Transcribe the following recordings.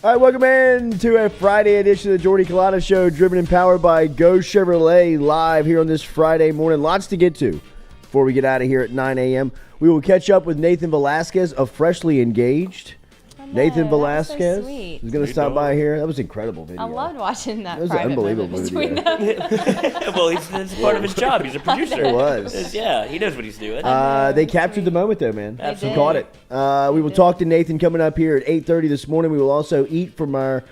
All right, welcome in to a Friday edition of the Jordy Culotta Show, driven and powered by Go Chevrolet, live here on this Friday morning. Lots to get to before we get out of here at 9 a.m. We will catch up with Nathan Velasquez of Freshly Engaged. Nathan Velasquez is going to stop by here. That was an incredible video. I loved watching that. It was an unbelievable video. Well, it's part of his job. He's a producer. It was. Yeah, he knows what he's doing. They captured the moment, though, man. Absolutely. Caught it. We will talk to Nathan coming up here at 8:30 this morning. We will also eat from our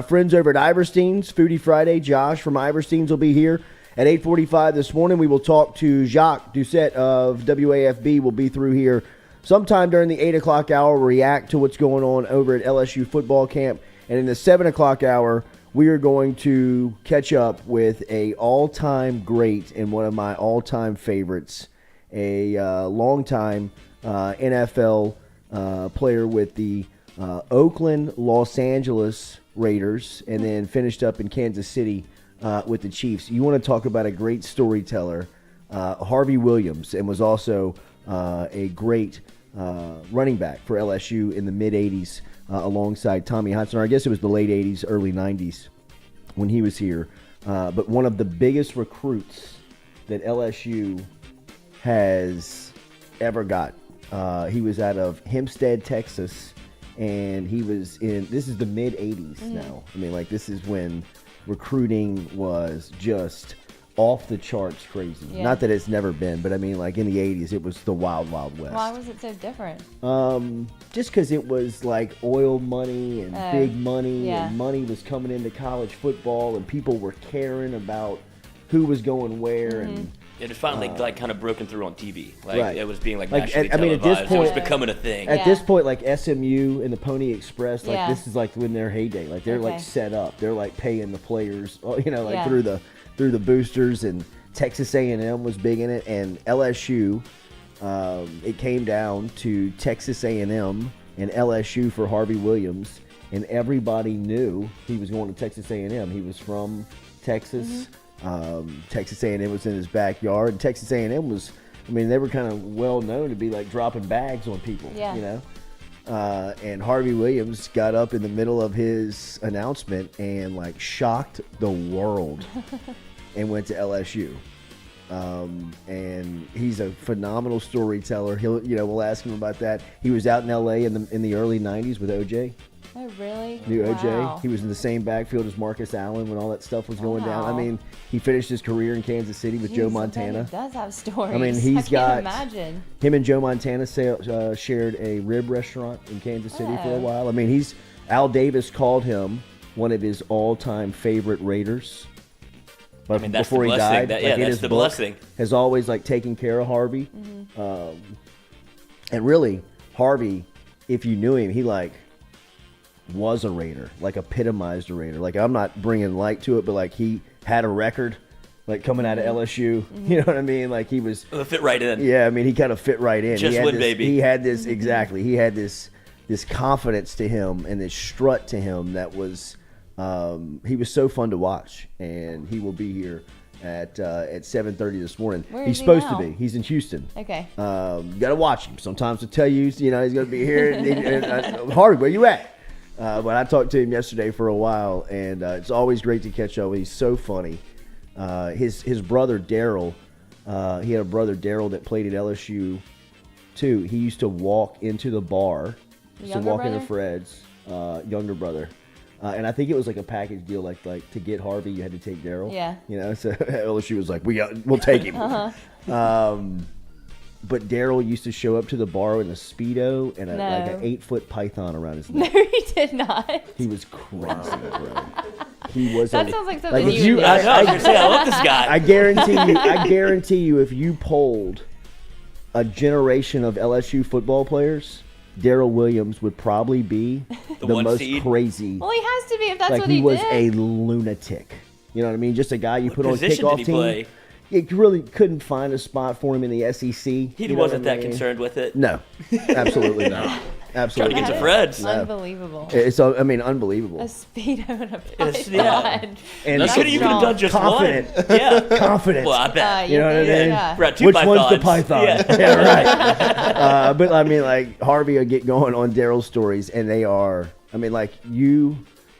friends over at Iverstein's. Foodie Friday. Josh from Iverstein's will be here at 8:45 this morning. We will talk to Jacques Doucet of WAFB. We'll be through here sometime during the 8 o'clock hour. We'll react to what's going on over at LSU football camp. And in the 7 o'clock hour, we are going to catch up with a all-time great and one of my all-time favorites, a longtime NFL player with the Oakland, Los Angeles Raiders, and then finished up in Kansas City with the Chiefs. You want to talk about a great storyteller, Harvey Williams, and was also a great running back for LSU in the mid-'80s alongside Tommy Hudson. Or I guess it was the late 80s, early 90s when he was here. But one of the biggest recruits that LSU has ever got. He was out of Hempstead, Texas, and he was in – this is the mid-'80s now. I mean, like, this is when recruiting was just – off the charts crazy. Yeah. Not that it's never been, but I mean, like in the 80s, it was the wild, wild west. Why was it so different? Just because it was like oil money and big money, yeah. and money was coming into college football, and people were caring about who was going where, and it was finally like kind of broken through on TV. Like right. it was being like Like, nationally I mean, at televised. this point- It was becoming a thing. at Yeah. this point, like SMU and the Pony Express, like Yeah. this is like when their heyday. Like they're like Okay. set up. They're like paying the players, you know, like Yeah. through the boosters, and Texas A&M was big in it, and LSU. It came down to Texas A&M and LSU for Harvey Williams, and everybody knew he was going to Texas A&M. He was from Texas. Texas A&M was in his backyard, and Texas A&M was, I mean, they were kind of well known to be like dropping bags on people, Yeah. you know. And Harvey Williams got up in the middle of his announcement and like shocked the world and went to LSU. And he's a phenomenal storyteller. We'll ask him about that. He was out in LA in the early 90s with OJ. Oh, really? Knew Wow. OJ. He was in the same backfield as Marcus Allen when all that stuff was going down. I Wow. mean, he finished his career in Kansas City with Joe Jeez, Montana. He does have stories. I mean, I he's can't got imagine. him and Joe Montana shared a rib restaurant in Kansas City for a Oh. while. I mean, Al Davis called him one of his all-time favorite Raiders. But I mean, that's before the he blessing. died, That- like, in that's his the book, blessing. has always like taken care of Harvey. And really, Harvey, if you knew him, he like was a Raider, like epitomized a Raider. Like, I'm not bringing light to it, but like he had a record, like coming out of LSU. You know what I mean? Like he was. It'll fit right in. Yeah, I mean, he kind of fit right in. Just he had win, this, baby. He had this exactly. He had this confidence to him and this strut to him that was. He was so fun to watch, and he will be here at 7:30 this morning. Where He's is he supposed now? to be. He's in Houston. Okay. You got to watch him. Sometimes he'll tell you, he's going to be here. Harvey, where you at? But I talked to him yesterday for a while, and it's always great to catch up. He's so funny. His brother Daryl, he had a brother Daryl that played at LSU too. He used to walk into the bar, Younger into brother? Fred's, younger brother. And I think it was like a package deal, like to get Harvey, you had to take Daryl. Yeah. You know, so LSU was like, we'll take him. But Daryl used to show up to the bar in a Speedo and like an 8-foot python around his No, neck. he did not. He was crazy, bro. He was. That sounds like something if you would do. I know. I was gonna say, I love this guy. I guarantee you, if you polled a generation of LSU football players, Daryl Williams would probably be the one most seed? crazy. Well, he has to be if that's Like what he he was did. a lunatic. You know what I mean? Just a guy you put on position kickoff did he team. play? You really couldn't find a spot for him in the SEC. He You know wasn't what I that mean? concerned with it. No, absolutely not. Trying Absolutely. to get to not. Fred's. No. Unbelievable. It's, I mean, unbelievable. A Speedo and a It's- python. yeah. And You could even have done just confident. one. Yeah. Confident. Well, I bet. You know what I mean? Yeah. We're at two Which pythons. one's the python? Yeah. Right. But I mean, like Harvey will get going on Daryl's stories, and they are I mean, like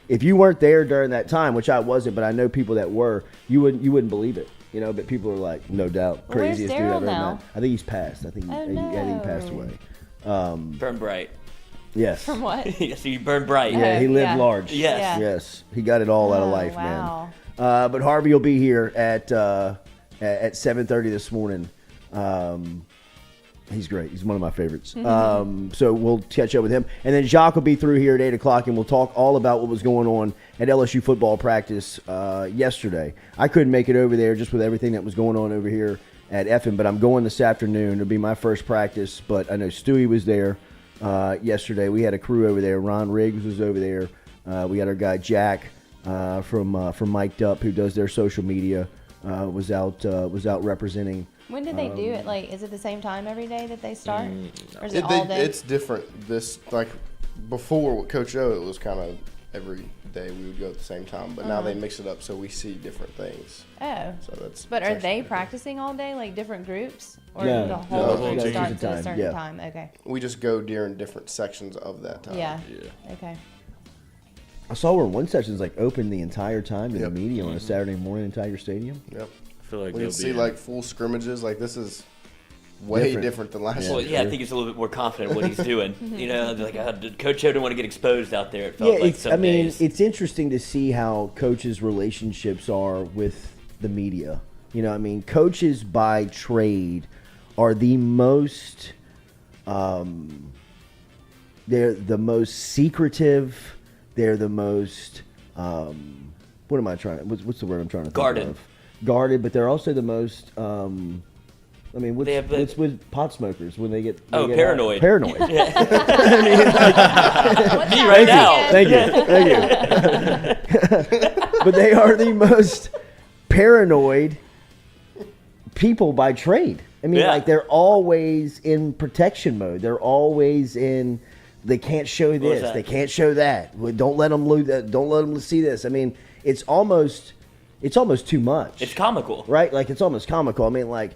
if you weren't there during that time, which I wasn't, but I know people that were, you wouldn't believe it. You know, but people are like, no doubt, Well, where's craziest dude I've Daryl ever now? met. I think he's passed. I think Oh, he passed no. away. Burn bright. Yes. From what? Yes, you burn bright. Yeah, he lived Yeah. large. Yes. Yeah. Yes, he got it all out of Oh, life, wow. man. But Harvey will be here at 7:30 this morning. He's great. He's one of my favorites. So we'll catch up with him. And then Jacques will be through here at 8 o'clock, and we'll talk all about what was going on at LSU football practice yesterday. I couldn't make it over there just with everything that was going on over here at Effin, but I'm going this afternoon. It'll be my first practice, but I know Stewie was there yesterday. We had a crew over there. Ron Riggs was over there. We got our guy Jacques from Mic'd Up, who does their social media, was out representing. When did they do it? Like, is it the same time every day that they start? Or is it all day? It's different. This, like, before with Coach O, it was kind of every day we would go at the same time. But now they mix it up so we see different things. Oh. So that's. But it's are actually they pretty practicing all day, like different groups? Or No. the No, whole the group whole starts team. at a certain Yeah. time? Okay. cool. We just go during different sections of that time. Yeah. Yeah. Okay. I saw where one section's like open the entire time to Yep. the media on a Saturday morning in Tiger Stadium. Yep. I feel like We they'll can be see in- like full scrimmages. Like this is way different than last Well, year. yeah, I think he's a little bit more confident in what he's doing. You know, like Coach O didn't want to get exposed out there. It felt like some days. it's interesting to see how coaches' relationships are with the media. You know, I mean, coaches by trade are the most, they're the most secretive. They're the most, what am I trying? What's the word I'm trying to think Guarded. of? Guarded, but they're also the most. I mean, They have what's with pot smokers when they get paranoid. Paranoid. What's Me that right word now. again? Thank you. But they are the most paranoid people by trade. I mean, Yeah. like they're always in protection mode. They're always in. They can't show was this. that? They can't show that. Well, don't let them lose that. Don't let them see this. I mean, it's almost too much. It's comical. Right? Like it's almost comical. I mean, like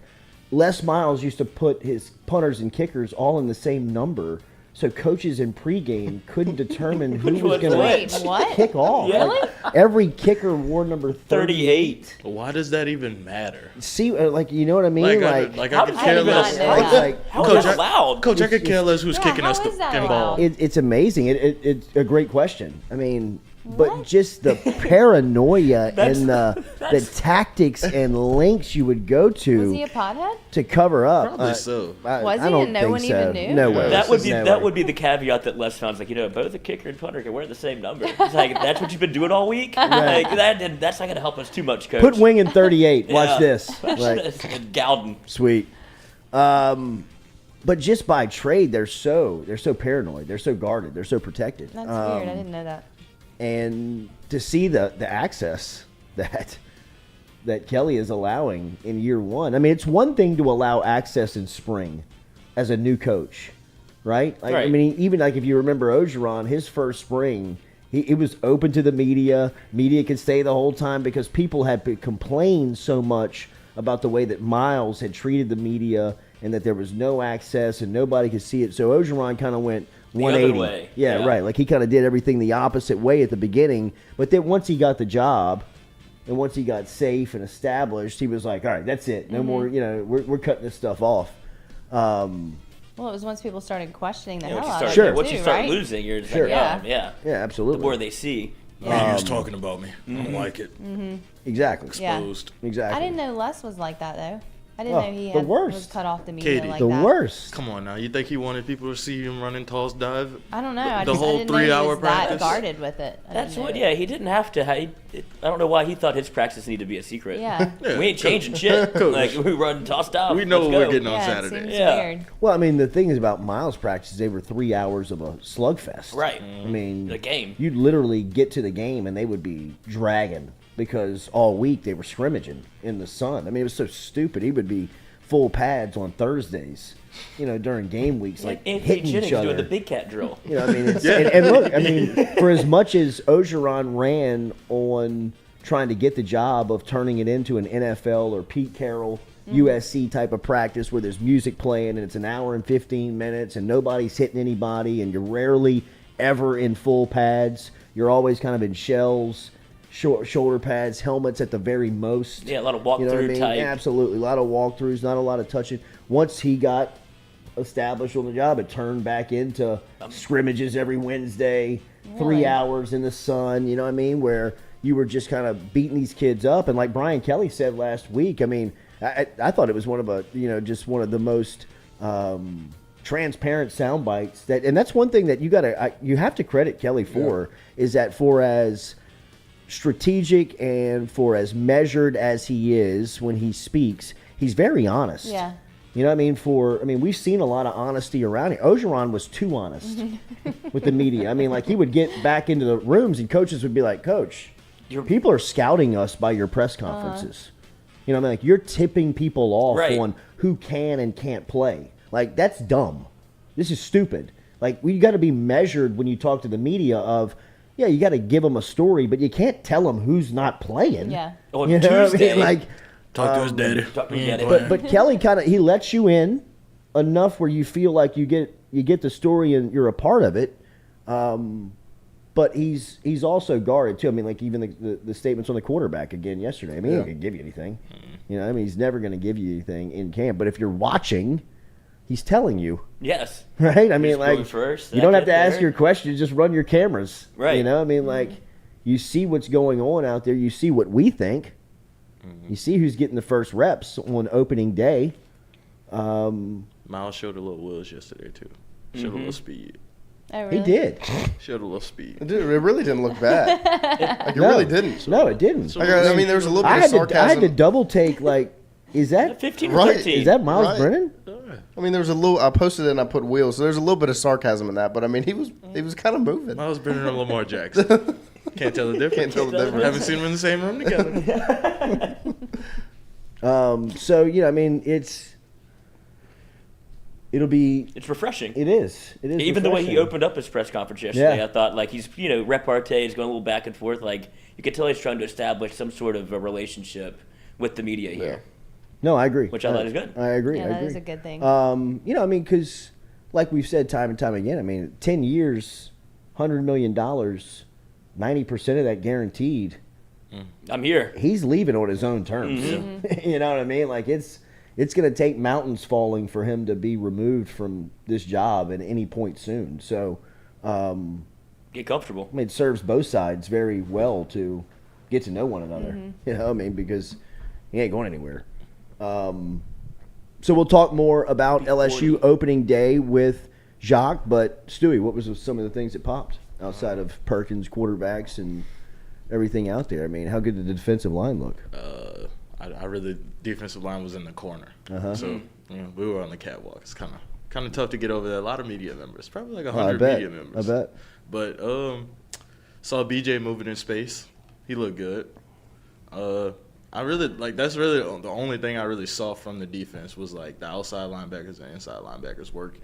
Les Miles used to put his punters and kickers all in the same number, so coaches in pregame couldn't determine who Which was one's going Wait, to what? kick off. Yeah. Like, every kicker wore number 38. Why does that even matter? See, like you know what I mean? Like, How I did could you care even less. know it's that? like How Coach, is that allowed? Coach, I could care less who's Yeah, kicking how us the is that fucking allowed? ball. it's amazing. It's a great question. I mean, but What? just the paranoia That's- and the that's- tactics and lengths you would go Was he to a pothead? to cover up. Probably so. Was I he don't and no think one so. even knew? No way. That would be No that way. would be the caveat that Les found. Like, you know, both the kicker and punter can wear the same number. It's like, that's what you've been doing all week. Right. Like that's not going to help us too much, Coach. Put wing in 38. Watch Yeah. this. Like, Gowden. sweet. But just by trade, they're so paranoid. They're so guarded. They're so protected. That's weird. I didn't know that. And to see the access that Kelly is allowing in year one. I mean, it's one thing to allow access in spring as a new coach, right? Like, I Right. mean, even like if you remember Ogeron, his first spring, it was open to the media. Media could stay the whole time because people had complained so much about the way that Miles had treated the media and that there was no access and nobody could see it. So Ogeron kind of went other 180. way. Yeah, Yeah. right. Like he kind of did everything the opposite way at the beginning. But then once he got the job and once he got safe and established, he was like, all right, that's it. No more, we're cutting this stuff off. Well, it was once people started questioning the Yeah, hell once you out start, of Sure. it, once you too, start right? losing, you're just Sure. like, Yeah. yeah. Yeah, The absolutely. more they see. Man, he was talking about me. I don't like it. Exactly. Yeah. Exposed. Exactly. I didn't know Les was like that though. I didn't Oh, know he the worst. was cut off the media Katie. like The that. worst. Come on now. You think he wanted people to see him running toss dive? I don't know. I The just whole I didn't know he 3-hour was practice? that guarded with it. I That's didn't what. know. Yeah, he didn't have to. I don't know why he thought his practice needed to be a secret. Yeah. Yeah, We ain't changing shit. Coach. Like we run tossed out. We know Let's what we're go. getting on Yeah, it Saturday. seems Yeah. weird. Well, I mean, the thing is about Miles' practice, they were 3 hours of a slugfest. Right. I mean, The game. You'd literally get to the game and they would be dragging because all week they were scrimmaging in the sun. I mean, it was so stupid. He would be full pads on Thursdays, during game weeks, like Anthony hitting Jennings each other. doing the big cat drill. I mean, it's, and look, I mean, for as much as Ogeron ran on trying to get the job of turning it into an NFL or Pete Carroll USC type of practice where there's music playing and it's an hour and 15 minutes and nobody's hitting anybody and you're rarely ever in full pads. You're always kind of in shells, shoulder pads, helmets at the very most. Yeah, a lot of walkthrough You know what I mean? type. Absolutely. A lot of walkthroughs, not a lot of touching. Once he got established on the job, it turned back into scrimmages every Wednesday, 3 hours in the sun, you know what I mean, where you were just kind of beating these kids up. And like Brian Kelly said last week, I mean, I thought it was one of just one of the most transparent sound bites and that's one thing that you have to credit Kelly for, is that for as strategic and for as measured as he is when he speaks, he's very honest. Yeah. You know what I mean? We've seen a lot of honesty around here. Ogeron was too honest with the media. I mean, like, he would get back into the rooms and coaches would be like, Coach, people are scouting us by your press conferences. You know what I mean? Like, you're tipping people off on who can and can't play. Like, that's dumb. This is stupid. Like, we got to be measured when you talk to the media of, yeah, you got to give them a story, but you can't tell them who's not playing. Yeah. On you know Tuesday. what I mean? Like, Talk to his daddy. But Kelly he lets you in enough where you feel like you get the story and you're a part of it. But he's also guarded too. I mean, like, even the statements on the quarterback again yesterday. I mean, he ain't gonna give you anything. You know, I mean, he's never gonna give you anything in camp. But if you're watching, he's telling you. Yes. Right. I mean, like, first, you don't have to ask your questions. Just run your cameras. Right. You know, I mean, like, you see what's going on out there. You see what we think. You see who's getting the first reps on opening day. Miles showed a little wheels yesterday too. Showed a little speed. Oh, really? He did. Showed a little speed. It really didn't look bad. Like, it really didn't. No, it didn't. Like, I mean, there was a little bit of sarcasm. I had to double take, like, is that 15 Right. 13. is that Miles Right. Brennan? I mean, there was a little. I posted it and I put wheels. So there's a little bit of sarcasm in that. But I mean, he was kind of moving. Miles Brennan and Lamar Jackson. Can't tell the difference. Can't tell the difference. Haven't seen them in the same room together. So, you know, I mean, it's refreshing. It is Even the way he refreshing. opened up his press conference yesterday, Yeah. I thought, like, he's, repartee is going a little back and forth. Like, you could tell he's trying to establish some sort of a relationship with the media here. No, I agree. Which I thought is good. I agree. Yeah, I that agree. is a good thing. You know, I mean, because like we've said time and time again, I mean, 10 years, $100 million, 90% of that guaranteed. I'm here. He's leaving on his own terms. You know what I mean? Like, it's going to take mountains falling for him to be removed from this job at any point soon. So, Get comfortable. I mean, it serves both sides very well to get to know one another. You know, I mean, because he ain't going anywhere. So we'll talk more about LSU opening day with Jacques. But Stewie, what was some of the things that popped outside of Perkins, quarterbacks, and everything out there? I mean, how good did the defensive line look? I really defensive line was in the corner, so we were on the catwalk. It's kind of tough to get over there. A lot of media members, probably like 100 media members. I bet. But saw BJ moving in space. He looked good. I really that's really the only thing I really saw from the defense was like the outside linebackers and inside linebackers working,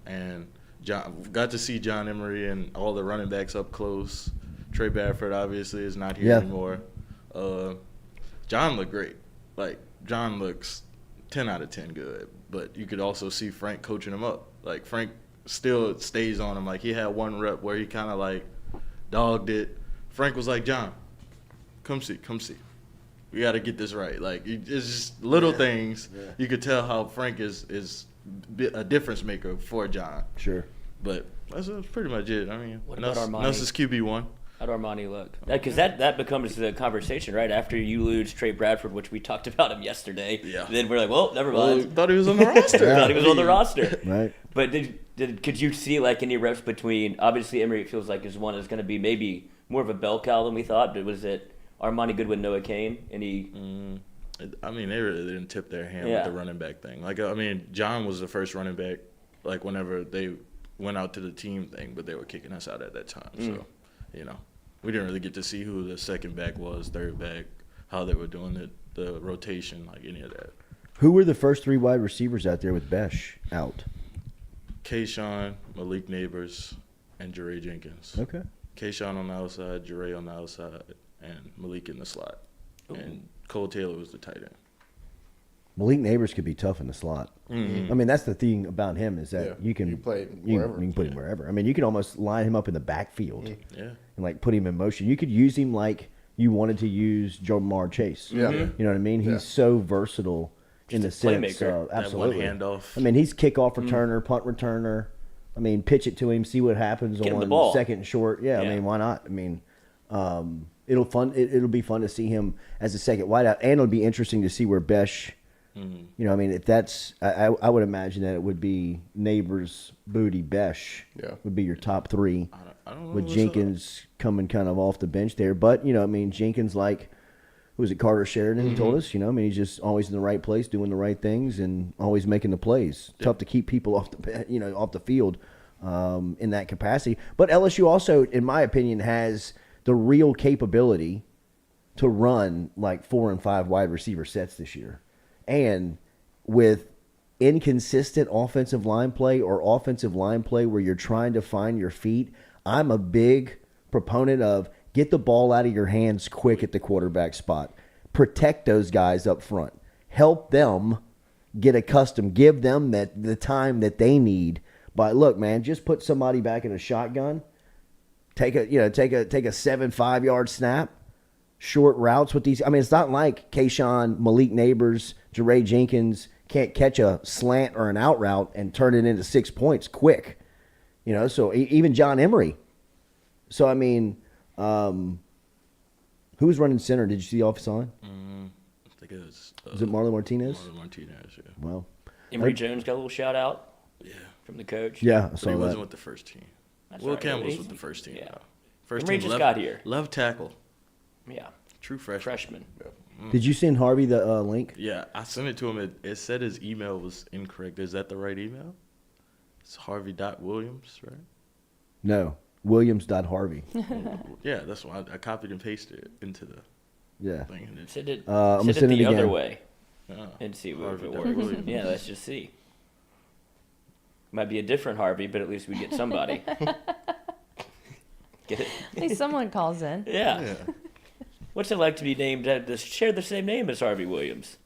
and got to see John Emery and all the running backs up close. Trey Badford obviously is not here anymore. John looked great. Like, John looks 10 out of 10 good, but you could also see Frank coaching him up. Like, Frank still stays on him. Like, he had one rep where he kind of like dogged it. Frank was like, John, come see. We got to get this right. Like, it's just little things. Yeah. You could tell how Frank is a difference maker for John. Sure. But that's pretty much it. I mean, What about Armani? Nuss is QB1. How'd Armani look? Because that becomes the conversation, right? After you lose Trey Bradford, which we talked about him yesterday. Yeah. Then we're like, well, never mind. Thought he was on the roster. Thought he was on the roster. Right. But could you see, like, any reps between, obviously Emery, it feels like, is one that's going to be maybe more of a bell cow than we thought, but was it Armani Goodwin, Noah Kane? I mean, they really didn't tip their hand with the running back thing. Like, I mean, John was the first running back, like, whenever they went out to the team thing, but they were kicking us out at that time. So, we didn't really get to see who the second back was, third back, how they were doing the rotation, like any of that. Who were the first three wide receivers out there with Besh out? Kayshawn, Malik Neighbors, and Jure Jenkins. Okay. Kayshawn on the outside, Jure on the outside, and Malik in the slot. Ooh. And Cole Taylor was the tight end. Malik Neighbors could be tough in the slot. Mm-hmm. I mean, that's the thing about him is that you can play you wherever. can put him wherever. I mean, you can almost line him up in the backfield Yeah. and like put him in motion. You could use him like you wanted to use Jamar Chase. Yeah. You know what I mean? He's Yeah. so versatile in the Just a sense playmaker. of absolutely. That one handoff. I mean, he's kickoff returner, punt returner. I mean, pitch it to him, see what happens Get him the on ball. second and short. Yeah, I Yeah. mean, why not? I mean, it'll be fun to see him as a second wideout, and it'll be interesting to see where Besh. You know, I mean, if that's, I would imagine that it would be Neighbors, Booty, Besh. Yeah. Would be your top three. I don't know With what's Jenkins coming kind of off the bench there, but you know, I mean, Jenkins like. Who was it, Carter Sheridan? He told us, you know, I mean, he's just always in the right place, doing the right things, and always making the plays. Tough to keep people off the field in that capacity. But LSU also, in my opinion, has the real capability to run like 4 and 5 wide receiver sets this year, and with inconsistent offensive line play or offensive line play where you're trying to find your feet, I'm a big proponent of. Get the ball out of your hands quick at the quarterback spot. Protect those guys up front. Help them get accustomed. Give them the time that they need. But look, man, just put somebody back in a shotgun. Take a 7-5 yard snap. Short routes with these. I mean, it's not like Kayshawn, Malik Neighbors, Jeray Jenkins can't catch a slant or an out route and turn it into 6 points quick. You know, so even John Emery. So I mean. Who was running center? Did you see the offensive line? I think it was. Was it Marlon Martinez? Marlon Martinez, yeah. Well, Emory Jones got a little shout out Yeah. from the coach. yeah, I But saw he wasn't that. with the first team. That's Will right, Campbell was he's- with the first team. yeah. though. First Emery team just left, got here. Left tackle. Yeah, True freshman. freshman. Did you send Harvey the link? Yeah, I sent it to him. It said his email was incorrect. Is that the right email? It's Harvey.Williams, right? No, Williams.Harvey. Yeah, that's why I copied and pasted it into the Yeah. thing. And Send it, I'm gonna send it send it the other again. way oh, and see if it Harvey works. Williams. Yeah, let's just see. Might be a different Harvey, but at least we get somebody. Get it? At least someone calls in. Yeah. Yeah. What's it like to be named to share the same name as Harvey Williams?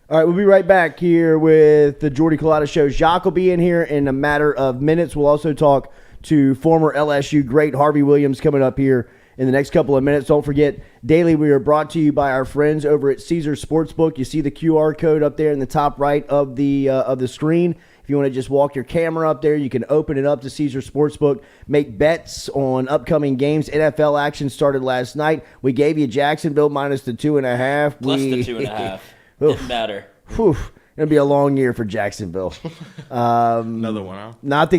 All right, we'll be right back here with the Jordy Culotta Show. Jacques will be in here in a matter of minutes. We'll also talk to former LSU great Harvey Williams coming up here in the next couple of minutes. Don't forget, daily we are brought to you by our friends over at Caesar Sportsbook. You see the QR code up there in the top right of the screen. If you want to just walk your camera up there, you can open it up to Caesar Sportsbook. Make bets on upcoming games. NFL action started last night. We gave you Jacksonville minus the 2.5. Plus the 2.5. Oof. Didn't matter. Whew, it'll be a long year for Jacksonville. Another one, huh? Not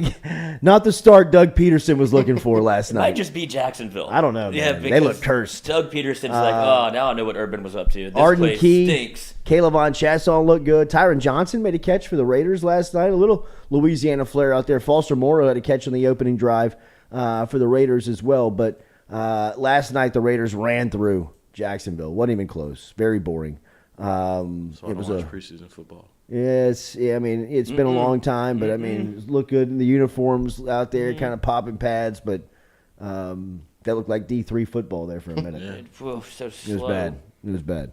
the start Doug Peterson was looking for last It might night. just be Jacksonville. I don't know, Yeah, man. They because look cursed. Doug Peterson's like, oh, now I know what Urban was up to. This Arden place Key, stinks. Caleb Von Chasson looked good. Tyron Johnson made a catch for the Raiders last night. A little Louisiana flair out there. Foster Moreau had a catch on the opening drive for the Raiders as well. But last night the Raiders ran through Jacksonville. Wasn't even close. Very boring. So I It don't was watch a preseason football. Yes, yeah. I mean, it's been a long time, but I mean, it looked good in the uniforms out there, kind of popping pads, but that looked like D3 football there for a minute. Whew, so It slow. was bad. It was bad.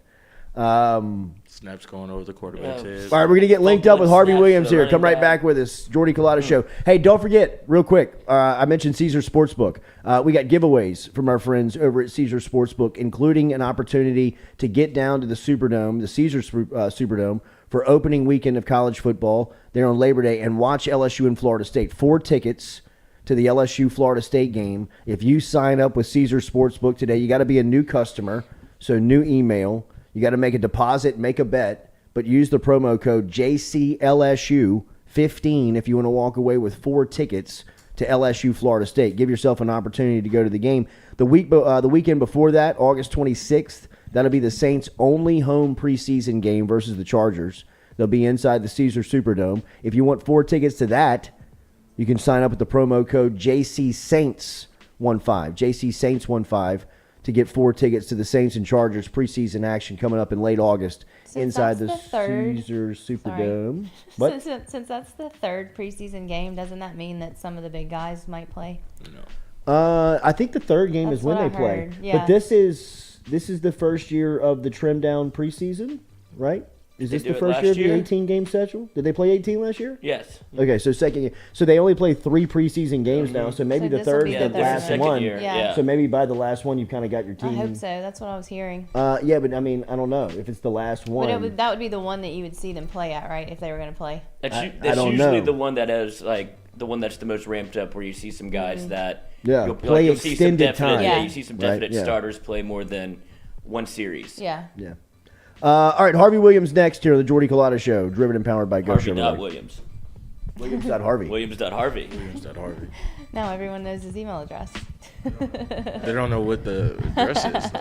Snaps going over the quarterback's Yeah. head. All right, we're going to get linked up with Harvey Snaps Williams for the here. running Come right back. back with us. Jordy Culotta Show. Hey, don't forget, real quick, I mentioned Caesar Sportsbook. We got giveaways from our friends over at Caesar Sportsbook, including an opportunity to get down to the Superdome, the Caesar Superdome, for opening weekend of college football there on Labor Day and watch LSU and Florida State. 4 tickets to the LSU-Florida State game. If you sign up with Caesar Sportsbook today, you got to be a new customer, so new email. You got to make a deposit, make a bet, but use the promo code JCLSU15 if you want to walk away with 4 tickets to LSU Florida State. Give yourself an opportunity to go to the game. The weekend before that, August 26th, that'll be the Saints' only home preseason game versus the Chargers. They'll be inside the Caesar Superdome. If you want 4 tickets to that, you can sign up with the promo code JCSaints15, JCSaints15, to get 4 tickets to the Saints and Chargers preseason action coming up in late August Since inside the that's the third- Caesar Superdome. What? Since that's the third preseason game, doesn't that mean that some of the big guys might play? I think the third game That's is when what they I play. heard, yeah. But this is the first year of the trim down preseason, right? Is They this do the it first last year of the year? 18-game schedule? Did they play 18 last year? Yes. Okay, so second year. So they only play 3 preseason games now, so maybe So the this'll third's be the the third last second one. year. Yeah. Yeah. So maybe by the last one, you've kind of got your team. I hope so. That's what I was hearing. Yeah, but I mean, I don't know if it's the last one. But that would be the one that you would see them play at, right? If they were going to play. That's, I that's don't usually know. the one that has the one that's the most ramped up, where you see some guys that play you'll see some extended definite, time. Yeah, you see some Right, definite yeah. starters play more than one series. Yeah. Yeah. All right, Harvey Williams next here on the Jordy Culotta Show, driven and powered by Go Harvey Chevrolet. Williams. Williams.Harvey. Williams.Harvey. Harvey. Now everyone knows his email address. They don't know what the address is.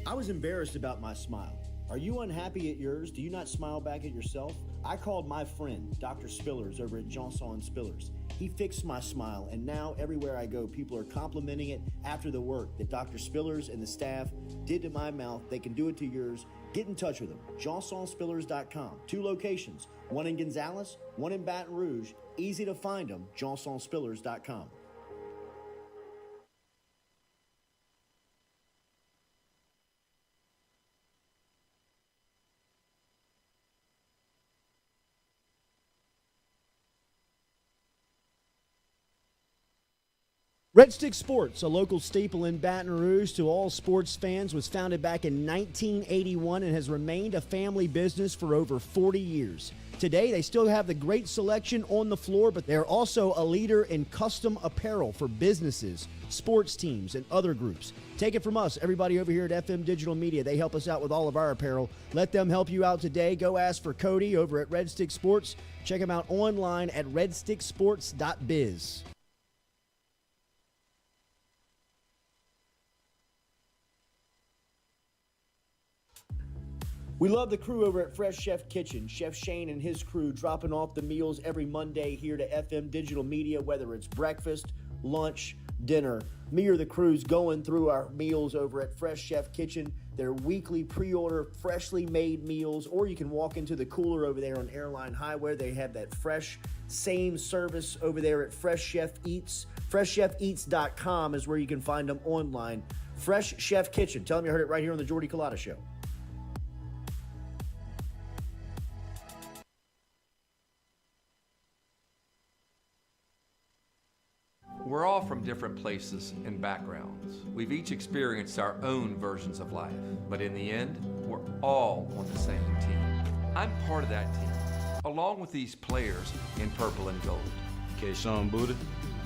I was embarrassed about my smile. Are you unhappy at yours? Do you not smile back at yourself? I called my friend, Dr. Spillers, over at Johnson Spillers. He fixed my smile, and now everywhere I go, people are complimenting it after the work that Dr. Spillers and the staff did to my mouth. They can do it to yours. Get in touch with them. JohnsonSpillers.com. 2 locations, one in Gonzales, one in Baton Rouge. Easy to find them, JohnsonSpillers.com. Red Stick Sports, a local staple in Baton Rouge to all sports fans, was founded back in 1981 and has remained a family business for over 40 years. Today, they still have the great selection on the floor, but they're also a leader in custom apparel for businesses, sports teams, and other groups. Take it from us, everybody over here at FM Digital Media. They help us out with all of our apparel. Let them help you out today. Go ask for Cody over at Red Stick Sports. Check him out online at redsticksports.biz. We love the crew over at Fresh Chef Kitchen. Chef Shane and his crew dropping off the meals every Monday here to FM Digital Media, whether it's breakfast, lunch, dinner. Me or the crew's going through our meals over at Fresh Chef Kitchen. Their weekly pre-order, freshly made meals, or you can walk into the cooler over there on Airline Highway. They have that fresh, same service over there at Fresh Chef Eats. FreshChefEats.com is where you can find them online. Fresh Chef Kitchen. Tell them you heard it right here on the Jordy Culotta Show. We're all from different places and backgrounds. We've each experienced our own versions of life, but in the end, we're all on the same team. I'm part of that team, along with these players in purple and gold. Kayshawn Buddha,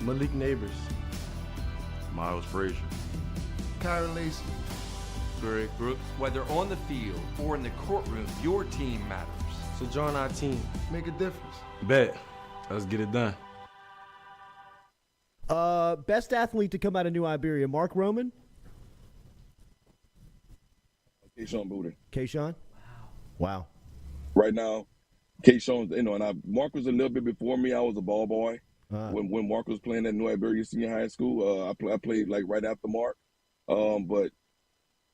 Malik Neighbors, Miles Frazier, Kyron Lacey, Greg Brooks. Whether on the field or in the courtroom, your team matters. So join our team. Make a difference. Bet. Let's get it done. Best athlete to come out of New Iberia, Mark Roman. Kayshawn Buddha. Kayshawn? Wow. Right now, Kayshawn, and Mark was a little bit before me. I was a ball boy. When Mark was playing at New Iberia Senior High School, I played like right after Mark. But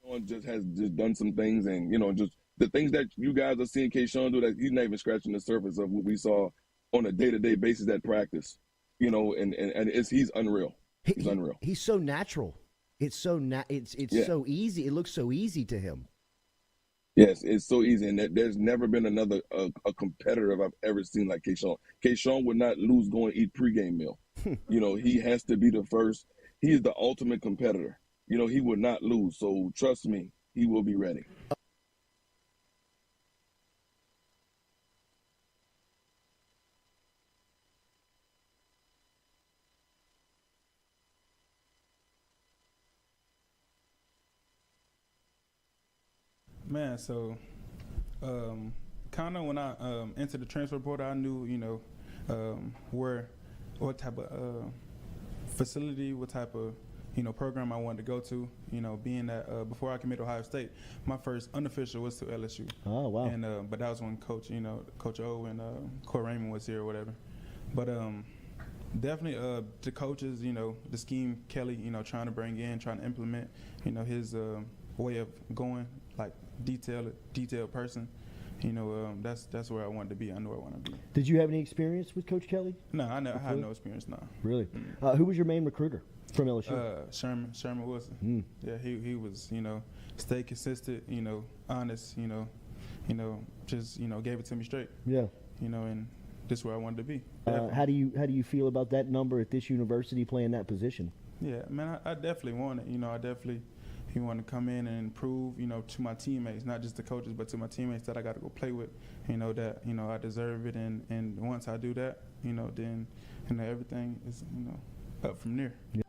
Kayshawn just has done some things, and just the things that you guys are seeing Kayshawn do, that he's not even scratching the surface of what we saw on a day-to-day basis at practice. And he's unreal. He's unreal. He's so natural. It's so so easy. It looks so easy to him. Yes, it's so easy, and there's never been another a competitor I've ever seen like Kayshawn. Kayshawn would not lose going to eat pregame meal. He has to be the first. He is the ultimate competitor. He would not lose. So trust me, he will be ready. Man, so kind of when I entered the transfer portal, I knew, what type of facility, what type of, program I wanted to go to. Being that before I committed to Ohio State, my first unofficial was to LSU. Oh, wow. And but that was when Coach O and Court Raymond was here or whatever. But Definitely the coaches, the scheme Kelly, trying to bring in, trying to implement, his way of going, like detailed person. That's where I wanted to be. I know I want to be. Did you have any experience with Coach Kelly? No, I had no experience. No. Really? Who was your main recruiter from LSU? Sherman Wilson. Yeah, he was, stay consistent, honest, just gave it to me straight. Yeah. And this is where I wanted to be. How do you feel about that number at this university playing that position? Yeah, man, I definitely want it. I definitely want to come in and prove, to my teammates, not just the coaches, but to my teammates that I got to go play with, that, I deserve it. And once I do that, then, everything is, up from there. Yeah.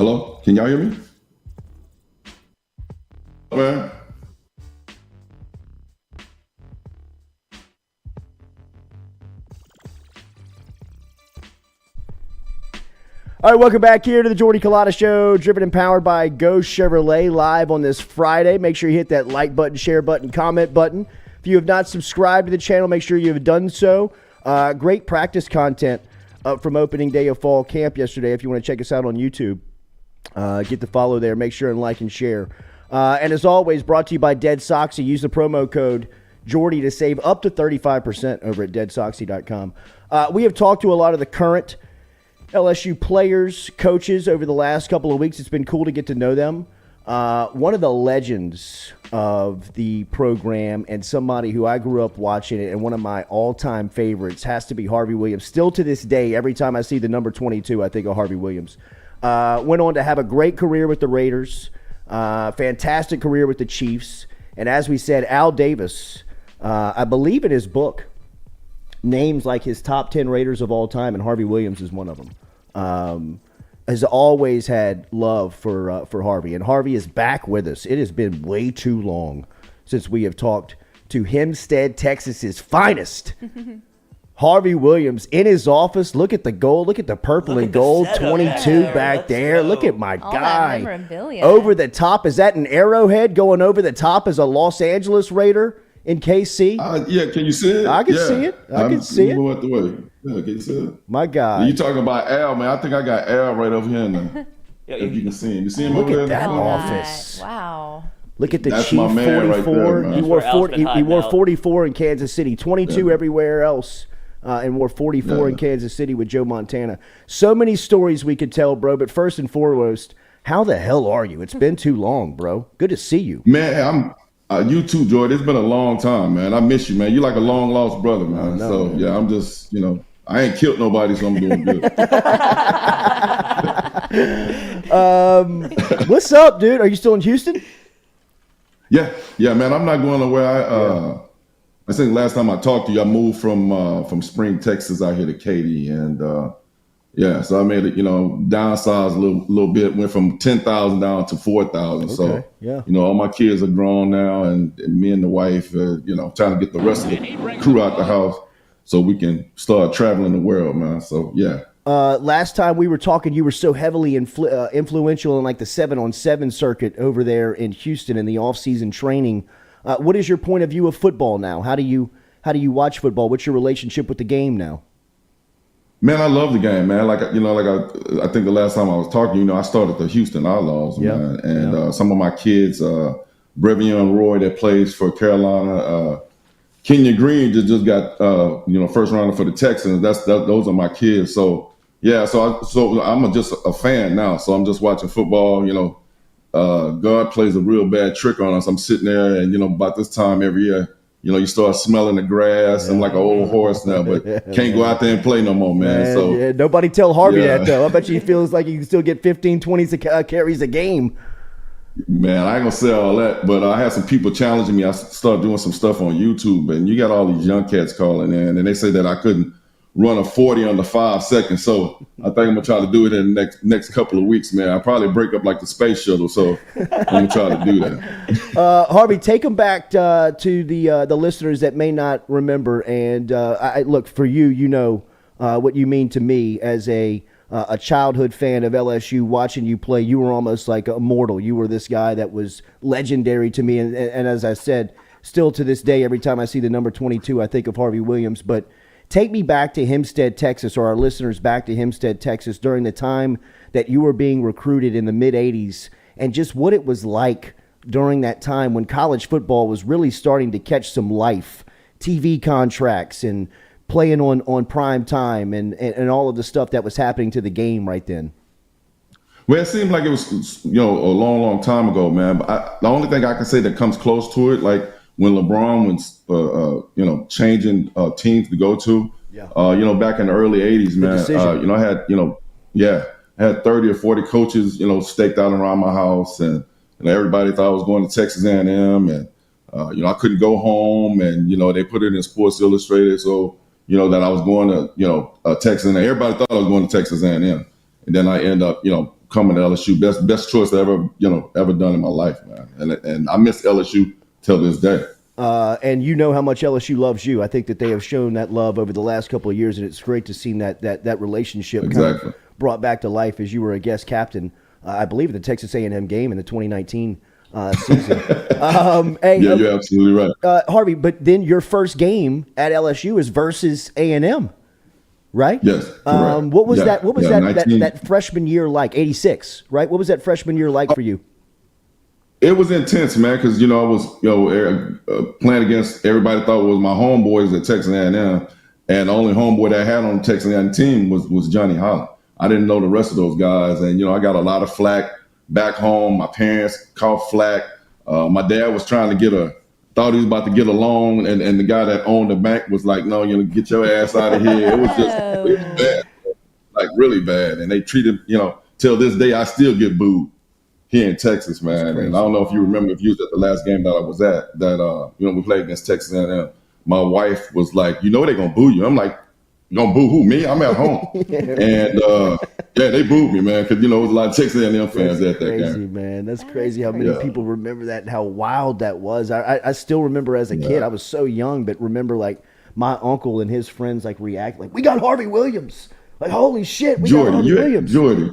Hello? Can y'all hear me? Man. All right, welcome back here to the Jordy Culotta Show, driven and powered by Go Chevrolet, live on this Friday. Make sure you hit that like button, share button, comment button. If you have not subscribed to the channel, make sure you have done so. Great practice content up from opening day of fall camp yesterday. If you want to check us out on YouTube, get the follow there. Make sure and like and share. And as always, brought to you by Dead Soxy. Use the promo code Jordy to save up to 35% over at deadsoxy.com. We have talked to a lot of the current LSU players, coaches over the last couple of weeks. It's been cool to get to know them. One of the legends of the program and somebody who I grew up watching it and one of my all-time favorites has to be Harvey Williams. Still to this day, every time I see the number 22, I think of Harvey Williams. Went on to have a great career with the Raiders, fantastic career with the Chiefs. And as we said, Al Davis, I believe in his book, names like his top 10 Raiders of all time, and Harvey Williams is one of them. Has always had love for Harvey, and Harvey is back with us. It has been way too long since we have talked to Hempstead, Texas's finest. Harvey Williams in his office. Look at the gold. Look at the purple and gold. 22 back there. Look at my All guy. that memorabilia. Over the top. Is that an arrowhead going over the top as a Los Angeles Raider in KC? Yeah, can you see it? I can see it. I can see it. Move out the way. Yeah, can you see it? My God. You talking about Al, man. I think I got Al right over here. If you can see him. You see him Look over at there? that in the corner? office. Wow. Look at the That's Chief my man right 44. there, man. He wore 40 44 in Kansas City, 22 Yeah. everywhere else, and wore 44 in Yeah. Kansas City with Joe Montana. So many stories we could tell, bro. But first and foremost, how the hell are you? It's been too long, bro. Good to see you. Man, you too, Jordy. It's been a long time, man. I miss you, man. You're like a long lost brother, man. know, man. Yeah, I'm just, I ain't killed nobody, so I'm doing good. What's up, dude? Are you still in Houston? Yeah, man. I'm not going nowhere. I think last time I talked to you, I moved from Spring, Texas, out here to Katy, and so I made it, downsized a little bit. Went from 10,000 down to 4,000. Okay, So yeah. all my kids are grown now, and me and the wife, trying to get the rest of the crew out the house so we can start traveling the world, man. So yeah. Last time we were talking, you were so heavily influential in like the 7-on-7 circuit over there in Houston in the off-season training. What is your point of view of football now? How do you watch football? What's your relationship with the game now? Man, I love the game, man. I think the last time I was talking, I started the Houston Outlaws, man. And some of my kids, Brevion Roy that plays for Carolina, Kenyon Green just got first rounder for the Texans. Those are my kids. So yeah, so I'm just a fan now. So I'm just watching football. God plays a real bad trick on us. I'm sitting there, and about this time every year, you start smelling the grass. I'm like an old horse now, but can't go out there and play no more, man. So nobody tell Harvey that though. I bet you he feels like he can still get 15, 20 carries a game. Man, I ain't gonna say all that, but I had some people challenging me. I started doing some stuff on YouTube, and you got all these young cats calling in, and they say that I couldn't run a 40 under 5 seconds. So I think I'm gonna try to do it in the next couple of weeks, man. I'll probably break up like the space shuttle, so I'm gonna try to do that. Harvey, take them back to the listeners that may not remember. And I look, for you, what you mean to me as a childhood fan of LSU. Watching you play, you were almost like immortal. You were this guy that was legendary to me. And as I said, still to this day, every time I see the number 22, I think of Harvey Williams. But take me back to Hempstead, Texas, or our listeners back to Hempstead, Texas, during the time that you were being recruited in the mid-'80s, and just what it was like during that time when college football was really starting to catch some life, TV contracts and playing on prime time and all of the stuff that was happening to the game right then. Well, it seemed like it was, a long, long time ago, man. But the only thing I can say that comes close to it, like when LeBron was, changing teams to go to, back in the early 80s, man, I had 30 or 40 coaches, staked out around my house, and everybody thought I was going to Texas A&M, and I couldn't go home, and they put it in Sports Illustrated, so that I was going to Texas, and everybody thought I was going to Texas A&M, and then I end up coming to LSU. Best choice I ever done in my life, man. And I miss LSU till this day. And you know how much LSU loves you. I think that they have shown that love over the last couple of years, and it's great to see that relationship kind of brought back to life as you were a guest captain, I believe, at the Texas A&M game in the 2019 season. Hey, you're absolutely right. Harvey, but then your first game at LSU is versus A&M, right? Yes, correct. What was that? What was that freshman year like? 86, right? What was that freshman year like for you? It was intense, man, because I was playing against everybody thought was my homeboys at Texas A&M, and the only homeboy that I had on the Texas A&M team was Johnny Holland. I didn't know the rest of those guys, and I got a lot of flack back home. My parents caught flack. My dad was trying to thought he was about to get a loan, and the guy that owned the bank was like, "No, get your ass out of here." It was bad, like really bad, and they treated till this day I still get booed here in Texas, man. And I don't know if you remember, if you was at the last game that I was at, that we played against Texas A&M. My wife was like, they're gonna boo you. I'm like, you gonna boo who? Me? I'm at home. And they booed me, man, because there was a lot of Texas A&M fans at that game. Man, that's crazy how many people remember that and how wild that was. I still remember as a kid. I was so young, but remember like my uncle and his friends like react like, "We got Harvey Williams!" Like, holy shit, we got Harvey Williams. Jordy.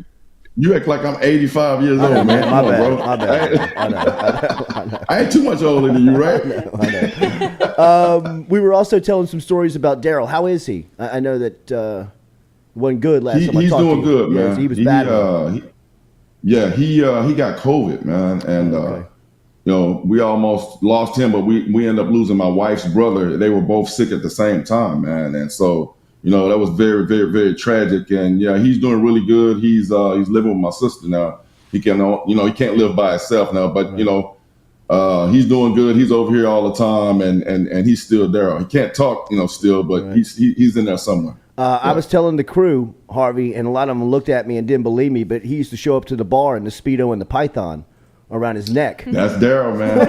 You act like I'm 85 years old, man. My bad, bro. my bad. I know. I ain't too much older than you, right? I know. We were also telling some stories about Daryl. How is he? I know that wasn't good last time I he's talked doing to you. good, man. He was bad. He got COVID, man, and we almost lost him, but we ended up losing my wife's brother. They were both sick at the same time, man, and so. That was very, very, very tragic. And he's doing really good. He's living with my sister now. He can, he can't live by himself now, but he's doing good. He's over here all the time, and he's still there. He can't talk, still, but he's in there somewhere. I was telling the crew, Harvey, and a lot of them looked at me and didn't believe me, but he used to show up to the bar in the Speedo and the python around his neck. That's Daryl, man.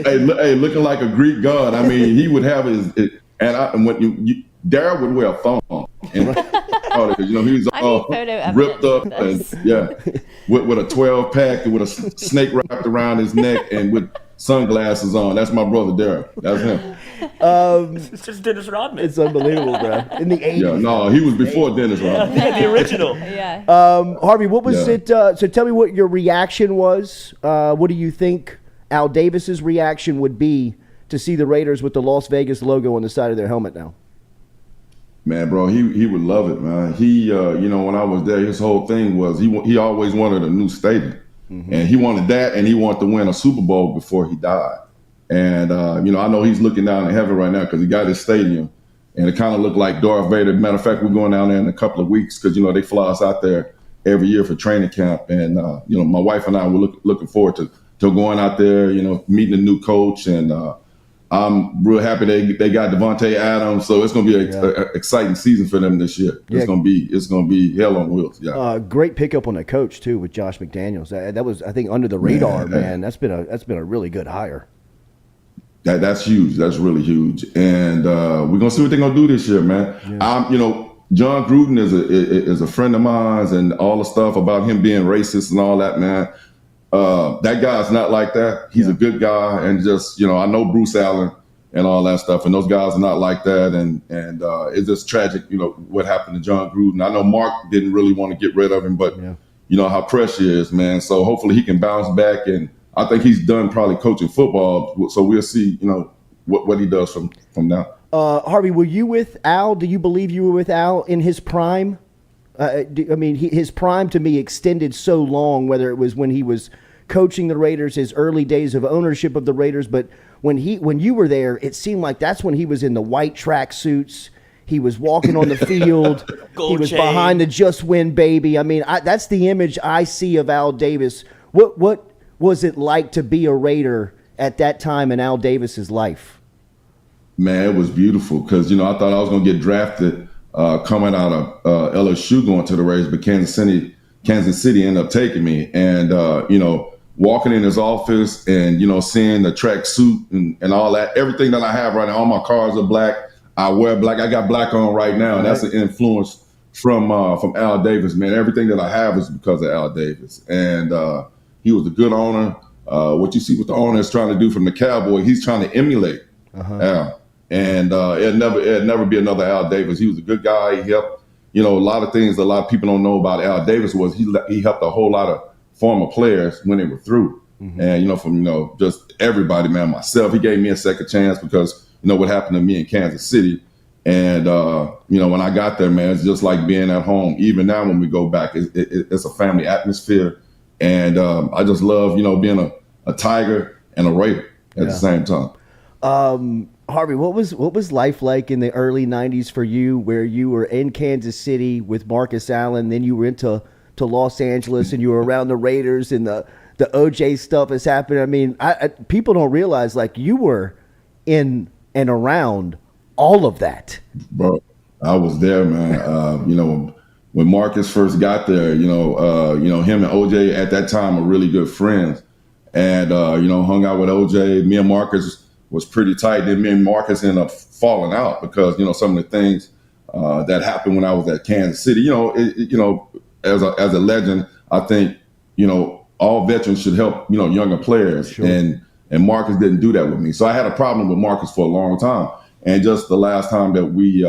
hey, looking like a Greek god. I mean, he would have his. And when Daryl would wear a thong, and he was all ripped up, and with a 12-pack and with a snake wrapped around his neck and with sunglasses on. That's my brother Daryl. That's him. It's just Dennis Rodman. It's unbelievable, bro. In the 80s. Yeah, no, he was before Dennis Rodman. The original. Yeah. Harvey, what was it? So tell me what your reaction was. What do you think Al Davis's reaction would be to see the Raiders with the Las Vegas logo on the side of their helmet now? Man, bro, he would love it, man. He, when I was there, his whole thing was he always wanted a new stadium. Mm-hmm. And he wanted that, and he wanted to win a Super Bowl before he died. And, I know he's looking down in heaven right now because he got his stadium, and it kind of looked like Darth Vader. Matter of fact, we're going down there in a couple of weeks because, they fly us out there every year for training camp. And, my wife and I were looking forward to going out there, meeting a new coach, and I'm real happy they got Devontae Adams, so it's going to be an exciting season for them this year. It's going to be hell on wheels. Yeah. Great pickup on the coach too with Josh McDaniels. That was, I think, under the radar, man. That's been a really good hire. That's huge. That's really huge, and we're gonna see what they're gonna do this year, man. Yeah. John Gruden is a friend of mine, and all the stuff about him being racist and all that, man. That guy's not like that. He's a good guy, and just I know Bruce Allen and all that stuff, and those guys are not like that. And it's just tragic, what happened to John Gruden. I know Mark didn't really want to get rid of him, but how precious he is, man. So hopefully he can bounce back, and I think he's done probably coaching football. So we'll see, what he does from now. Harvey, were you with Al? Do you believe you were with Al in his prime? His prime to me extended so long, whether it was when he was coaching the Raiders, his early days of ownership of the Raiders, but when you were there, it seemed like that's when he was in the white track suits. He was walking on the field. He was chain behind the Just Win baby. I mean, that's the image I see of Al Davis. What was it like to be a Raider at that time in Al Davis's life? Man, it was beautiful because, I thought I was going to get drafted coming out of LSU going to the Raiders, but Kansas City ended up taking me. And, walking in his office and, seeing the track suit and all that, everything that I have right now, all my cars are black. I wear black. I got black on right now, and that's an influence from Al Davis, man. Everything that I have is because of Al Davis, and he was a good owner. What you see what the owner is trying to do from the Cowboy, he's trying to emulate Al, and it'd never be another Al Davis. He was a good guy. He helped, a lot of things a lot of people don't know about Al Davis was he helped a whole lot of former players when they were through, and from just everybody, man. Myself, he gave me a second chance because what happened to me in Kansas City. And, when I got there, man, it's just like being at home. Even now when we go back, it's a family atmosphere. And I just love, being a Tiger and a Raider at the same time. Harvey, what was life like in the early 90s for you where you were in Kansas City with Marcus Allen, then you were into Los Angeles and you were around the Raiders and the OJ stuff has happened? I mean, people don't realize, like, you were in and around all of that. Bro, I was there, man. When Marcus first got there, him and OJ at that time were really good friends. And, hung out with OJ. Me and Marcus was pretty tight. Then me and Marcus ended up falling out because, some of the things that happened when I was at Kansas City. As a legend, I think, all veterans should help, younger players. Sure. And Marcus didn't do that with me. So I had a problem with Marcus for a long time. And just the last time that we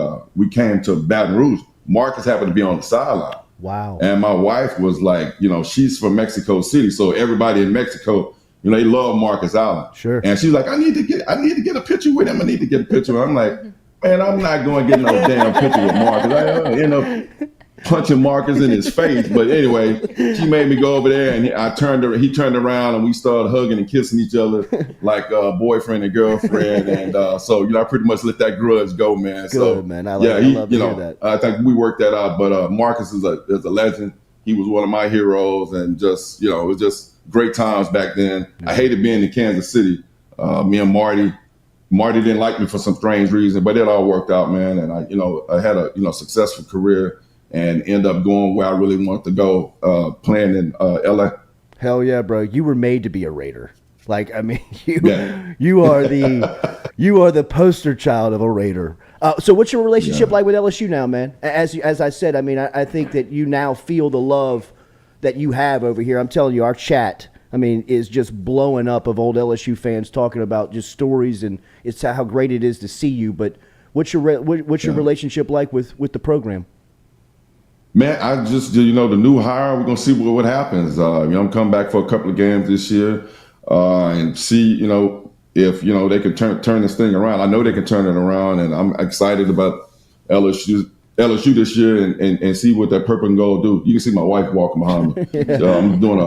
came to Baton Rouge, Marcus happened to be on the sideline. Wow. And my wife was like, she's from Mexico City. So everybody in Mexico, they love Marcus Allen. Sure. And she's like, I need to get a picture with him. I need to get a picture. I'm like, man, I'm not going to get no damn picture with Marcus. I end up punching Marcus in his face. But anyway, she made me go over there, and he turned around, and we started hugging and kissing each other like boyfriend and girlfriend. And so, I pretty much let that grudge go, man. Good, so, man. I love to hear that. I think we worked that out. But Marcus is a legend. He was one of my heroes, and just, it was just great times back then. Yeah. I hated being in Kansas City. Me and Marty didn't like me for some strange reason, but it all worked out, man. And I had a successful career and end up going where I really wanted to go, playing in LA. Hell yeah, bro! You were made to be a Raider. Like, I mean, you are the poster child of a Raider. So, what's your relationship like with LSU now, man? As I said, I mean, I think that you now feel the love that you have over here. I'm telling you, our chat, I mean, is just blowing up of old LSU fans talking about just stories, and it's how great it is to see you. But what's your relationship like with the program? Man, I just, the new hire, we're going to see what happens. I'm coming back for a couple of games this year and see, if, they can turn this thing around. I know they can turn it around, and I'm excited about LSU this year and see what that purple and gold do. You can see my wife walking behind me. I'm doing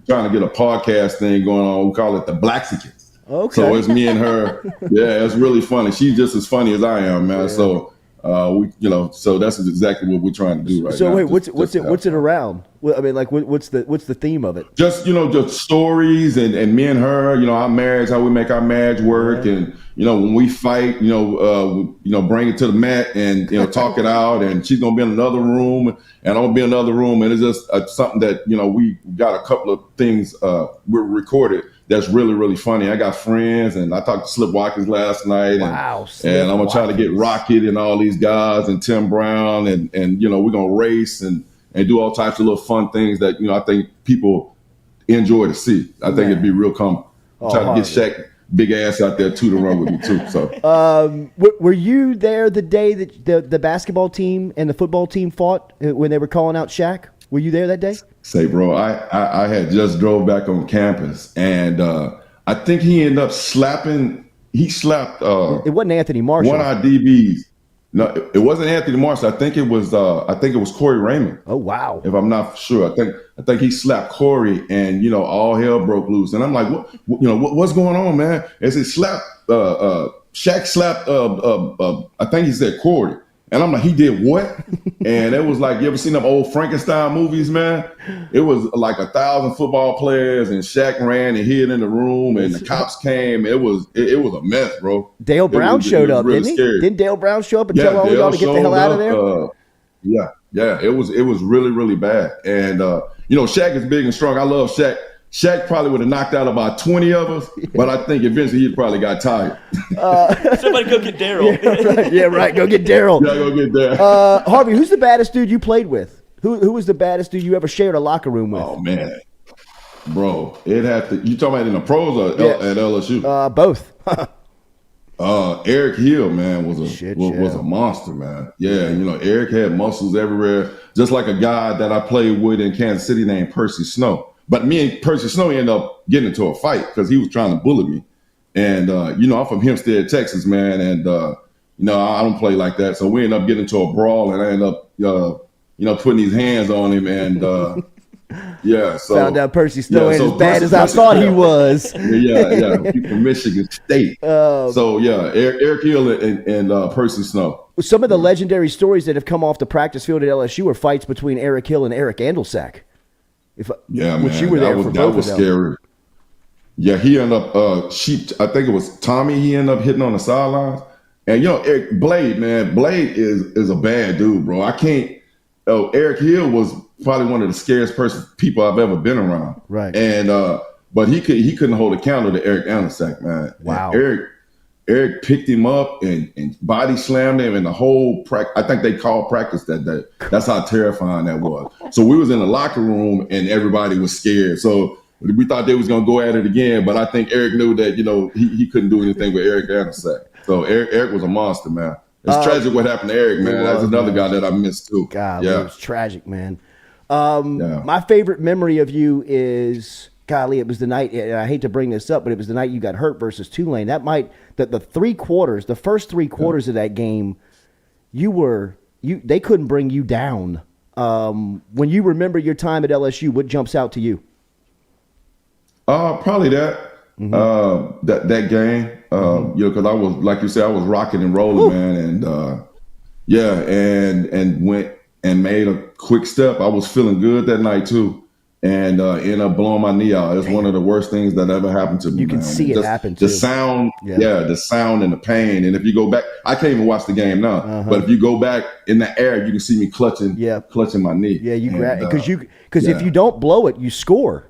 trying to get a podcast thing going on. We call it the Blacksicans. Okay. So it's me and her. Yeah, it's really funny. She's just as funny as I am, man. Yeah. So so that's exactly what we're trying to do right now. So wait, what's it around? I mean, like, what's the theme of it? Just just stories and me and her, our marriage, how we make our marriage work, and when we fight, bring it to the mat and talk it out. And she's gonna be in another room, and I'm gonna be in another room, and it's just something that we got a couple of things we're recorded. That's really, really funny. I got friends, and I talked to Slip Watkins last night. Wow. And I'm going to try to get Rocket and all these guys and Tim Brown, and we're going to race and do all types of little fun things that, I think people enjoy to see. I think it'd be real cool. Try to get Shaq big ass out there, too, to run with me, too. So, were you there the day that the basketball team and the football team fought when they were calling out Shaq? Were you there that day? Say, bro, I had just drove back on campus, and I think he ended up slapping. He slapped. It wasn't Anthony Marshall. One of our DBs. No, it wasn't Anthony Marshall. I think it was. Corey Raymond. Oh wow! If I'm not sure, I think he slapped Corey, and all hell broke loose. And I'm like, what's going on, man? As he slapped, Shaq slapped. I think he said Corey. And I'm like, he did what? And it was like, you ever seen them old Frankenstein movies, man? It was like 1,000 football players, and Shaq ran and hid in the room, and the cops came. It was a mess, bro. Dale Brown showed up, didn't he? Didn't Dale Brown show up and tell all y'all to get the hell out of there? Yeah. It was really, really bad. And Shaq is big and strong. I love Shaq. Shaq probably would have knocked out about 20 of us, but I think eventually he probably got tired. Somebody go get Daryl. Yeah, right. Go get Daryl. Yeah, go get there. Harvey, who's the baddest dude you played with? Who was the baddest dude you ever shared a locker room with? Oh man, bro, it had to. You talking about in the pros or at LSU? Both. Eric Hill, man, was a monster, man. Yeah, you know, Eric had muscles everywhere, just like a guy that I played with in Kansas City named Percy Snow. But me and Percy Snow ended up getting into a fight because he was trying to bully me. And you know, I'm from Hempstead, Texas, man, and you know, I don't play like that. So we ended up getting into a brawl, and I ended up, you know, putting these hands on him, and yeah. So found out Percy Snow ain't so as bad as I Percy thought he was. yeah, he from Michigan State. So yeah, Eric Hill and Percy Snow. Some of the legendary stories that have come off the practice field at LSU are fights between Eric Hill and Eric Andelsack. Which you were there for both of them. That was scary. Yeah, he ended up I think it was Tommy. He ended up hitting on the sidelines, and you know, Blade is a bad dude, bro. I can't. Eric Hill was probably one of the scariest people I've ever been around. Right. And but he couldn't hold a candle to Eric Andelsack, man. Wow. And Eric picked him up and body slammed him, and the whole practice. I think they called practice that day. That's how terrifying that was. So we was in the locker room and everybody was scared. So we thought they was gonna go at it again, but I think Eric knew that, you know, he couldn't do anything with Eric Andelsack. So Eric was a monster, man. It's tragic what happened to Eric, man. That's another guy that I missed too. God, it was tragic, man. My favorite memory of you is, golly, it was the night, and I hate to bring this up, but it was the night you got hurt versus Tulane. The first three quarters of that game, they couldn't bring you down. When you remember your time at LSU, what jumps out to you? Probably that. That game, you know, because I was, like you said, I was rocking and rolling, man, and went and made a quick step. I was feeling good that night too, and ended up blowing my knee out. It's one of the worst things that ever happened to me. You can see it happen too. The sound, the sound and the pain. And if you go back, I can't even watch the game now, but if you go back in the air, you can see me clutching my knee. Yeah, you grab because if you don't blow it, you score.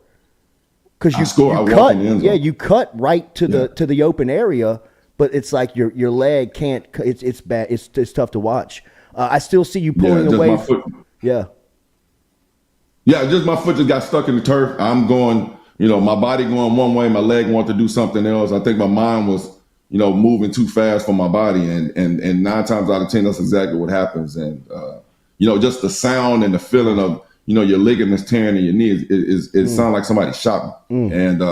Because you cut right to the open area, but it's like your leg can't. It's bad. It's tough to watch. I still see you pulling away. Just my foot just got stuck in the turf. I'm going, you know, my body going one way, my leg wanted to do something else. I think my mind was, you know, moving too fast for my body, and 9 times out of 10, that's exactly what happens. And you know, just the sound and the feeling of, you know, your ligaments tearing in your knee, it sounds like somebody shot me. And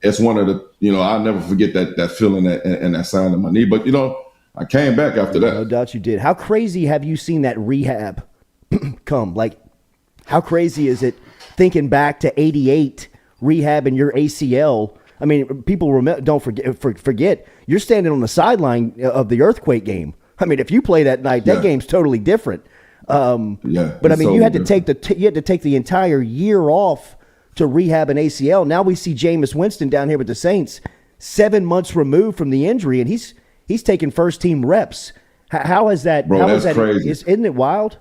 it's one of the, you know, I'll never forget that feeling and that sound in my knee. But, you know, I came back after that. No doubt you did. How crazy have you seen that rehab come? Like, how crazy is it thinking back to 88, rehab and your ACL? I mean, people don't forget, you're standing on the sideline of the earthquake game. I mean, if you play that night, that game's totally different. But I mean, you had to take the entire year off to rehab an ACL. Now we see Jameis Winston down here with the Saints, 7 months removed from the injury, and he's taking first team reps. How is that? Bro, that's crazy. Isn't it wild?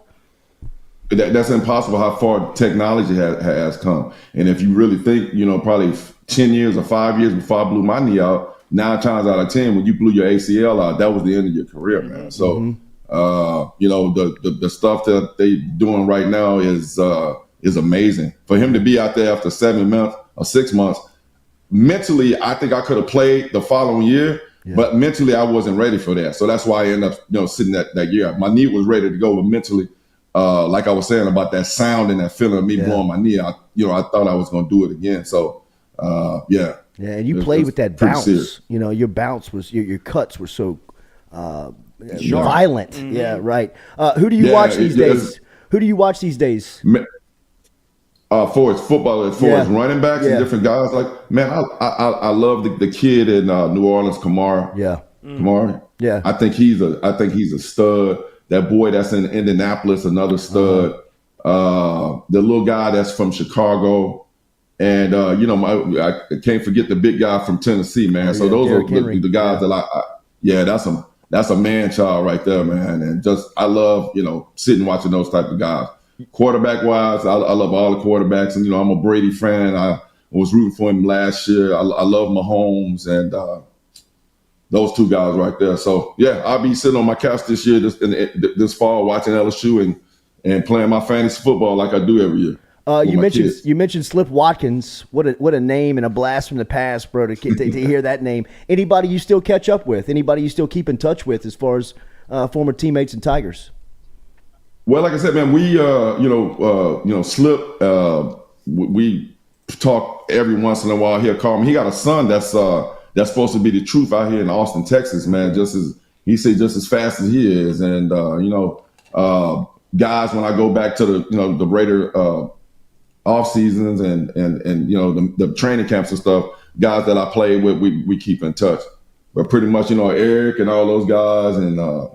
That's impossible how far technology has come. And if you really think, you know, probably 10 years or 5 years before I blew my knee out, 9 times out of 10, when you blew your ACL out, that was the end of your career, man. So. You know, the stuff that they doing right now is amazing. For him to be out there after 7 months or 6 months, mentally, I think I could have played the following year, but mentally I wasn't ready for that. So that's why I ended up, you know, sitting that year. My knee was ready to go, but mentally, like I was saying about that sound and that feeling of me blowing my knee out, you know, I thought I was going to do it again. So, Yeah, and you played with that bounce. Serious. You know, your bounce was, your cuts were so violent. Yeah, right. Who do you watch these days? Who do you watch these days? For its football, as running backs and different guys, like, man, I love the kid in New Orleans, Kamara. Kamara. Yeah, I think he's a stud. That boy that's in Indianapolis, another stud. The little guy that's from Chicago, and you know, I can't forget the big guy from Tennessee, man. So those are the guys that that's a man child right there, man. And just, I love, you know, sitting watching those type of guys. Quarterback wise, I love all the quarterbacks, and you know, I'm a Brady fan. I was rooting for him last year. I love Mahomes and those two guys right there. So yeah, I'll be sitting on my couch this year, this fall, watching LSU and playing my fantasy football like I do every year. You mentioned Slip Watkins. What a name and a blast from the past, bro. To hear that name. Anybody you still catch up with? Anybody you still keep in touch with as far as former teammates and Tigers? Well, like I said, man, we Slip. We talk every once in a while. He'll call me. He got a son that's supposed to be the truth out here in Austin, Texas, man. Just as fast as he is, and guys, when I go back to the Raider off seasons and the training camps and stuff, guys that I played with, we keep in touch. But pretty much, Eric and all those guys, and a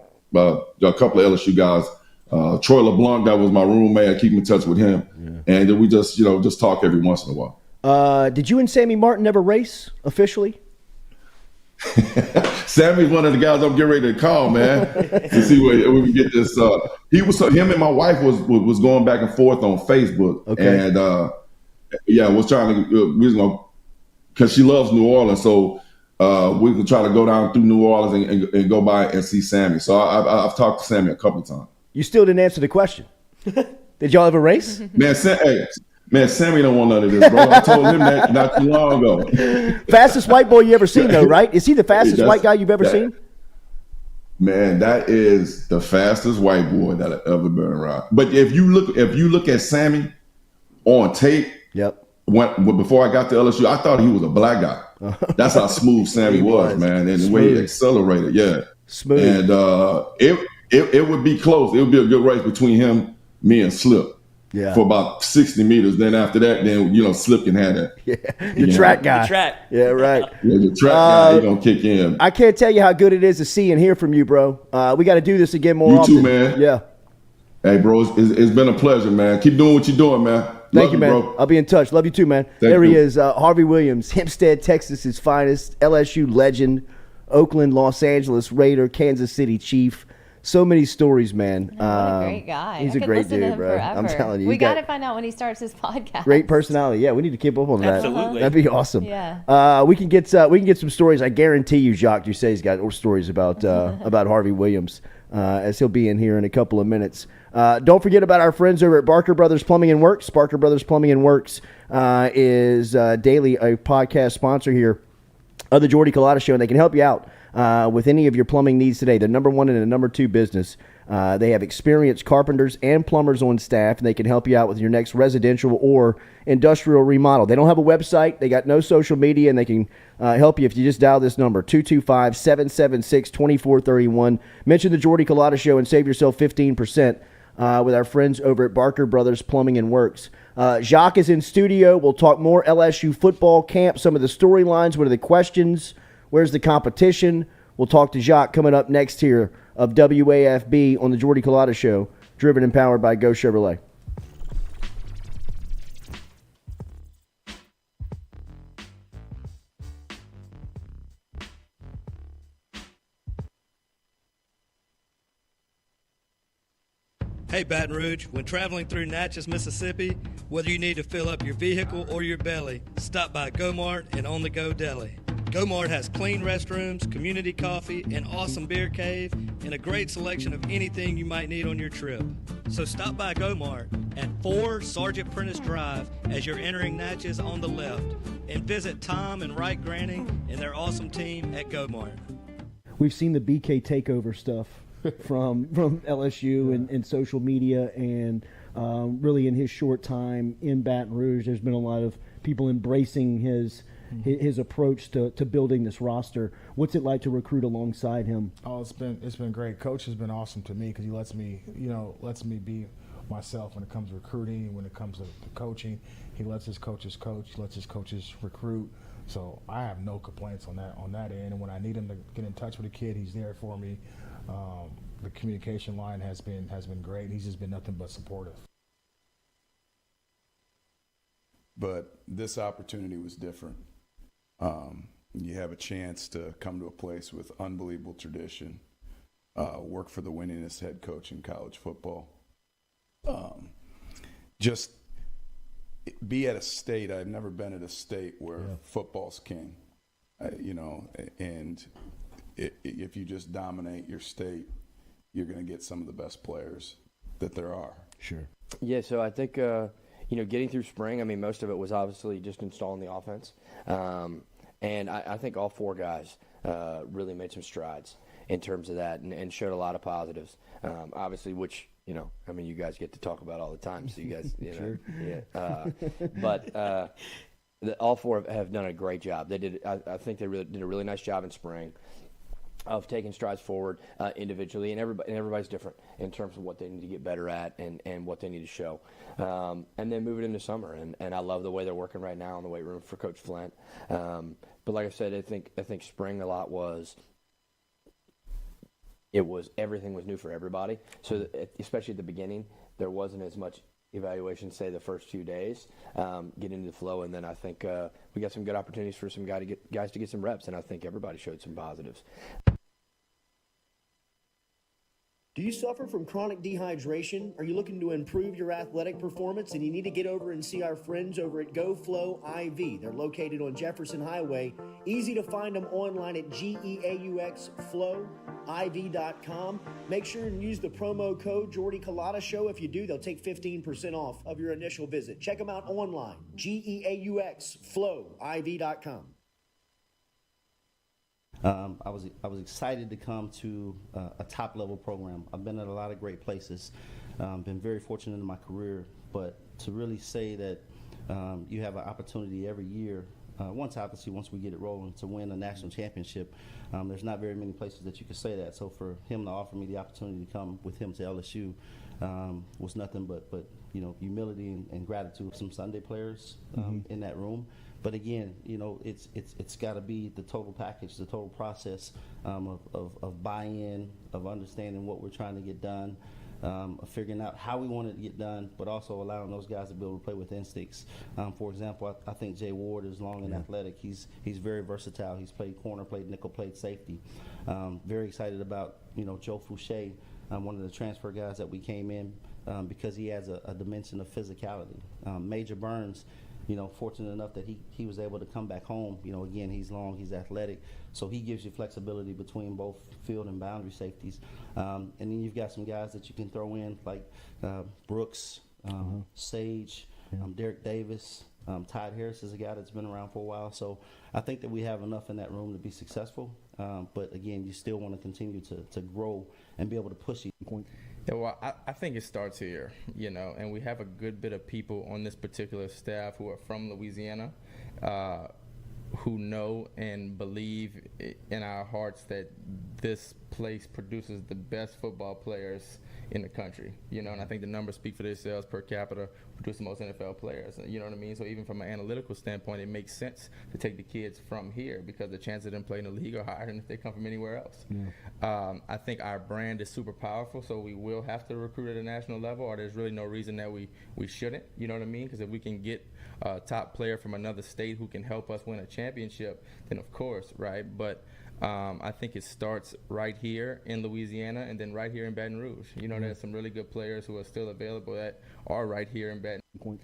couple of LSU guys. Troy LeBlanc, that was my roommate. I keep in touch with him, and we just talk every once in a while. Did you and Sammy Martin ever race officially? Sammy's one of the guys I'm getting ready to call, man, to see where we can get this. Him and my wife was going back and forth on Facebook, and was trying to because she loves New Orleans, so we can try to go down through New Orleans and go by and see Sammy. So I've talked to Sammy a couple of times. You still didn't answer the question. Did y'all ever race? Man, Sammy don't want none of this, bro. I told him that not too long ago. Fastest white boy you ever seen, though, right? Is he the fastest white guy you've ever seen? Man, that is the fastest white boy that I've ever been around. But if you look at Sammy on tape, before I got to LSU, I thought he was a black guy. That's how smooth Sammy was, man, and the way he accelerated, smooth. And it would be close. It would be a good race between him, me, and Slip. Yeah. For about 60 meters. Then after that, Slip can have that. Yeah. The track guy. The track. Yeah, right. Yeah, the track guy, he's going to kick in. I can't tell you how good it is to see and hear from you, bro. We got to do this again more often. You too, man. Yeah. Hey, bro, it's been a pleasure, man. Keep doing what you're doing, man. Thank you, man. Bro. I'll be in touch. Love you too, man. There he is, Harvey Williams, Hempstead, Texas's finest, LSU legend, Oakland, Los Angeles Raider, Kansas City Chief. So many stories, man. What a great guy. He's a great dude, bro. Forever. I'm telling you. We got to find out when he starts his podcast. Great personality. Yeah, we need to keep up on that. Absolutely. That'd be awesome. Yeah. We can get some stories. I guarantee you, Jacques Doucet has got stories about Harvey Williams as he'll be in here in a couple of minutes. Don't forget about our friends over at Barker Brothers Plumbing and Works. Barker Brothers Plumbing and Works is daily a podcast sponsor here of the Jordy Culotta Show, and they can help you out with any of your plumbing needs today. They're number one and the number two business. They have experienced carpenters and plumbers on staff, and they can help you out with your next residential or industrial remodel. They don't have a website. They got no social media, and they can help you if you just dial this number, 225-776-2431. Mention the Jordy Culotta Show and save yourself 15% with our friends over at Barker Brothers Plumbing and Works. Jacques is in studio. We'll talk more LSU football camp, some of the storylines, what are the questions, where's the competition. We'll talk to Jacques coming up next here of WAFB on the Jordy Culotta Show, driven and powered by Go Chevrolet. Hey Baton Rouge, when traveling through Natchez, Mississippi, whether you need to fill up your vehicle or your belly, stop by Go-Mart and On The Go Deli. Go-Mart has clean restrooms, community coffee, an awesome beer cave, and a great selection of anything you might need on your trip. So stop by Go-Mart at 4 Sergeant Prentice Drive as you're entering Natchez on the left, and visit Tom and Wright Granning and their awesome team at Go-Mart. We've seen the BK takeover stuff from LSU and social media, and really in his short time in Baton Rouge, there's been a lot of people embracing his approach to building this roster. What's it like to recruit alongside him? Oh, it's been great. Coach has been awesome to me because he lets me be myself when it comes to recruiting, when it comes to coaching. He lets his coaches coach, he lets his coaches recruit. So I have no complaints on that end. And when I need him to get in touch with a kid, he's there for me. The communication line has been great. He's just been nothing but supportive. But this opportunity was different. You have a chance to come to a place with unbelievable tradition, work for the winningest head coach in college football. Just be at a state. I've never been at a state where football's king, and if you just dominate your state, you're going to get some of the best players that there are. Sure. Yeah, so I think, getting through spring, I mean, most of it was obviously just installing the offense. And I think all four guys really made some strides in terms of that and showed a lot of positives. Obviously, which, you guys get to talk about all the time. So you guys, Sure. But all four have done a great job. They did. I think they did a really nice job in spring of taking strides forward individually, and everybody's different in terms of what they need to get better at and what they need to show. And then move it into summer, and I love the way they're working right now in the weight room for Coach Flint. But like I said, I think spring a lot was everything was new for everybody. So especially at the beginning, there wasn't as much evaluation, say the first few days, get into the flow, and then I think we got some good opportunities for some guys to get some reps, and I think everybody showed some positives. Do you suffer from chronic dehydration? Are you looking to improve your athletic performance and you need to get over and see our friends over at GoFlow IV? They're located on Jefferson Highway. Easy to find them online at GEAUXFlowIV.com. Make sure and use the promo code Jordy Culotta Show. If you do, they'll take 15% off of your initial visit. Check them out online, GEAUXFlowIV.com. I was excited to come to a top level program. I've been at a lot of great places, been very fortunate in my career, but to really say that you have an opportunity every year, once we get it rolling, to win a national championship, there's not very many places that you can say that. So for him to offer me the opportunity to come with him to LSU was nothing but humility and gratitude. Some Sunday players in that room. But again, it's got to be the total package, the total process of buy-in, of understanding what we're trying to get done, of figuring out how we want it to get done, but also allowing those guys to be able to play with instincts. For example, I think Jay Ward is long and athletic. He's very versatile. He's played corner, played nickel, played safety. Very excited about Joe Fouché, one of the transfer guys that we came in because he has a dimension of physicality. Major Burns. Fortunate enough that he was able to come back home. Again, he's long, he's athletic, so he gives you flexibility between both field and boundary safeties. And then you've got some guys that you can throw in like Brooks, Sage, Derek Davis. Todd Harris is a guy that's been around for a while. So I think that we have enough in that room to be successful. But again, you still want to continue to grow and be able to push it. Yeah, well, I think it starts here, and we have a good bit of people on this particular staff who are from Louisiana, who know and believe in our hearts that this place produces the best football players in the country, and I think the numbers speak for themselves. Per capita, produce the most NFL players, you know what I mean? So even from an analytical standpoint, it makes sense to take the kids from here because the chances of them playing in the league are higher than if they come from anywhere else. I think our brand is super powerful, so we will have to recruit at a national level, or there's really no reason that we shouldn't, you know what I mean? Because if we can get a top player from another state who can help us win a championship, then of course, right? But I think it starts right here in Louisiana and then right here in Baton Rouge. There's some really good players who are still available that are right here in Baton Rouge.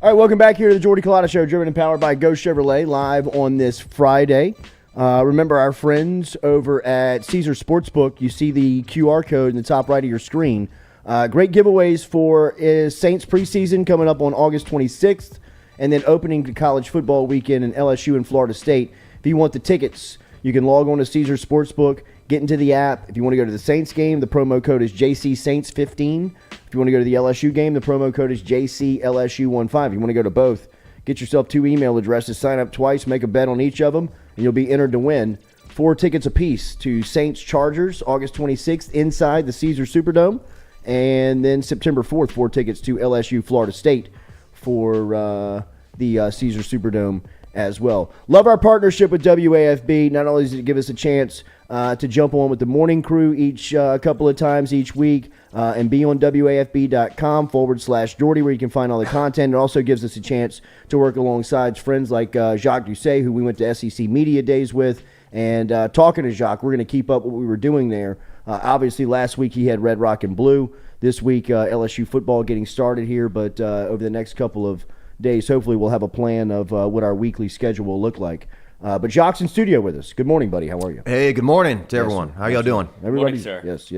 All right, welcome back here to the Jordy Culotta Show, driven and powered by Go Chevrolet, live on this Friday. Remember our friends over at Caesar Sportsbook. You see the QR code in the top right of your screen. Great giveaways for Saints preseason coming up on August 26th, and then opening to college football weekend in LSU and Florida State. If you want the tickets, you can log on to Caesar Sportsbook, get into the app. If you want to go to the Saints game, the promo code is JCSaints15. If you want to go to the LSU game, the promo code is JCLSU15. If you want to go to both, get yourself 2 email addresses, sign up twice, make a bet on each of them, and you'll be entered to win 4 tickets apiece to Saints Chargers August 26th inside the Caesar Superdome, and then September 4th, 4 tickets to LSU Florida State for the Caesar Superdome as well. Love our partnership with WAFB. Not only does it give us a chance to jump on with the morning crew each couple of times each week and be on WAFB.com/Jordy, where you can find all the content. It also gives us a chance to work alongside friends like Jacques Doucet, who we went to SEC Media Days with. And talking to Jacques, we're going to keep up what we were doing there. Obviously, last week he had Red, Rock, and Blue. This week, LSU football getting started here. But over the next couple of days, hopefully we'll have a plan of what our weekly schedule will look like. But Jacques in studio with us. Good morning, buddy. How are you? Hey, good morning to everyone. How y'all doing? Everybody, Morning, sir. Yes.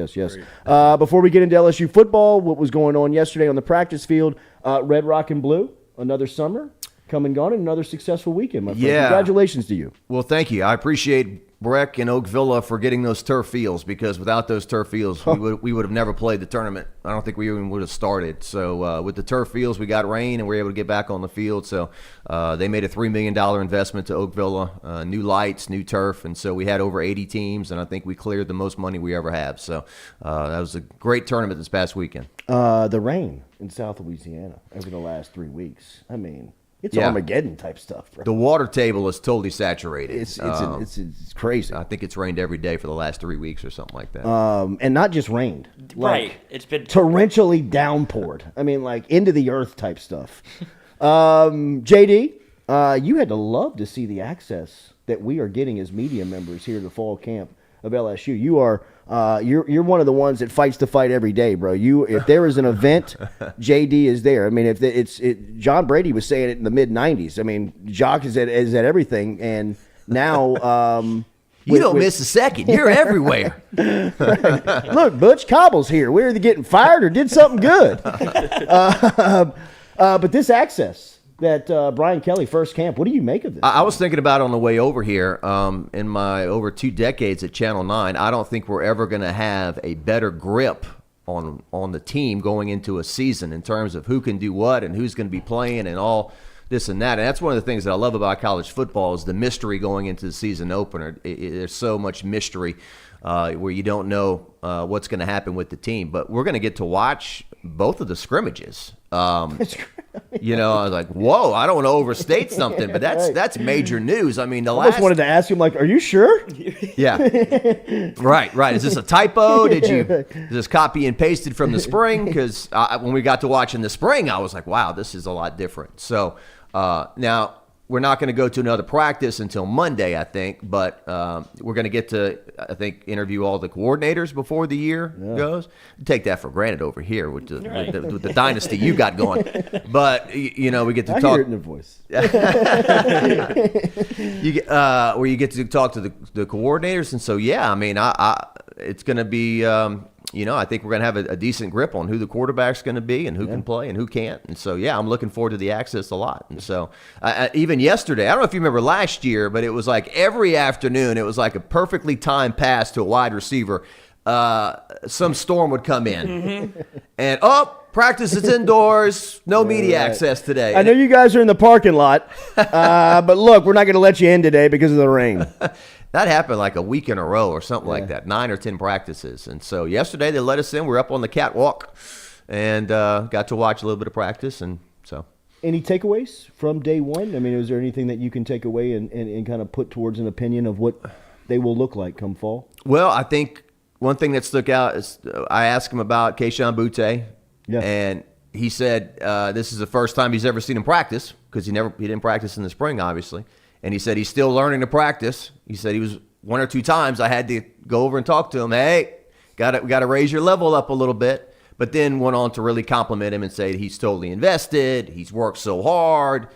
Before we get into LSU football, what was going on yesterday on the practice field? Red, Rock, and Blue. Another summer come and gone, and another successful weekend, my friend. Yeah. Congratulations to you. Well, thank you. I appreciate Breck and Oak Villa for getting those turf fields, because without those turf fields, we would have never played the tournament. I don't think we even would have started. So with the turf fields, we got rain and we were able to get back on the field. So they made a $3 million investment to Oak Villa, new lights, new turf, and so we had over 80 teams, and I think we cleared the most money we ever have. So that was a great tournament this past weekend. The rain in South Louisiana over the last 3 weeks. I mean, it's Armageddon type stuff, bro. The water table is totally saturated. It's crazy. I think it's rained every day for the last 3 weeks or something like that. And not just rained. Right. It's been torrentially downpoured. I mean, like into the earth type stuff. JD, you had to love to see the access that we are getting as media members here to the fall camp of LSU. You are you're one of the ones that fights the fight every day, bro. If there is an event, JD is there. I mean, if John Brady was saying it in the mid '90s. I mean, Jacques is at everything, and now you don't miss a second. You're everywhere. Right. Look, Butch Cobble's here. We're either getting fired or did something good. But this access that Brian Kelly first camp, what do you make of this? I was thinking about it on the way over here. In my over 2 decades at Channel 9, I don't think we're ever going to have a better grip on the team going into a season in terms of who can do what and who's going to be playing and all this and that. And that's one of the things that I love about college football is the mystery going into the season opener. There's so much mystery where you don't know what's going to happen with the team. But we're going to get to watch both of the scrimmages. You know, I was like, whoa, I don't want to overstate something, but that's major news. I mean, I almost wanted to ask him, like, are you sure? Yeah. Right. Is this a typo? Is this copy and pasted from the spring? Because when we got to watch in the spring, I was like, wow, this is a lot different. So now we're not going to go to another practice until Monday, I think, but we're going to get to, I think, interview all the coordinators before the year goes. Take that for granted over here with the dynasty you got going. But, you know, we get to talk. I hear it in their voice. Where you get to talk to the coordinators. And so, yeah, I mean, it's going to be you know, I think we're going to have a decent grip on who the quarterback's going to be and who can play and who can't. And so, yeah, I'm looking forward to the access a lot. And so even yesterday, I don't know if you remember last year, but it was like every afternoon, it was like a perfectly timed pass to a wide receiver. Some storm would come in. And, practice is indoors. No media access today. I know you guys are in the parking lot, but look, we're not going to let you in today because of the rain. That happened like a week in a row or something like that, 9 or 10 practices. And so yesterday they let us in. We're up on the catwalk and got to watch a little bit of practice. And so, any takeaways from day one? I mean, is there anything that you can take away and kind of put towards an opinion of what they will look like come fall? Well, I think one thing that stuck out is I asked him about Keyshawn Butte, and he said this is the first time he's ever seen him practice because he didn't practice in the spring, obviously. And he said he's still learning to practice. He said he was 1 or 2 times I had to go over and talk to him. Hey, got to raise your level up a little bit. But then went on to really compliment him and say he's totally invested. He's worked so hard.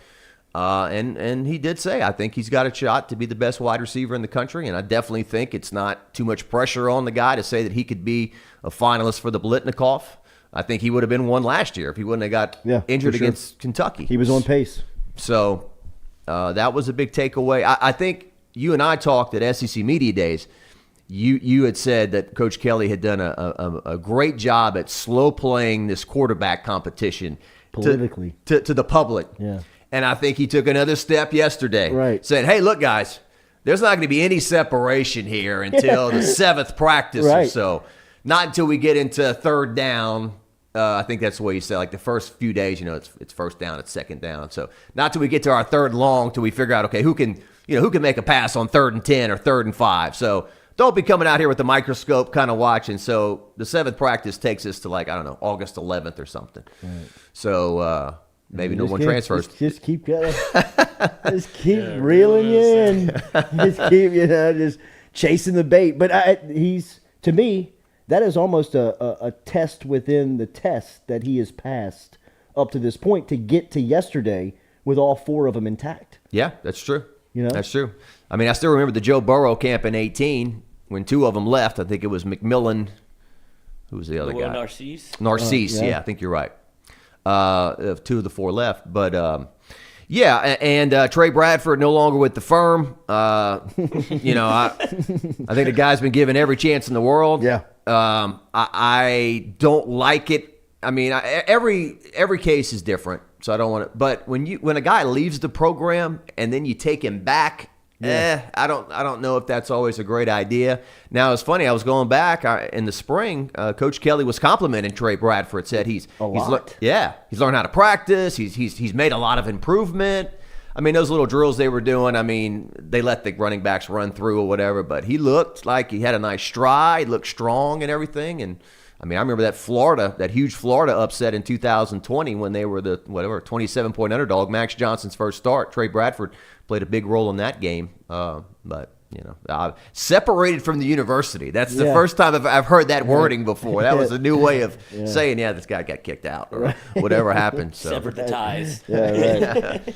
And he did say, I think he's got a shot to be the best wide receiver in the country. And I definitely think it's not too much pressure on the guy to say that he could be a finalist for the Blitnikoff. I think he would have been one last year if he wouldn't have got injured against Kentucky. He was on pace. So that was a big takeaway. I think you and I talked at SEC Media Days. You had said that Coach Kelly had done a great job at slow playing this quarterback competition politically to the public. Yeah. And I think he took another step yesterday. Right. Saying, hey, look, guys, there's not going to be any separation here until the 7th practice or so. Not until we get into 3rd down I think that's the way you say. Like the first few days, it's first down, it's second down. So not till we get to our third and long till we figure out, okay, who can make a pass on 3rd and 10 or 3rd and 5. So don't be coming out here with the microscope kind of watching. So the 7th practice takes us to August 11th or something. Right. So maybe no one transfers. Just keep going. Just keep reeling you in. Just keep just chasing the bait. But to me, that is almost a test within the test that he has passed up to this point to get to yesterday with all 4 of them intact. Yeah, that's true. That's true. I mean, I still remember the Joe Burrow camp in 2018 when 2 of them left. I think it was McMillan. Who was the other guy? Narcisse. Yeah, I think you're right. 2 of the 4 left. But, and Trey Bradford no longer with the firm. I think the guy's been given every chance in the world. Yeah. I don't like it. I mean, every case is different, so I don't want to. But when a guy leaves the program and then you take him back, I don't know if that's always a great idea. Now it's funny. I was going back in the spring. Coach Kelly was complimenting Trey Bradford. Said he's learned how to practice. He's made a lot of improvement. I mean, those little drills they were doing, I mean, they let the running backs run through or whatever, but he looked like he had a nice stride, looked strong and everything. And, I mean, I remember that huge Florida upset in 2020 when they were the, 27-point underdog, Max Johnson's first start. Trey Bradford played a big role in that game. But, separated from the university. That's the first time I've heard that wording before. That was a new way of saying, this guy got kicked out or whatever happened. So. Severed the ties.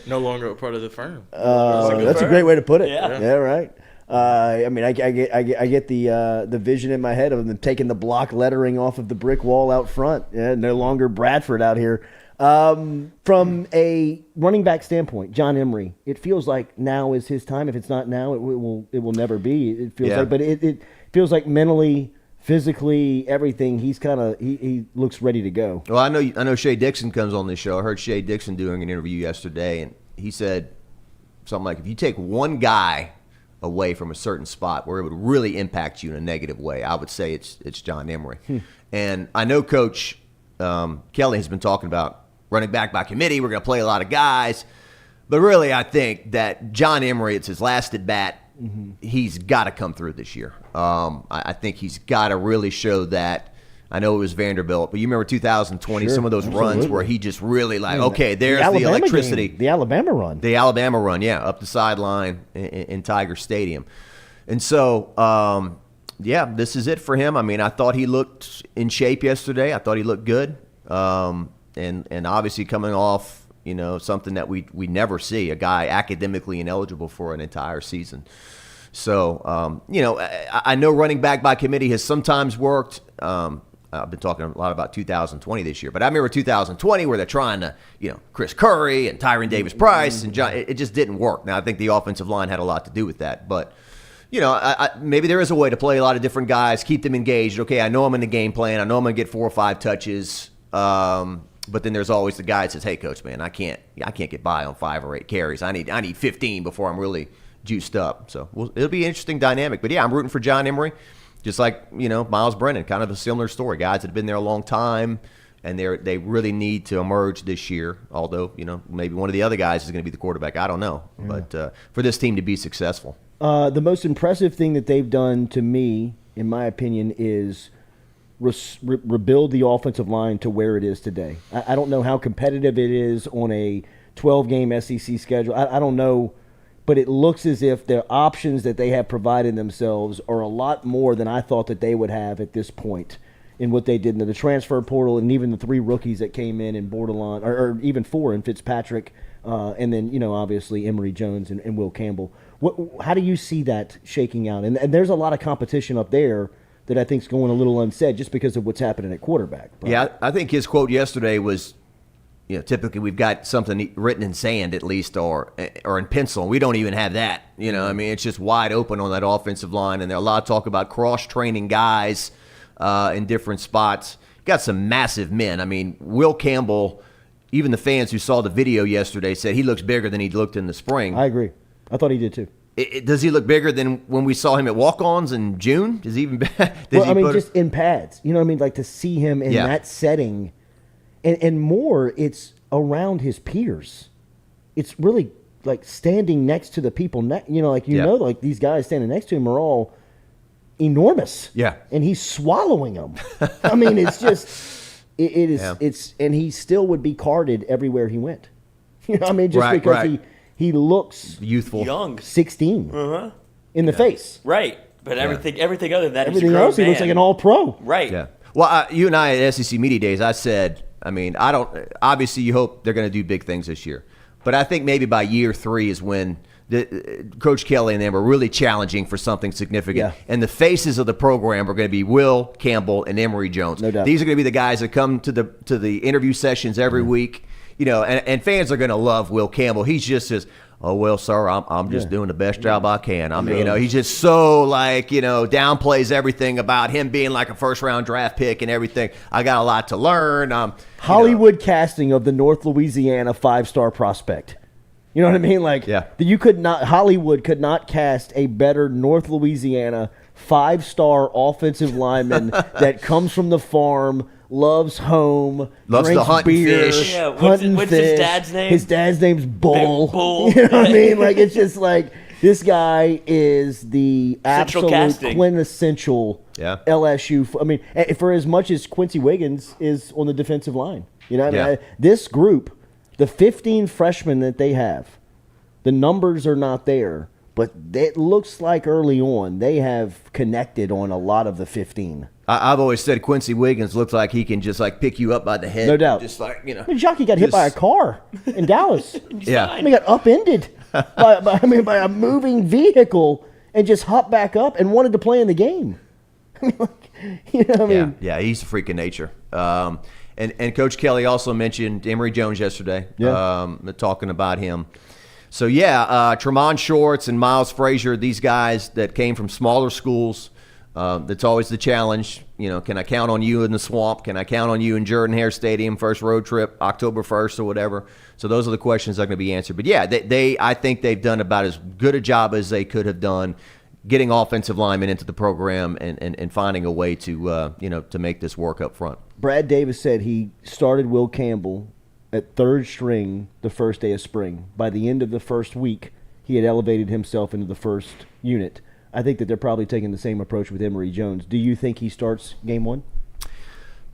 No longer a part of the firm. That's a great way to put it. Yeah, right. I mean, I get the vision in my head of them taking the block lettering off of the brick wall out front. Yeah, no longer Bradford out here. From a running back standpoint, John Emery, it feels like now is his time. If it's not now, it will never be. It feels like, but it feels like mentally, physically, everything. He looks ready to go. Well, I know Shea Dixon comes on this show. I heard Shea Dixon doing an interview yesterday, and he said something like, if you take one guy away from a certain spot where it would really impact you in a negative way, I would say it's John Emery. And I know Coach Kelly has been talking about running back by committee. We're going to play a lot of guys. But really, I think that John Emery, it's his last at bat. Mm-hmm. He's got to come through this year. I think he's got to really show that. I know it was Vanderbilt, but you remember 2020, some of those runs where he just really okay, there's the electricity. The Alabama run. The Alabama run, up the sideline in Tiger Stadium. And so, this is it for him. I mean, I thought he looked in shape yesterday. I thought he looked good. And obviously coming off, something that we never see, a guy academically ineligible for an entire season. So, I know running back by committee has sometimes worked. I've been talking a lot about 2020 this year, but I remember 2020 where they're trying to, Chris Curry and Tyron Davis-Price and John, it just didn't work. Now, I think the offensive line had a lot to do with that, but maybe there is a way to play a lot of different guys, keep them engaged. Okay, I know I'm in the game plan. I know I'm going to get 4 or 5 touches. But then there's always the guy that says, "Hey, coach, man, I can't get by on 5 or 8 carries. I need 15 before I'm really juiced up." So it'll be an interesting dynamic. But I'm rooting for John Emery, just like Miles Brennan, kind of a similar story. Guys that have been there a long time, and they really need to emerge this year. Although maybe one of the other guys is going to be the quarterback. I don't know, but for this team to be successful, the most impressive thing that they've done to me, in my opinion, is rebuild the offensive line to where it is today. I don't know how competitive it is on a 12-game SEC schedule. I don't know, but it looks as if the options that they have provided themselves are a lot more than I thought that they would have at this point in what they did in the transfer portal, and even the 3 rookies that came in Bordelon, or even 4 in Fitzpatrick, and then, obviously Emory Jones and Will Campbell. How do you see that shaking out? And there's a lot of competition up there that I think is going a little unsaid just because of what's happening at quarterback. But. Yeah, I think his quote yesterday was, typically we've got something written in sand at least or in pencil. We don't even have that. I mean, it's just wide open on that offensive line, and there are a lot of talk about cross-training guys in different spots. Got some massive men. I mean, Will Campbell, even the fans who saw the video yesterday said he looks bigger than he looked in the spring. I agree. I thought he did too. Does he look bigger than when we saw him at walk-ons in June? Does he even? Just in pads. You know what I mean? Like to see him in that setting and more, it's around his peers. It's really like standing next to the people, like these guys standing next to him are all enormous. Yeah. And he's swallowing them. I mean, it's just, it is, Yeah. and he still would be carded everywhere he went. You know what I mean? Just because he looks youthful, young, 16 in the face. Right. But everything other than that, Everything he's a grown else, he looks man. like an all-pro. Right. Yeah. Well, you and I at SEC Media Days, I said, I mean, I don't. Obviously, you hope they're going to do big things this year, but I think maybe by year 3 is when Coach Kelly and them are really challenging for something significant. Yeah. And the faces of the program are going to be Will Campbell and Emory Jones. No doubt. These are going to be the guys that come to the interview sessions every week. You know, and fans are going to love Will Campbell. He's just this. Oh, well, sir, I'm just doing the best job I can. I mean, you know, he's just so, like, you know, downplays everything about him being like a first-round draft pick and everything. I got a lot to learn. Hollywood casting of the North Louisiana 5-star prospect. You know what I mean? Like, Hollywood could not cast a better North Louisiana 5-star offensive lineman that comes from the farm, loves home, loves drinks to hunt beer, and fish. Yeah, what's his fish. dad's name? His dad's name's Bull. Bull. You know what I mean? Like, it's just like, this guy is the Central absolute casting. quintessential LSU. I mean, for as much as Quincy Wiggins is on the defensive line. You know what I mean? This group, the 15 freshmen that they have, the numbers are not there, but it looks like early on they have connected on a lot of the 15. I've always said Quincy Wiggins looks like he can just like pick you up by the head. No doubt. Just like, you know. I mean, Jacques got hit by a car in Dallas. Yeah. I mean, got upended by a moving vehicle and just hopped back up and wanted to play in the game. I mean, like, you know what I mean? Yeah, he's a freak of nature. And Coach Kelly also mentioned Emory Jones yesterday, talking about him. So, Tremont Shorts and Miles Frazier, these guys that came from smaller schools, that's always the challenge. You know, can I count on you in the swamp? Can I count on you in Jordan-Hare Stadium, first road trip, October 1st or whatever? So those are the questions that are going to be answered. But, I think they've done about as good a job as they could have done getting offensive linemen into the program and finding a way to, to make this work up front. Brad Davis said he started Will Campbell at third string the first day of spring. By the end of the first week, he had elevated himself into the first unit. I think that they're probably taking the same approach with Emory Jones. Do you think he starts game 1?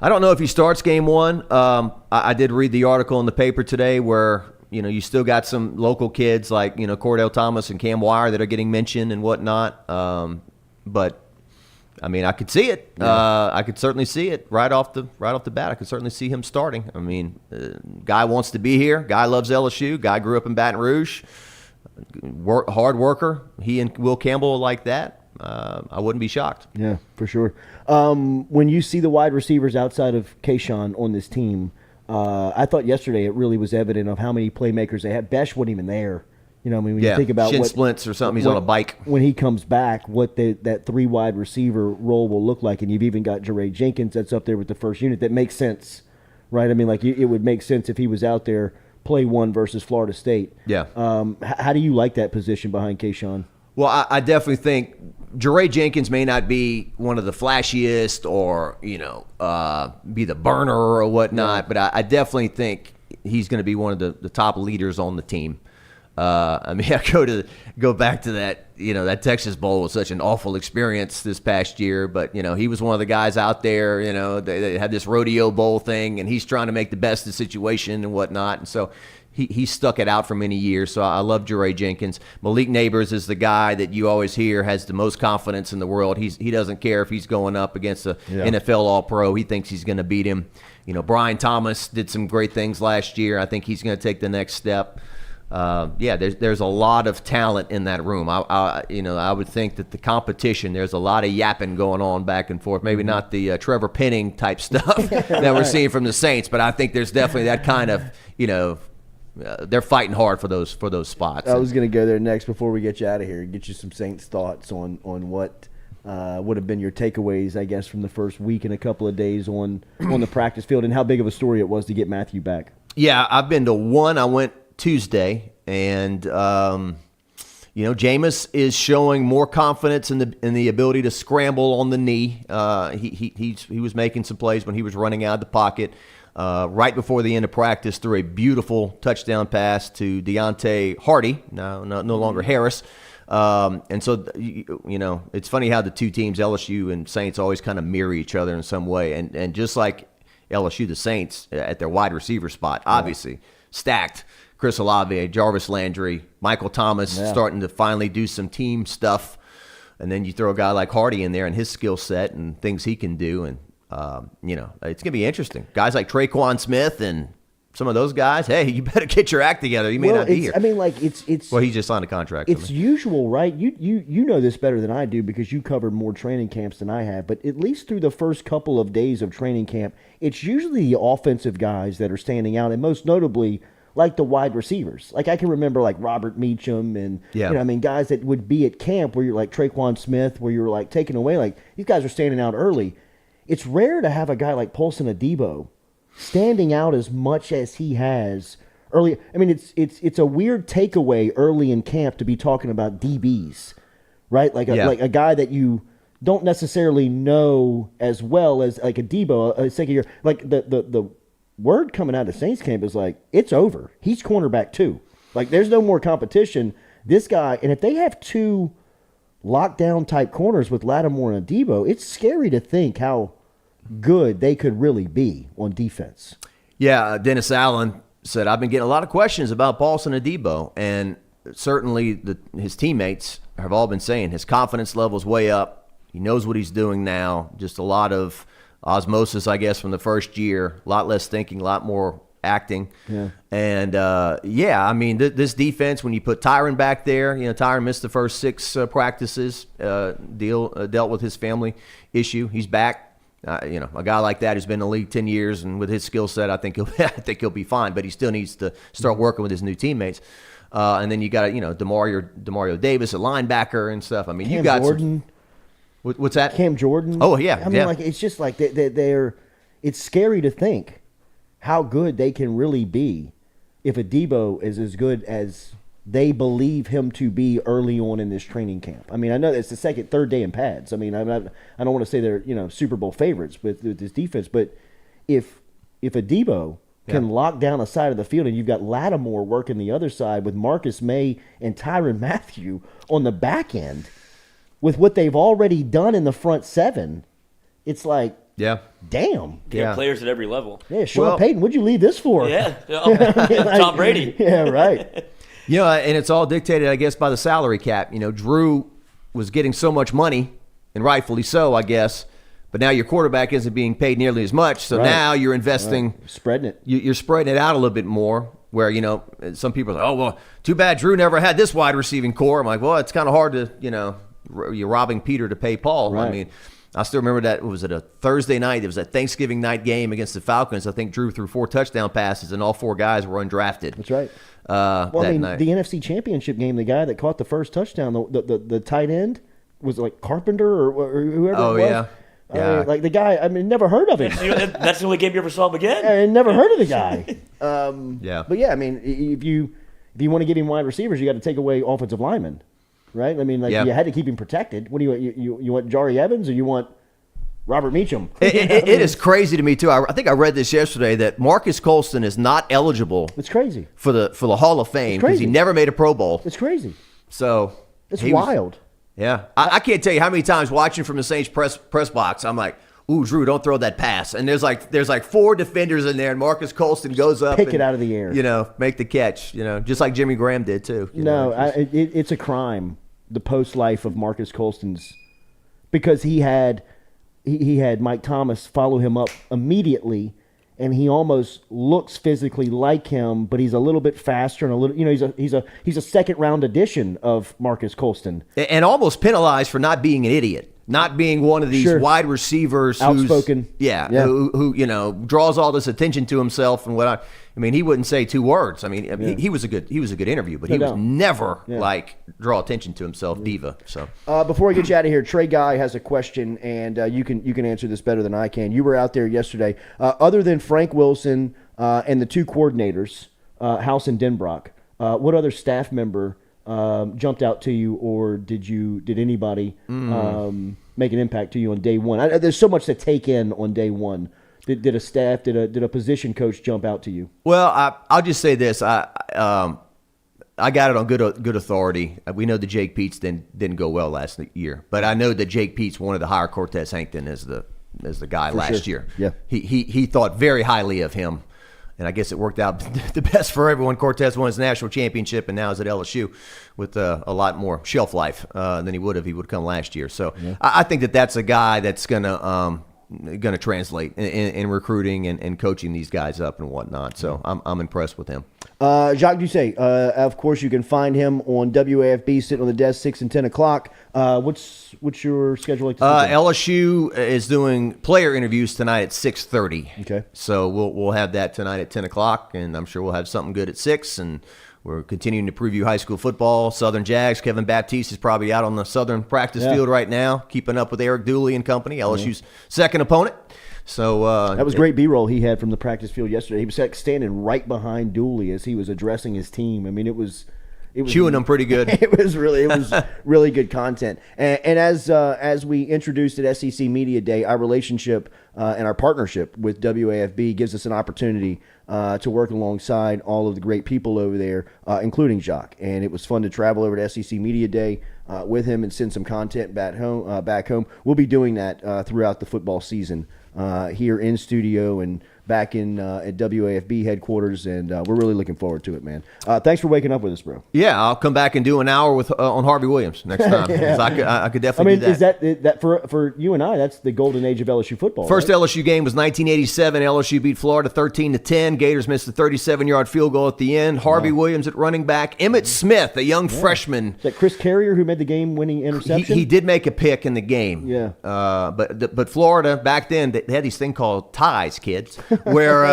I don't know if he starts game 1. I did read the article in the paper today where, you still got some local kids like, Cordell Thomas and Cam Wire that are getting mentioned and whatnot. But I mean, I could see it. I could certainly see it right off the bat. I could certainly see him starting. I mean, guy wants to be here. Guy loves LSU. Guy grew up in Baton Rouge. Hard worker. He and Will Campbell are like that. I wouldn't be shocked. Yeah, for sure. When you see the wide receivers outside of Kayshawn on this team, I thought yesterday it really was evident of how many playmakers they had. Besh wasn't even there. You know, I mean, when you think about shin splints or something, he's on a bike. When he comes back, what that 3 wide receiver role will look like, and you've even got Jeray Jenkins that's up there with the first unit. That makes sense, right? I mean, like it would make sense if he was out there play 1 versus Florida State. Yeah. How do you like that position behind Kayshawn? Well, I definitely think Jeray Jenkins may not be one of the flashiest or, be the burner or whatnot, but I definitely think he's going to be one of the top leaders on the team. I mean, I go back to that, that Texas Bowl was such an awful experience this past year, but, he was one of the guys out there, they had this rodeo bowl thing, and he's trying to make the best of the situation and whatnot, and so he stuck it out for many years, so I love Jeray Jenkins. Malik Neighbors is the guy that you always hear has the most confidence in the world. He doesn't care if he's going up against a NFL All-Pro. He thinks he's going to beat him. Brian Thomas did some great things last year. I think he's going to take the next step. There's a lot of talent in that room. I would think that the competition, there's a lot of yapping going on back and forth. Maybe not the Trevor Penning type stuff that we're seeing from the Saints, but I think there's definitely that kind of, they're fighting hard for those spots. I was going to go there next before we get you out of here and get you some Saints thoughts on what would have been your takeaways, I guess, from the first week and a couple of days on the practice field, and how big of a story it was to get Matthew back. Yeah, I've been to one. I went Tuesday, and Jameis is showing more confidence in the ability to scramble on the knee. He was making some plays when he was running out of the pocket. right before the end of practice threw a beautiful touchdown pass to Deontay Hardy, no longer Harris. And so, it's funny how the two teams, LSU and Saints, always kind of mirror each other in some way. And just like LSU, the Saints, at their wide receiver spot, obviously, stacked. Chris Olave, Jarvis Landry, Michael Thomas starting to finally do some team stuff. And then you throw a guy like Hardy in there and his skill set and things he can do. And, it's going to be interesting. Guys like Traquan Smith and some of those guys, hey, you better get your act together. You may not be here. I mean, like, it's well, he just signed a contract. It's usual, right? You know this better than I do because you covered more training camps than I have. But at least through the first couple of days of training camp, it's usually the offensive guys that are standing out, and most notably, like the wide receivers. Like I can remember like Robert Meacham and guys that would be at camp where you're like Traquan Smith, where you're like taken away. Like these guys are standing out early. It's rare to have a guy like Paulson Adebo standing out as much as he has early. I mean, it's a weird takeaway early in camp to be talking about DBs, right? Like a guy that you don't necessarily know as well as like a Debo, a second year. Like the word coming out of Saints camp is like, it's over. He's cornerback too. Like there's no more competition. This guy, and if they have two lockdown type corners with Lattimore and Adebo, it's scary to think how good they could really be on defense. Yeah, Dennis Allen said, I've been getting a lot of questions about Paulson Adebo, and certainly his teammates have all been saying his confidence level is way up. He knows what he's doing now. Just a lot of osmosis, I guess, from the first year. A lot less thinking, a lot more acting. Yeah. And, I mean, this defense, when you put Tyron back there, Tyron missed the first 6 practices, dealt with his family issue. He's back. A guy like that who's been in the league 10 years, and with his skill set, I think he'll be fine. But he still needs to start working with his new teammates. And then you got Demario Davis, a linebacker and stuff. I mean, Cam you got Jordan. What's that? Cam Jordan. Oh yeah. I mean, like it's just like they're. It's scary to think how good they can really be if Adebo is as good as they believe him to be early on in this training camp. I mean, I know it's the third day in pads. I mean, I don't want to say they're Super Bowl favorites with this defense, but if Adebo can lock down a side of the field and you've got Lattimore working the other side with Marcus May and Tyrann Mathieu on the back end, with what they've already done in the front 7, it's like, damn. Yeah, players at every level. Yeah, Sean Payton, what'd you leave this for? Yeah, Tom Brady. Yeah, right. And it's all dictated, I guess, by the salary cap. Drew was getting so much money, and rightfully so, I guess, but now your quarterback isn't being paid nearly as much, so now you're investing. Right. Spreading it. You're spreading it out a little bit more, where, some people are like, oh, well, too bad Drew never had this wide receiving core. I'm like, well, it's kind of hard to, you're robbing Peter to pay Paul. Right. I mean, I still remember that, was it a Thursday night? It was a Thanksgiving night game against the Falcons. I think Drew threw 4 touchdown passes, and all 4 guys were undrafted. That's right. Night. The NFC Championship game, the guy that caught the first touchdown, the tight end, was like Carpenter or whoever it was. Yeah. Like the guy, I mean, never heard of him. That's the only game you ever saw him again? I never heard of the guy. But I mean, if you want to give him wide receivers, you got to take away offensive linemen, right? I mean, you had to keep him protected. What do you want? You want Jari Evans or you want Robert Meacham? It is crazy to me too. I think I read this yesterday that Marcus Colston is not eligible. It's crazy for the Hall of Fame because he never made a Pro Bowl. It's crazy. So it's wild. I can't tell you how many times watching from the Saints press box, I'm like, ooh, Drew, don't throw that pass. And there's like 4 defenders in there, and Marcus Colston goes up, pick it out of the air, make the catch, just like Jimmy Graham did too. It's a crime, the post life of Marcus Colston's, because he had Mike Thomas follow him up immediately, and he almost looks physically like him, but he's a little bit faster and a little, he's a second round addition of Marcus Colston, and almost penalized for not being an idiot. Not being one of these wide receivers outspoken, who draws all this attention to himself and what I mean, he wouldn't say 2 words. I mean, he was a good interview, but he was never like draw attention to himself diva. So before I get you out of here, Trey Guy has a question, and you can answer this better than I can. You were out there yesterday. Other than Frank Wilson and the 2 coordinators, House and Denbrock, what other staff member jumped out to you, or did anybody make an impact to you on day one? There's so much to take in on day one Did a staff, did a position coach jump out to you? Well, I'll just say this. I got it on good authority. We know that Jake Peets didn't go well last year, but I know that Jake Peets wanted to hire Cortez Hankton as the guy For last sure. year. Yeah. He thought very highly of him, and I guess it worked out the best for everyone. Cortez won his national championship, and now is at LSU with a lot more shelf life than he would have. He would come last year. So I think that's a guy that's gonna translate in recruiting and coaching these guys up and whatnot. So I'm impressed with him. Jacques Doucet, of course, you can find him on WAFB sitting on the desk 6 and 10 o'clock. What's your schedule like? LSU is doing player interviews tonight at 6:30. Okay. So we'll have that tonight at 10 o'clock, and I'm sure we'll have something good at 6. And we're continuing to preview high school football. Southern Jags, Kevin Baptiste is probably out on the Southern practice field right now, keeping up with Eric Dooley and company, LSU's second opponent. So that was great B-roll he had from the practice field yesterday. He was standing right behind Dooley as he was addressing his team. I mean, it was chewing them pretty good. It was really good content. And as we introduced at SEC Media Day, our relationship and our partnership with WAFB gives us an opportunity to work alongside all of the great people over there, including Jacques. And it was fun to travel over to SEC Media Day with him and send some content back home. We'll be doing that throughout the football season here in studio and back in at WAFB headquarters, and we're really looking forward to it, man. Thanks for waking up with us, bro. Yeah, I'll come back and do an hour with on Harvey Williams next time. I could definitely do that. Is that for you and I? That's the golden age of LSU football. First right? LSU game was 1987. LSU beat Florida 13-10. Gators missed a 37-yard field goal at the end. Harvey Williams at running back. Emmett Smith, a young freshman. Is that Chris Carrier who made the game-winning interception? He did make a pick in the game. Yeah. But Florida back then they had these thing called ties, kids, where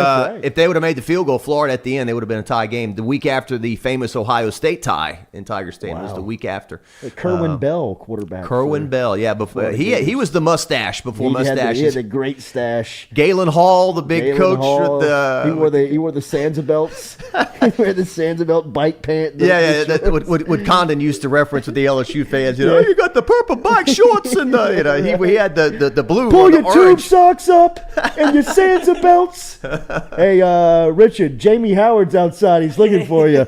if they would have made the field goal, Florida at the end, they would have been a tie game. The week after the famous Ohio State tie in Tiger Stadium was the week after. Kerwin Bell, quarterback. Kerwin Bell, yeah. Before he was the mustache before mustaches. He had the great stash. Galen Hall, the big coach with the he wore the Sansa belts. He wore the Sansa belt bike pant. What Condon used to reference with the LSU fans. You got the purple bike shorts and he had the blue. Pull your orange tube socks up and your Sansa belts. Hey, Richard, Jamie Howard's outside. He's looking for you.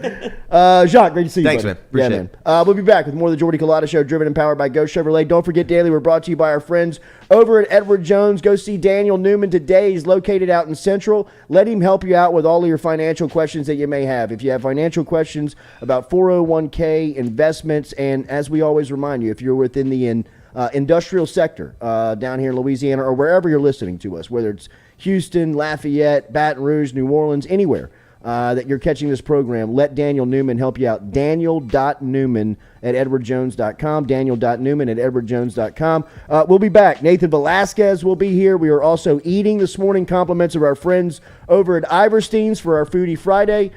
Jacques, great to see you. Thanks, buddy. man. Appreciate it. We'll be back with more of the Jordy Culotta Show, driven and powered by Go Chevrolet. Don't forget, daily, we're brought to you by our friends over at Edward Jones. Go see Daniel Newman today. He's located out in Central. Let him help you out with all of your financial questions that you may have. If you have financial questions about 401k, investments, and as we always remind you, if you're within the industrial sector down here in Louisiana or wherever you're listening to us, whether it's Houston, Lafayette, Baton Rouge, New Orleans, anywhere that you're catching this program, let Daniel Newman help you out. Daniel.Newman at edwardjones.com. Daniel.Newman at edwardjones.com. We'll be back. Nathan Velasquez will be here. We are also eating this morning. Compliments of our friends over at Iverstein's for our Foodie Friday.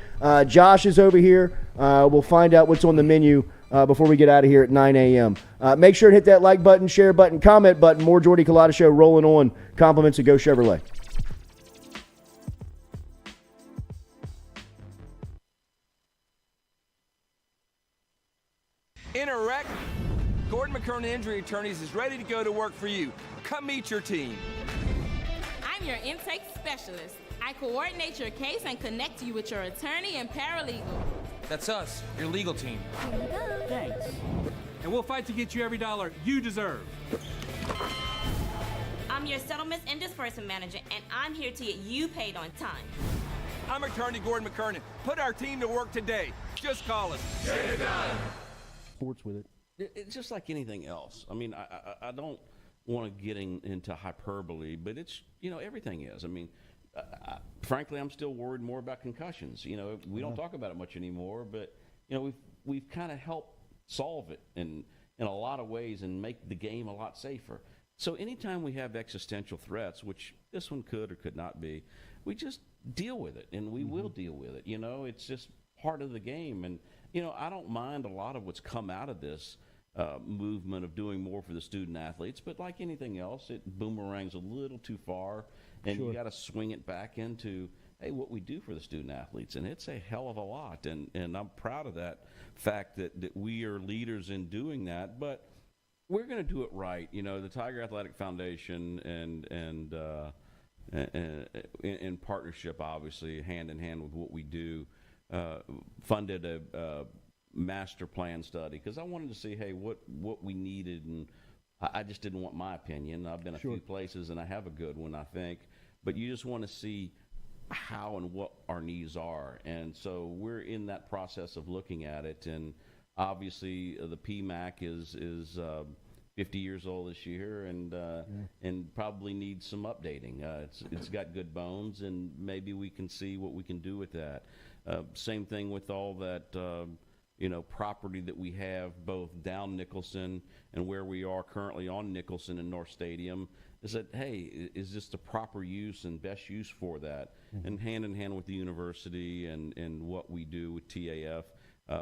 Josh is over here. We'll find out what's on the menu before we get out of here at 9 a.m. Make sure to hit that like button, share button, comment button. More Jordy Culotta Show rolling on. Compliments of Go Chevrolet. In a wreck, Gordon McKernan Injury Attorneys is ready to go to work for you. Come meet your team. I'm your intake specialist. I coordinate your case and connect you with your attorney and paralegal. That's us, your legal team. Thanks. And we'll fight to get you every dollar you deserve. I'm your settlements and disbursement manager, and I'm here to get you paid on time. I'm attorney Gordon McKernan. Put our team to work today. Just call us. Get it done. Sports with it. It's just like anything else. I mean, I don't want to get into hyperbole, but it's, everything is. I mean, frankly, I'm still worried more about concussions. We don't talk about it much anymore, but, we've kind of helped solve it in a lot of ways and make the game a lot safer. So anytime we have existential threats, which this one could or could not be, we just deal with it, and we will deal with it. It's just part of the game. And, I don't mind a lot of what's come out of this movement of doing more for the student athletes, but like anything else, it boomerangs a little too far, and you got to swing it back into, hey, what we do for the student athletes, and it's a hell of a lot, and I'm proud of that fact that we are leaders in doing that, but we're going to do it right. The Tiger Athletic Foundation and in partnership, obviously, hand in hand with what we do, funded a master plan study because I wanted to see, hey, what we needed, and I just didn't want my opinion. I've been a few places, and I have a good one, I think, but you just want to see how and what our needs are, and so we're in that process of looking at it, and obviously the PMAC is 50 years old this year, and probably needs some updating. It's got good bones, and maybe we can see what we can do with that. Same thing with all that property that we have both down Nicholson and where we are currently on Nicholson and North Stadium. Is that, hey, is this the proper use and best use for that? And hand in hand with the university and what we do with TAF,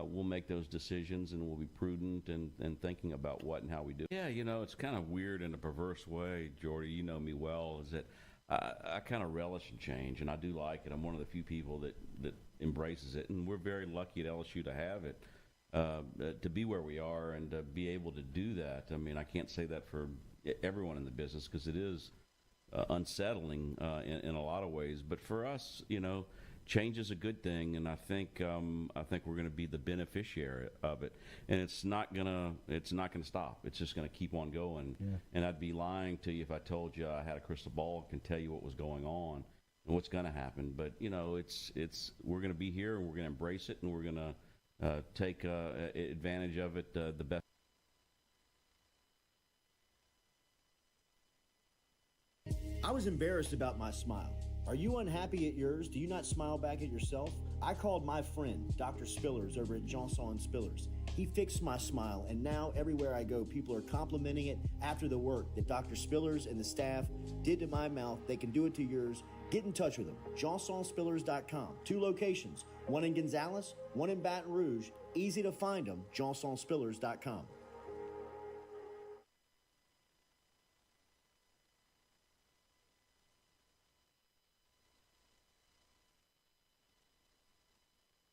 we'll make those decisions, and we'll be prudent and thinking about what and how we do. Yeah, it's kind of weird in a perverse way, Jordy. You know me well, is that I kind of relish in change, and I do like it. I'm one of the few people that embraces it, and we're very lucky at LSU to have it, to be where we are and to be able to do that. I mean, I can't say that for everyone in the business because it is unsettling in a lot of ways. But for us, change is a good thing, and I think we're going to be the beneficiary of it. And it's not gonna stop. It's just going to keep on going. Yeah. And I'd be lying to you if I told you I had a crystal ball and can tell you what was going on and what's going to happen. But we're going to be here, and we're going to embrace it, and we're going to take advantage of it the best. I was embarrassed about my smile. Are you unhappy at yours? Do you not smile back at yourself? I called my friend, Dr. Spillers, over at Johnson Spillers. He fixed my smile, and now everywhere I go, people are complimenting it after the work that Dr. Spillers and the staff did to my mouth. They can do it to yours. Get in touch with them. JohnsonSpillers.com. 2 locations, one in Gonzales, one in Baton Rouge. Easy to find them, JohnsonSpillers.com.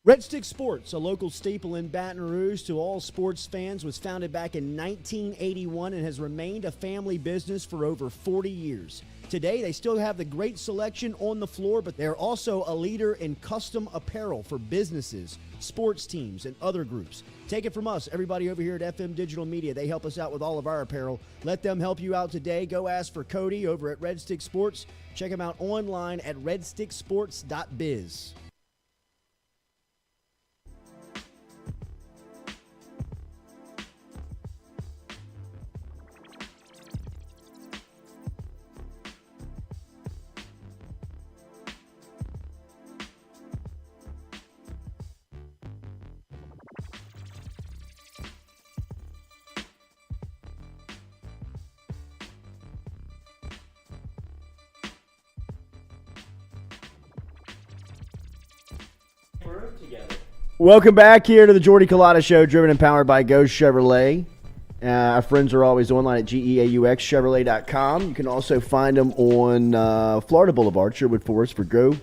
Red Stick Sports, a local staple in Baton Rouge to all sports fans, was founded back in 1981 and has remained a family business for over 40 years. Today, they still have the great selection on the floor, but they're also a leader in custom apparel for businesses, sports teams, and other groups. Take it from us, everybody over here at FM Digital Media. They help us out with all of our apparel. Let them help you out today. Go ask for Cody over at Red Stick Sports. Check him out online at redsticksports.biz. Welcome back here to the Jordy Culotta Show, driven and powered by Go Chevrolet. Our friends are always online at GEAUXChevrolet.com. You can also find them on Florida Boulevard, Sherwood Forest, for Go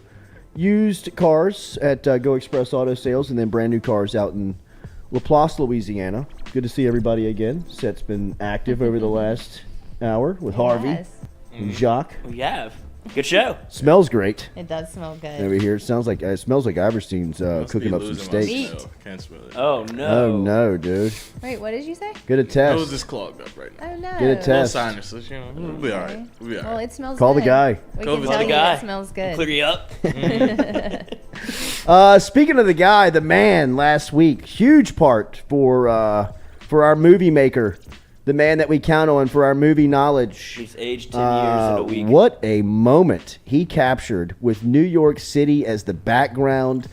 used cars at Go Express Auto Sales, and then brand new cars out in LaPlace, Louisiana. Good to see everybody again. Set's been active over the last hour with Harvey and Jacques. We have. Good show. Smells great. It does smell good. Over here, it smells like Iverstein's cooking up some steaks. Can't smell it. Oh no! Oh no, dude. Wait, what did you say? Get a test. Nose is clogged up right now. Oh no! Get a test. Sinuses, we'll be all right. We'll be all right. Well, it smells Call good. the guy. We Call can the tell you guy. it smells good. Clear you up. Speaking of the guy, the man last week, huge part for our movie maker, the man that we count on for our movie knowledge. He's aged 10 years in a week. What a moment he captured with New York City as the background.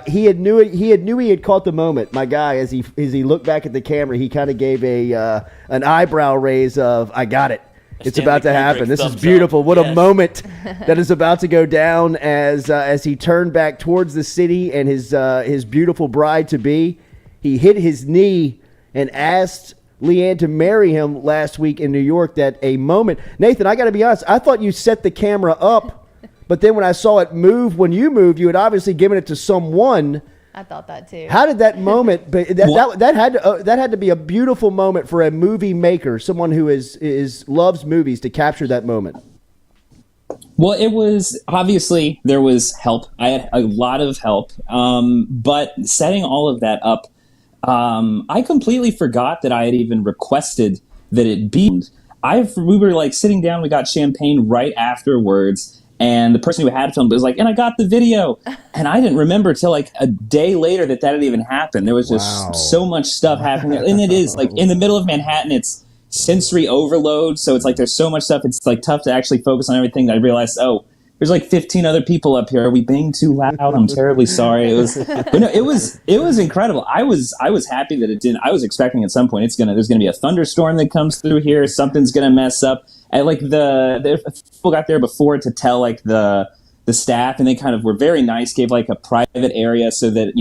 He knew he had caught the moment. My guy, as he looked back at the camera, he kind of gave an eyebrow raise of, I got it. It's about to happen. This is beautiful. What a moment that is about to go down as he turned back towards the city and his beautiful bride to be. He hit his knee and asked Leanne to marry him last week in New York. That a moment. Nathan, I got to be honest. I thought you set the camera up, but then when I saw it move, when you moved, you had obviously given it to someone. I thought that too. How did that moment? That had to be a beautiful moment for a movie maker, someone who loves movies, to capture that moment. Well, it was obviously there was help. I had a lot of help, but setting all of that up, I completely forgot that I had even requested that it be. We were like sitting down. We got champagne right afterwards, and the person who had filmed was like, "And I got the video," and I didn't remember till like a day later that had even happened. There was just so much stuff happening, and it is like in the middle of Manhattan. It's sensory overload, so it's like there's so much stuff, it's like tough to actually focus on everything. That I realized, there's like 15 other people up here. Are we being too loud? I'm terribly sorry. But no, it was incredible. I was happy that it didn't. I was expecting at some point there's gonna be a thunderstorm that comes through here. Something's gonna mess up. And like the people got there before to tell like the staff, and they kind of were very nice. Gave like a private area so that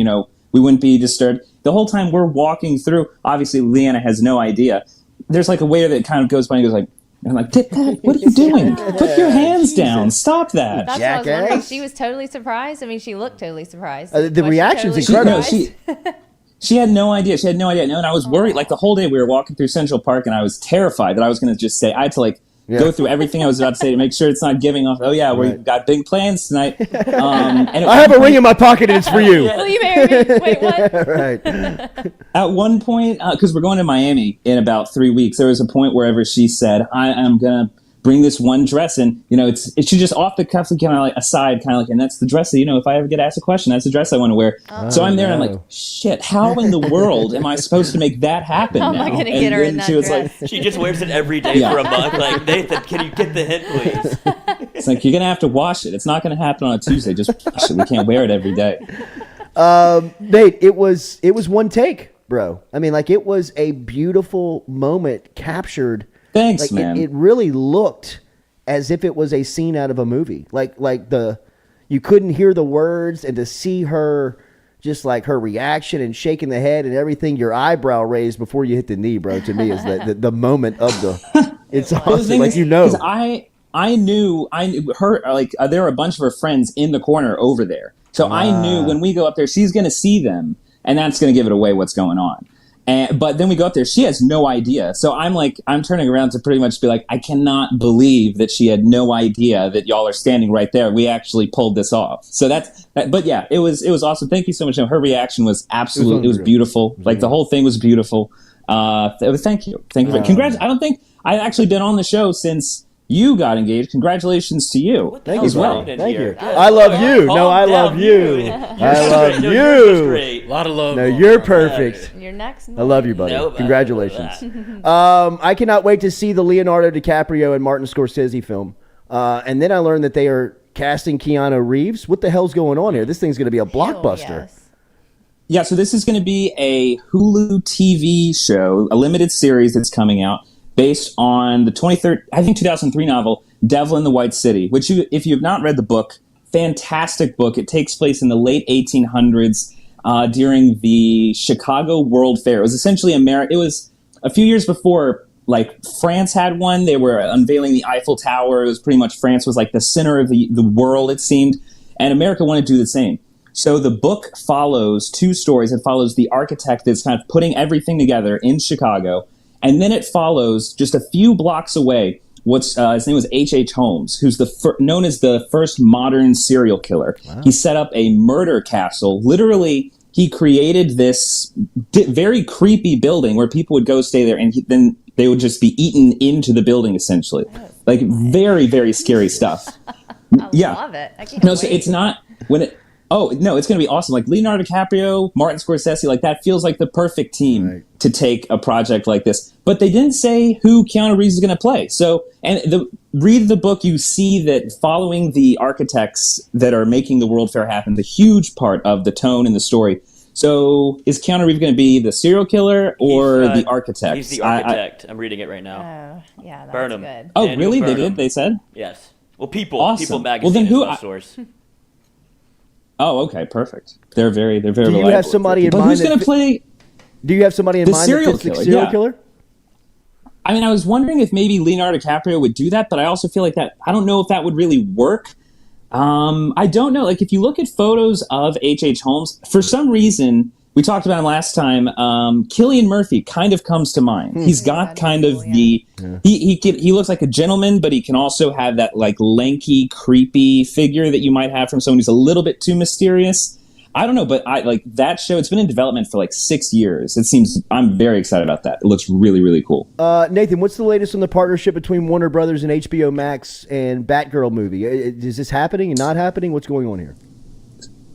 we wouldn't be disturbed. The whole time we're walking through, obviously Leanna has no idea. There's like a waiter that kind of goes by and goes like, I'm like, what are you doing? Put your hands down. Stop that. That's what I was wondering. She was totally surprised. I mean, she looked totally surprised. The reaction's incredible. She had no idea. She had no idea. No, and I was worried. Like the whole day we were walking through Central Park, and I was terrified that I was going to just say, I had to like go through everything I was about to say to make sure it's not giving off. Oh yeah, we've got big plans tonight. And I have a ring in my pocket, and it's for you. Will you marry me? Wait, what? Right. At one point, because we're going to Miami in about 3 weeks, there was a point wherever she said, I am going to bring this one dress, and she just off the cuff, kind of like aside, kind of like, and that's the dress that if I ever get asked a question, that's the dress I want to wear. So I'm there, and I'm like, shit, how in the world am I supposed to make that happen? How am I going to get her in that dress? Like, she just wears it every day for a month. Like, Nathan, can you get the hint, please? It's like, you're going to have to wash it. It's not going to happen on a Tuesday. Just wash it. We can't wear it every day. Nate, it was one take, bro. I mean, like, it was a beautiful moment captured. Thanks, like, man. It really looked as if it was a scene out of a movie. Like you couldn't hear the words, and to see her, just like her reaction and shaking the head and everything, your eyebrow raised before you hit the knee, bro. To me, is the moment of the. It's awesome, like I knew her. Like there were a bunch of her friends in the corner over there, so I knew when we go up there, she's going to see them, and that's going to give it away what's going on. But then we go up there, she has no idea. So I'm turning around to pretty much be like, I cannot believe that she had no idea that y'all are standing right there. We actually pulled this off. So but yeah, it was awesome. Thank you so much. Her reaction was absolutely, it was beautiful. Like the whole thing was beautiful. Thank you. Congrats. I don't think I've actually been on the show since you got engaged. Congratulations to you as well. Thank you. I love you. No, I love you. I love you. A lot of love. No, you're perfect. You're next. I love you, buddy. No, Congratulations. I cannot wait to see the Leonardo DiCaprio and Martin Scorsese film. And then I learned that they are casting Keanu Reeves. What the hell's going on here? This thing's going to be a blockbuster. Yeah, so this is going to be a Hulu TV show, a limited series that's coming out, based on the 2003 novel Devil in the White City, which if you have not read the book, fantastic book. It takes place in the late 1800s during the Chicago World Fair. It was essentially It was a few years before, like, France had one. They were unveiling the Eiffel Tower. It was pretty much France was like the center of the world, it seemed, and America wanted to do the same. So the book follows two stories. It follows the architect that's kind of putting everything together in Chicago. And then it follows just a few blocks away. His name was H.H. Holmes, who's known as the first modern serial killer. Wow. He set up a murder castle. Literally, he created this very creepy building where people would go stay there, and then they would just be eaten into the building, essentially. Like, very, very scary stuff. I love it. I can't wait. So it's not when it. Oh, no, it's going to be awesome. Like Leonardo DiCaprio, Martin Scorsese, like that feels like the perfect team to take a project like this. But they didn't say who Keanu Reeves is going to play. So, read the book, you see that following the architects that are making the World Fair happen, the huge part of the tone and the story. So, is Keanu Reeves going to be the serial killer or the architect? He's the architect. I'm reading it right now. Oh, yeah, that's Burnham. good. Oh, Daniel really? Burnham. They did? They said? Yes. Well, People Awesome. Magazine Well, then who? is my source. Oh, okay, perfect. They're very Do you reliable. have somebody in But mind? who's going to play? Do you have somebody in The mind serial that fits the killer, serial yeah. killer? I mean, I was wondering if maybe Leonardo DiCaprio would do that, but I also feel like that. I don't know if that would really work. I don't know. Like, if you look at photos of H.H. Holmes, for some reason, we talked about him last time. Cillian Murphy kind of comes to mind. He's got kind of he looks like a gentleman, but he can also have that like lanky, creepy figure that you might have from someone who's a little bit too mysterious. I don't know, but I like that show. It's been in development for like 6 years. It seems I'm very excited about that. It looks really, really cool. Nathan, what's the latest on the partnership between Warner Brothers and HBO Max and Batgirl movie? Is this happening and not happening? What's going on here?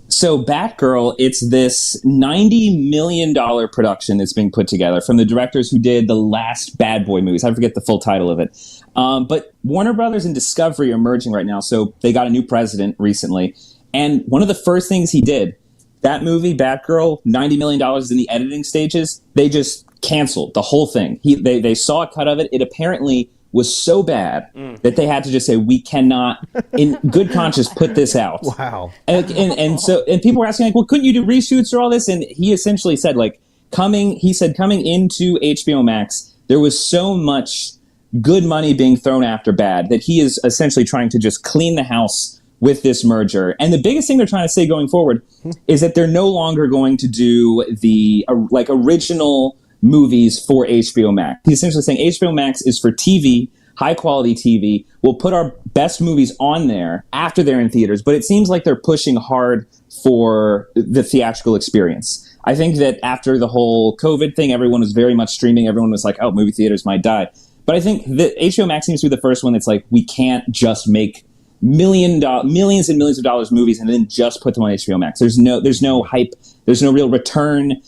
So Batgirl, it's this $90 million production that's being put together from the directors who did the last Bad Boy movies. I forget the full title of it. But Warner Brothers and Discovery are merging right now. So they got a new president recently. And one of the first things he did, that movie, Batgirl, $90 million in the editing stages, they just canceled the whole thing. They saw a cut of it. It apparently was so bad that they had to just say, we cannot, in good conscience, put this out. Wow. And people were asking, like, well, couldn't you do reshoots or all this? And he essentially said, like, coming into HBO Max, there was so much good money being thrown after bad that he is essentially trying to just clean the house with this merger. And the biggest thing they're trying to say going forward is that they're no longer going to do the original movies for HBO Max. He's essentially saying HBO Max is for TV, high quality TV. We'll put our best movies on there after they're in theaters, but it seems like they're pushing hard for the theatrical experience. I think that after the whole COVID thing, everyone was very much streaming. Everyone was like, oh, movie theaters might die. But I think that HBO Max seems to be the first one that's like, we can't just make millions and millions of dollars movies and then just put them on HBO Max. There's no hype. There's no real return.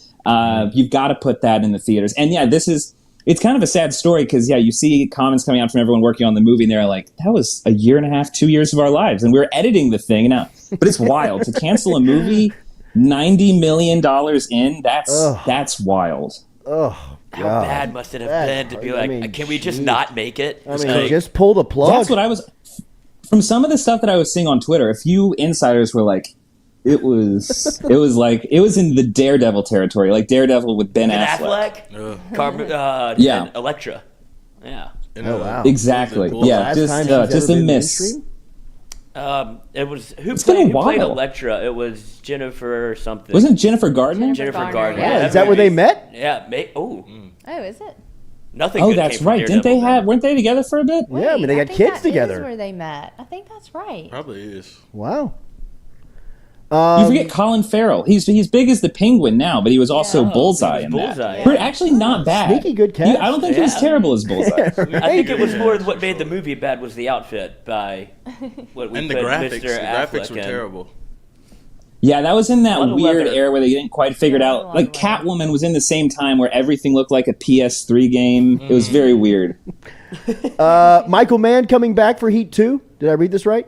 You've got to put that in the theaters. And yeah, it's kind of a sad story because, you see comments coming out from everyone working on the movie and they're like, that was a year and a half, 2 years of our lives. And we were editing the thing now. But it's wild. To cancel a movie, $90 million in, that's wild. Oh, how bad must it have been to be like, can we just not make it? Just pull the plug. That's what I was... From some of the stuff that I was seeing on Twitter, a few insiders were like, it was in the Daredevil territory, like Daredevil with Ben Affleck. And Elektra. Yeah. Oh wow. Exactly. Yeah. Just a miss. It was who played Elektra? It was Jennifer something. Wasn't Jennifer Gardner? Jennifer Gardner. Yeah. Is that where they met? Yeah. Oh, is it? Nothing. Oh, that's right. Weren't they together for a bit? Yeah, I mean, they got kids together. Is where they met. I think that's right. Probably is. Wow. You forget Colin Farrell. He's big as the Penguin now, but he was also Bullseye in that. Yeah. Actually, not bad. Sneaky good cast. I don't think he was terrible as Bullseye. Right. I think it was more what made the movie bad was the outfit by what we and the put graphics. Mr. The graphics Affleck were in. terrible. Yeah, that was in that weird leather. era where they didn't quite figure it out. Like Catwoman was in the same time where everything looked like a PS3 game. It was very weird. Michael Mann coming back for Heat 2. Did I read this right?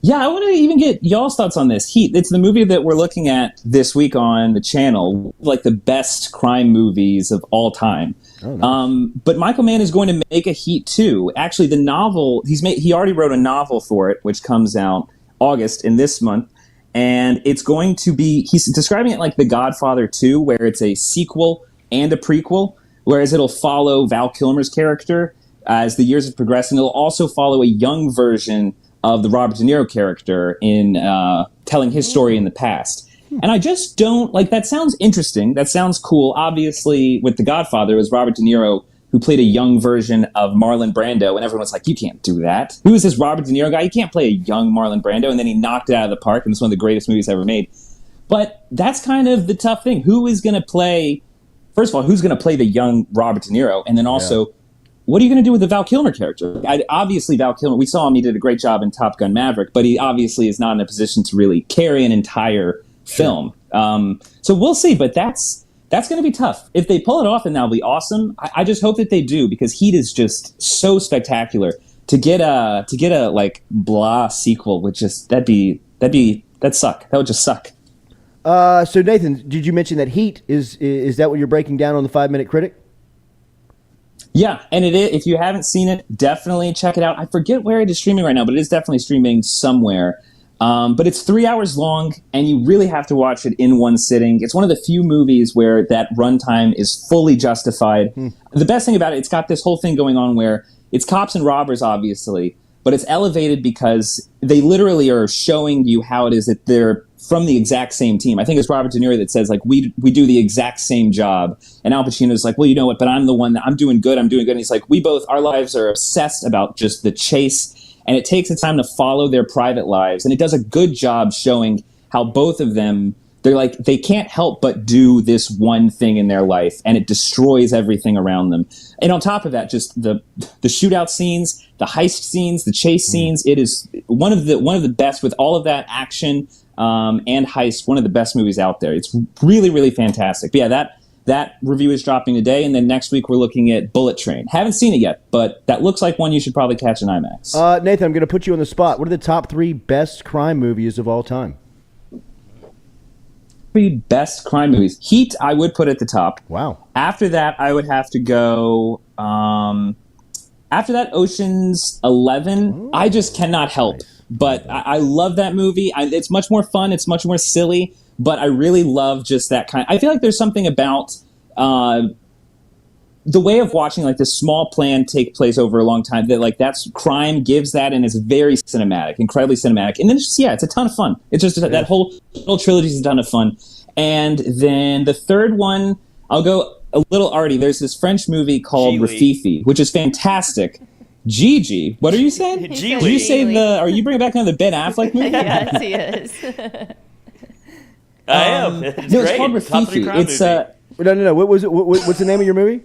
Yeah, I want to even get y'all's thoughts on this. Heat, it's the movie that we're looking at this week on the channel, like the best crime movies of all time. Oh, nice. But Michael Mann is going to make a Heat 2. Actually, the novel, he already wrote a novel for it, which comes out August in this month. And it's going to be, he's describing it like The Godfather 2, where it's a sequel and a prequel, whereas it'll follow Val Kilmer's character as the years have progressed, and it'll also follow a young version of the Robert De Niro character in telling his story in the past. And I just don't, that sounds interesting. That sounds cool. Obviously, with The Godfather, it was Robert De Niro who played a young version of Marlon Brando, and everyone's like, you can't do that. Who is this Robert De Niro guy? You can't play a young Marlon Brando, and then he knocked it out of the park, and it's one of the greatest movies ever made. But that's kind of the tough thing. Who is going to play, first of all, who's going to play the young Robert De Niro? And then also, what are you going to do with the Val Kilmer character? Obviously, Val Kilmer, we saw him, he did a great job in Top Gun Maverick, but he obviously is not in a position to really carry an entire film. So we'll see, but that's going to be tough. If they pull it off, then that'll be awesome. I just hope that they do, because Heat is just so spectacular. To get a like blah sequel would just that'd suck. That would just suck. So Nathan, did you mention that Heat is that what you're breaking down on the 5-Minute Critic? Yeah, and it is. If you haven't seen it, definitely check it out. I forget where it is streaming right now, but it is definitely streaming somewhere. But it's 3 hours long, and you really have to watch it in one sitting. It's one of the few movies where that runtime is fully justified. The best thing about it, it's got this whole thing going on where it's cops and robbers, obviously, but it's elevated because they literally are showing you how it is that they're from the exact same team. I think it's Robert De Niro that says, like, we do the exact same job. And Al Pacino's like, well, you know what, but I'm the one that I'm doing good. And he's like, our lives are obsessed about just the chase. And it takes the time to follow their private lives. And it does a good job showing how both of them, they're like, they can't help but do this one thing in their life, and it destroys everything around them. And on top of that, just the shootout scenes, the heist scenes, the chase scenes, it is one of the best with all of that action and heist, one of the best movies out there. It's really, really fantastic. But yeah, that review is dropping today, and then next week we're looking at Bullet Train. Haven't seen it yet, but that looks like one you should probably catch in IMAX. Nathan, I'm going to put you on the spot. What are the top 3 best crime movies of all time? 3 best crime movies. Heat, I would put at the top. Wow. After that, I would have to go... after that, Ocean's 11. Ooh, I just cannot help. Nice. But I love that movie. It's much more fun. It's much more silly. But I really love just that kind. I feel like there's something about the way of watching like this small plan take place over a long time that like that's crime gives that, and it's very cinematic, incredibly cinematic. And then it's just, it's a ton of fun. It's just that whole trilogy is a ton of fun. And then the third one, I'll go a little arty. There's this French movie called Rafifi, which is fantastic. Gigi, what are you saying? Did you say are you bringing back another Ben Affleck movie? Yes, he is. I am. It's no, great. It's called Rafifi. It's no. What was it? What's the name of your movie?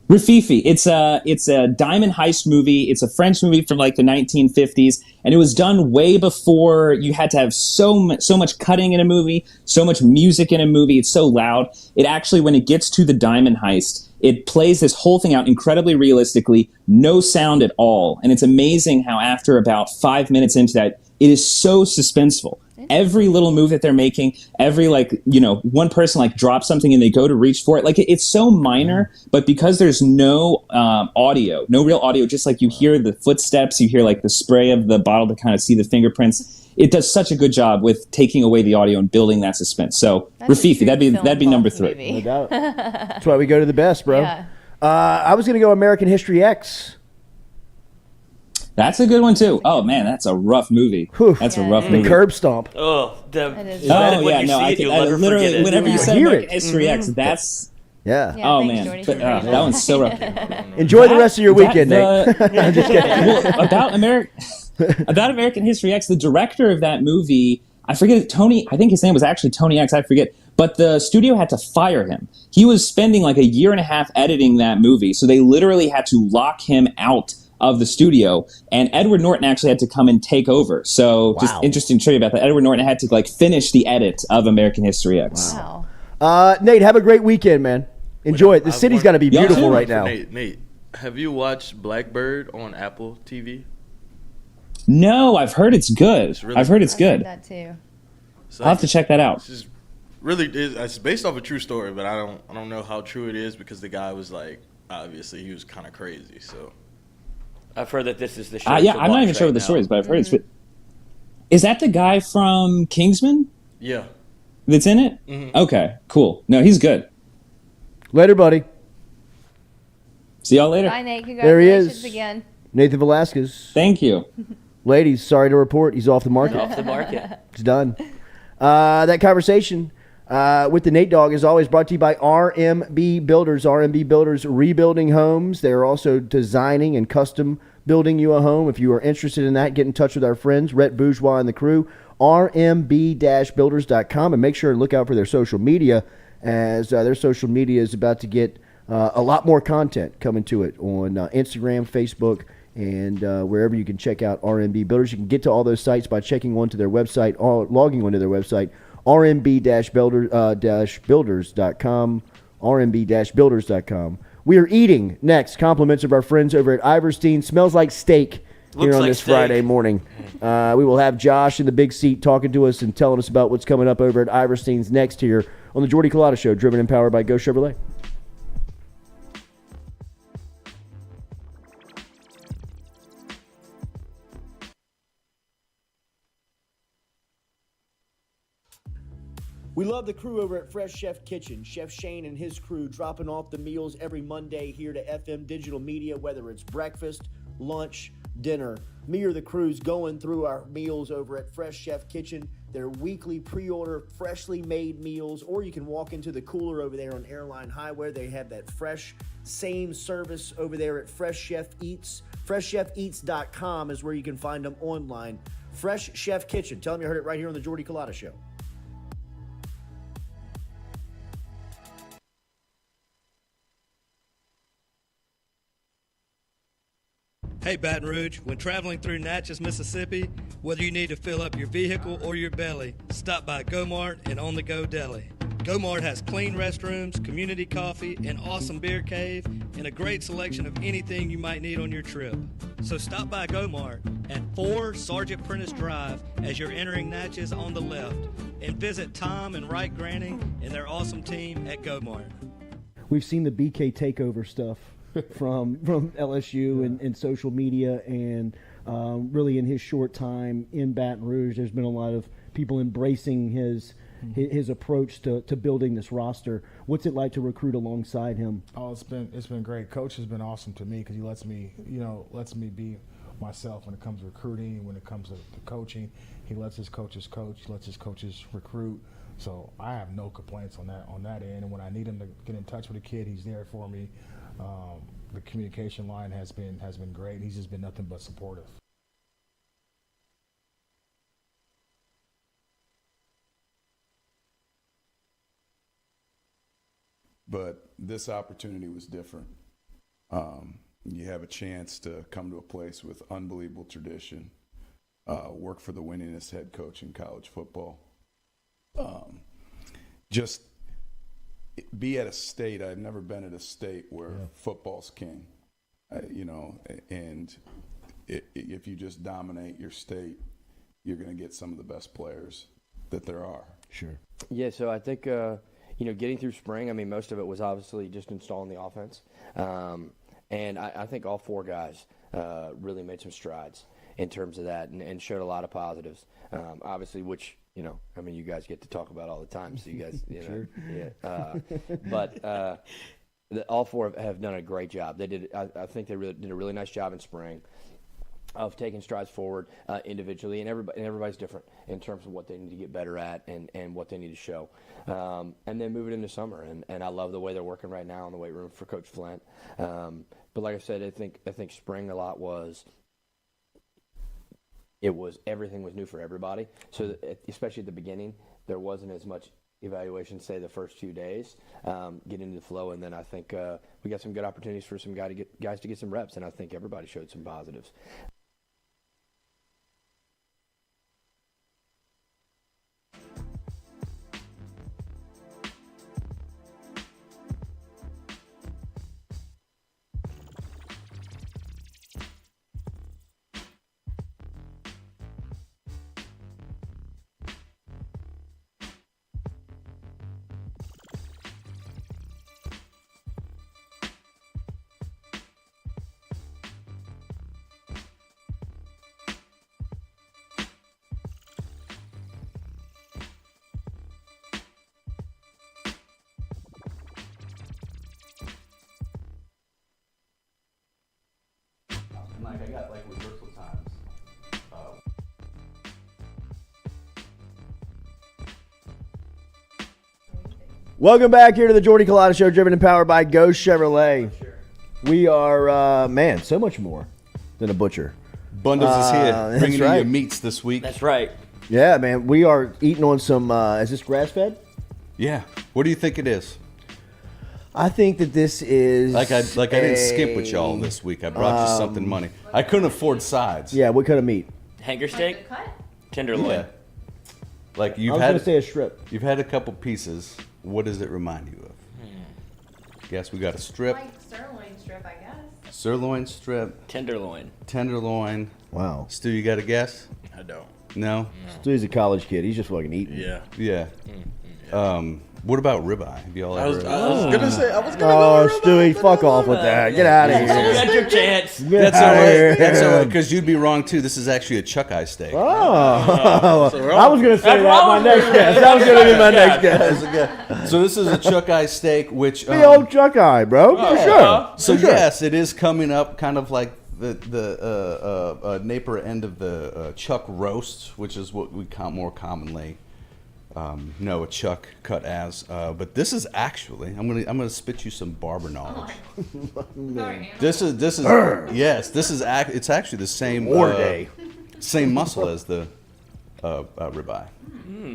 Rafifi. It's a diamond heist movie. It's a French movie from like the 1950s, and it was done way before you had to have so much cutting in a movie, so much music in a movie. It's so loud. It actually, when it gets to the diamond heist, it plays this whole thing out incredibly realistically, no sound at all, and it's amazing how after about 5 minutes into that, it is so suspenseful. Every little move that they're making, every one person like drops something and they go to reach for it. Like it's so minor, but because there's no audio, no real audio, just like you hear the footsteps, you hear like the spray of the bottle to kind of see the fingerprints. It does such a good job with taking away the audio and building that suspense. So Rafifi, that'd be number 3. No doubt. That's why we go to the best, bro. Yeah. I was going to go American History X. That's a good one too. Oh man, that's a rough movie. That's a rough movie. Curb Stomp. Oh, literally, whenever you said American History X, that's yeah. Oh man, that one's so rough. Enjoy the rest of your weekend, Nate. I'm just kidding. Well, about American History X, the director of that movie, I forget Tony. I think his name was actually Tony X. I forget. But the studio had to fire him. He was spending like a year and a half editing that movie, so they literally had to lock him out of the studio, and Edward Norton actually had to come and take over. So just interesting trivia about that. Edward Norton had to like finish the edit of American History X. Wow. Nate, have a great weekend, man. Enjoy it. The city's got to be beautiful right now. Nate, have you watched Blackbird on Apple TV? No, I've heard it's good. I've heard it's good. That too. I'll have to check that out. It's based off a true story, but I don't know how true it is because the guy was like, obviously he was kind of crazy. So I've heard that this is the show. I'm not even sure what the story is, but I've heard it's. Is that the guy from Kingsman? Yeah. That's in it? Mm-hmm. Okay, cool. No, he's good. Later, buddy. See y'all later. Bye, Nate. There he Congratulations is. again. Nathan Velasquez. Thank you. Ladies, sorry to report, he's off the market. Off the market. It's done. That conversation with the Nate Dogg is always brought to you by RMB Builders. RMB Builders rebuilding homes. They are also designing and custom building you a home. If you are interested in that, get in touch with our friends, Rhett Bourgeois and the crew, rmb-builders.com, and make sure to look out for their social media, as their social media is about to get a lot more content coming to it on Instagram, Facebook, and wherever you can check out RMB Builders. You can get to all those sites by checking onto their website, logging onto their website, rmb-builders.com, rmb-builders.com. We are eating next. Compliments of our friends over at Iverstein. Smells like steak here on this Friday morning. We will have Josh in the big seat talking to us and telling us about what's coming up over at Iverstein's next here on the Jordy Culotta Show, driven and powered by Go Chevrolet. We love the crew over at Fresh Chef Kitchen. Chef Shane and his crew dropping off the meals every Monday here to FM Digital Media, whether it's breakfast, lunch, dinner. Me or the crew's going through our meals over at Fresh Chef Kitchen. Their weekly pre-order freshly made meals, or you can walk into the cooler over there on Airline Highway. They have that fresh, same service over there at Fresh Chef Eats. FreshChefEats.com is where you can find them online. Fresh Chef Kitchen. Tell them you heard it right here on the Jordy Culotta Show. Hey Baton Rouge, when traveling through Natchez, Mississippi, whether you need to fill up your vehicle or your belly, stop by Go-Mart and On The Go Deli. Go-Mart has clean restrooms, community coffee, an awesome beer cave, and a great selection of anything you might need on your trip. So stop by Go-Mart at 4 Sergeant Prentice Drive as you're entering Natchez on the left, and visit Tom and Wright Granning and their awesome team at Go-Mart. We've seen the BK takeover stuff from LSU and social media, and really in his short time in Baton Rouge, there's been a lot of people embracing his approach to building this roster. What's it like to recruit alongside him? Oh, it's been great. Coach has been awesome to me because he lets me be myself when it comes to recruiting, when it comes to coaching. He lets his coaches coach, he lets his coaches recruit. So I have no complaints on that end. And when I need him to get in touch with a kid, he's there for me. The communication line has been great. He's just been nothing but supportive. But this opportunity was different. You have a chance to come to a place with unbelievable tradition, work for the winningest head coach in college football. Just be at a state. I've never been at a state where football's king, and if you just dominate your state, you're going to get some of the best players that there are. Sure. Yeah, so I think, getting through spring, I mean, most of it was obviously just installing the offense. And I think all 4 guys really made some strides in terms of that and showed a lot of positives. Obviously, which, you guys get to talk about all the time, so you guys, Sure. Yeah. But all 4 have done a great job. They did. I think they did a really nice job in spring of taking strides forward individually, and everybody's different in terms of what they need to get better at and what they need to show. And then move it into summer, and I love the way they're working right now in the weight room for Coach Flint. But like I said, I think spring a lot was everything was new for everybody. So especially at the beginning, there wasn't as much evaluation, say the first few days, get into the flow, and then I think we got some good opportunities for some guys to get some reps, and I think everybody showed some positives. I got rehearsal times. Welcome back here to the Jordy Culotta Show, driven and powered by Ghost Chevrolet. We are, so much more than a butcher. Bundles is here, bringing you your meats this week. That's right. Yeah, man. We are eating on some, is this grass-fed? Yeah. What do you think it is? I think that this is I didn't skip with y'all this week. I brought you something money. I couldn't afford sides. Yeah, what kind of meat? Hanger steak? Tenderloin. Yeah. Like I was going to say a strip. You've had a couple pieces. What does it remind you of? Guess we got a strip. Like sirloin strip, I guess. Sirloin strip. Tenderloin. Wow. Stu, you got a guess? I don't. No? Stu's a college kid. He's just fucking eating. Yeah. Yeah. What about ribeye? Have y'all ever? I was gonna say. I was gonna go with Stewie, fuck off with that. Get out of here. That's your chance. That's all right. That's all right. Because you'd be wrong too. This is actually a chuck eye steak. Oh, I was gonna say that. My next guess. That was gonna be my next guess. So this is a chuck eye steak, which the old chuck eye, bro. For sure. So yes, it is coming up, kind of like the Napier end of the chuck roast, which is what we more commonly know a chuck cut as. But this is actually, I'm gonna spit you some barber knowledge. This is yes, it's actually the same same muscle as the ribeye.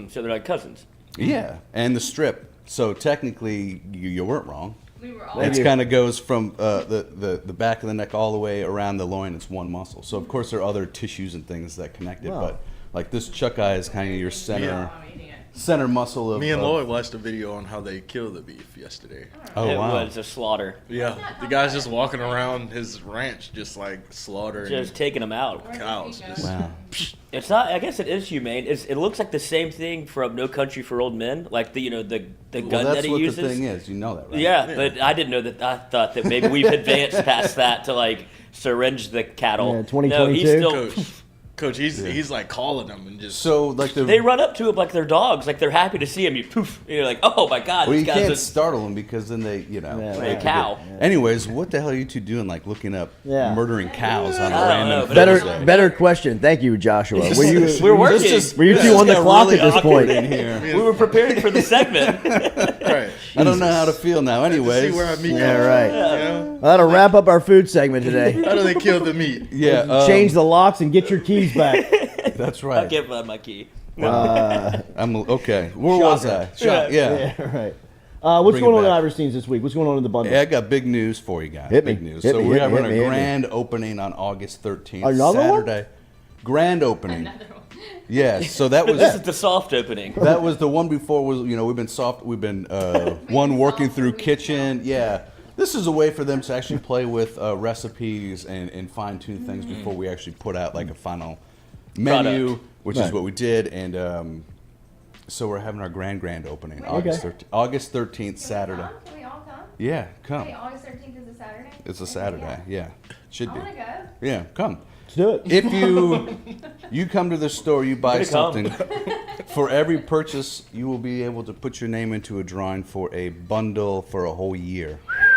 So they're like cousins. Yeah, and the strip. So technically, you weren't wrong. We were all It kind of goes from the back of the neck all the way around the loin. It's one muscle. So of course there are other tissues and things that connect it, Wow. but like this chuck eye is kind of your center muscle of. Me and Lloyd watched a video on how they kill the beef yesterday. Oh, it wow. was a slaughter. Yeah, the guy's just walking around his ranch, just like slaughtering. Just taking them out. Cows. Just, Wow. It's not. I guess it is humane. It looks like the same thing from No Country for Old Men, like the gun Well, that he that's uses. what the thing is. You know that, right? Yeah, but I didn't know that. I thought that maybe we've advanced past that to like syringe the cattle. Yeah, 2022. No, he's still. Coach, he's like calling them and just. So like They run up to him like they're dogs, like they're happy to see him. You poof, and you're like, oh my god, Well, this you guy's can't a startle them because then they, Like a cow. Anyways, what the hell are you two doing? Like looking up murdering cows on a I don't random know, but it was- Thursday? Better question. Thank you, Joshua. Were you? We're working. Were you two on the clock really at this awkward point? in here. We were preparing for the segment. Right. I don't know how to feel now. Anyways, See where our meat Yeah, comes right. from, you know? That'll wrap up our food segment today. How do they kill the meat? Yeah, Change the locks and get your keys back. That's I'll right. give my key. I'm okay. Where was I? Yeah. Right. What's Bring going it on back. at Iverstein's this week? What's going on in the bundle? Yeah, I got big news for you guys. Hit me. Big news. Hit So me, we're hit me, having hit me, a hit me. grand opening on August 13th, Another one? Saturday. Grand opening. Yeah, so that was This is the soft opening. that was the one before. Was we've been one working through kitchen. Yeah, this is a way for them to actually play with recipes and fine tune things before we actually put out like a final menu, Product. which is what we did. And so we're having our grand opening August 13th, Saturday. Can we all come? Yeah, come. Wait, August 13th is a Saturday? It's a Saturday. Yeah, should I be. want to go. Yeah, come. Let's do it. If you come to the store, you buy Gonna come. something. For every purchase, you will be able to put your name into a drawing for a bundle for a whole year. Oh, yeah.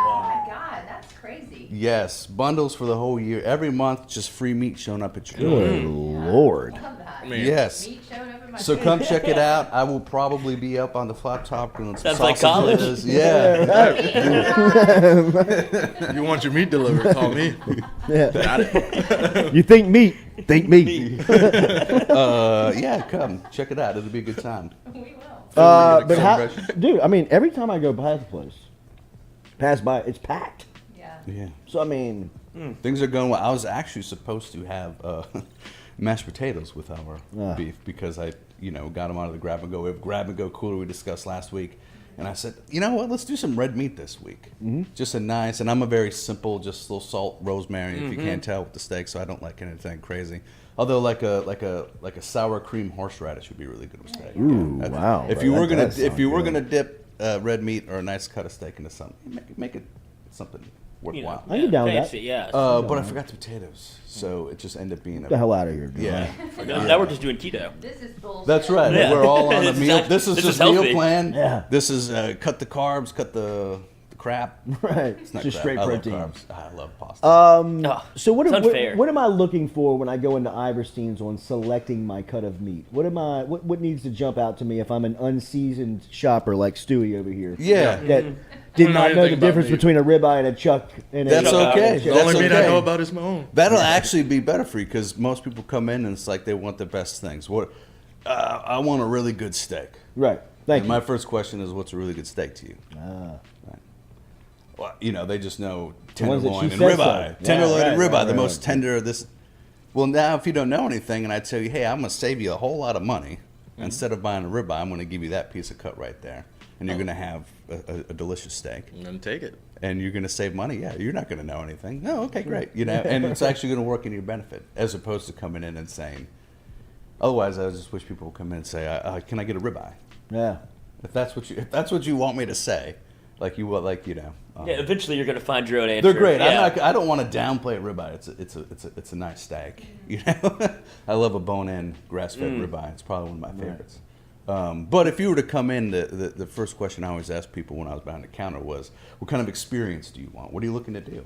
Oh, my God. That's crazy. Yes, bundles for the whole year. Every month, just free meat showing up at your door. Good Lord. Love that. Man. Yes. Meat showing up in my So food. come check it out. I will probably be up on the flat top doing some Sounds like college. sausages. Yeah. You want your meat delivered? Call me. Yeah. Got it. You think meat? Think meat. Yeah, come check it out. It'll be a good time. We will. But how, dude? I mean, every time I go by the place, pass by, it's packed. Yeah. Yeah. So I mean, Things are going well. I was actually supposed to have mashed potatoes with our beef because I, got them out of the grab and go. We have grab and go cooler we discussed last week, and I said, you know what? Let's do some red meat this week. Just a nice, and I'm a very simple, just a little salt, rosemary, if you can't tell with the steak. So I don't like anything crazy. Although like a sour cream horseradish would be really good with steak. Ooh, wow. If you were gonna dip red meat or a nice cut of steak into something, make it something worthwhile. I can down with that. fancy, yeah. But I forgot the potatoes, so it just ended up being Get the hell out of here. Dude. Yeah. Now we're just doing keto. This is bullshit. That's right. Yeah. We're all on a This is meal. act- This is this just is meal healthy. plan. Yeah. This is cut the carbs, cut the crap. Right. It's not Just crap. straight I love protein. carbs. I love pasta. So what, It's unfair. what am I looking for when I go into Iverstein's on selecting my cut of meat? What needs to jump out to me if I'm an unseasoned shopper like Stewie over here? Yeah. That I did don't know not know the anything about difference meat. between a ribeye and a chuck. And That's a, okay. The That's only meat I okay. know about is my own. That'll actually be better for you because most people come in and it's like they want the best things. I want a really good steak. Right. Thank And you. my first question is, what's a really good steak to you? Right. Well, they just know ones that tenderloin she and says ribeye. so. Tenderloin Yeah, and right, ribeye, right, the right, most right. tender of this. Well, now if you don't know anything and I tell you, hey, I'm going to save you a whole lot of money, instead of buying a ribeye, I'm going to give you that piece of cut right there. And you're going to have a delicious steak. I'm gonna take it. And you're going to save money. Yeah, you're not going to know anything. No, okay, great. And it's actually going to work in your benefit as opposed to coming in and saying, otherwise I just wish people would come in and say, can I get a ribeye? Yeah. If that's what you want me to say, Yeah, eventually you're gonna find your own answer. they're great. Yeah. I don't want to downplay a ribeye. It's a nice steak. I love a bone-in grass-fed ribeye. It's probably one of my favorites. But if you were to come in, the first question I always ask people when I was behind the counter was, what kind of experience do you want? What are you looking to do?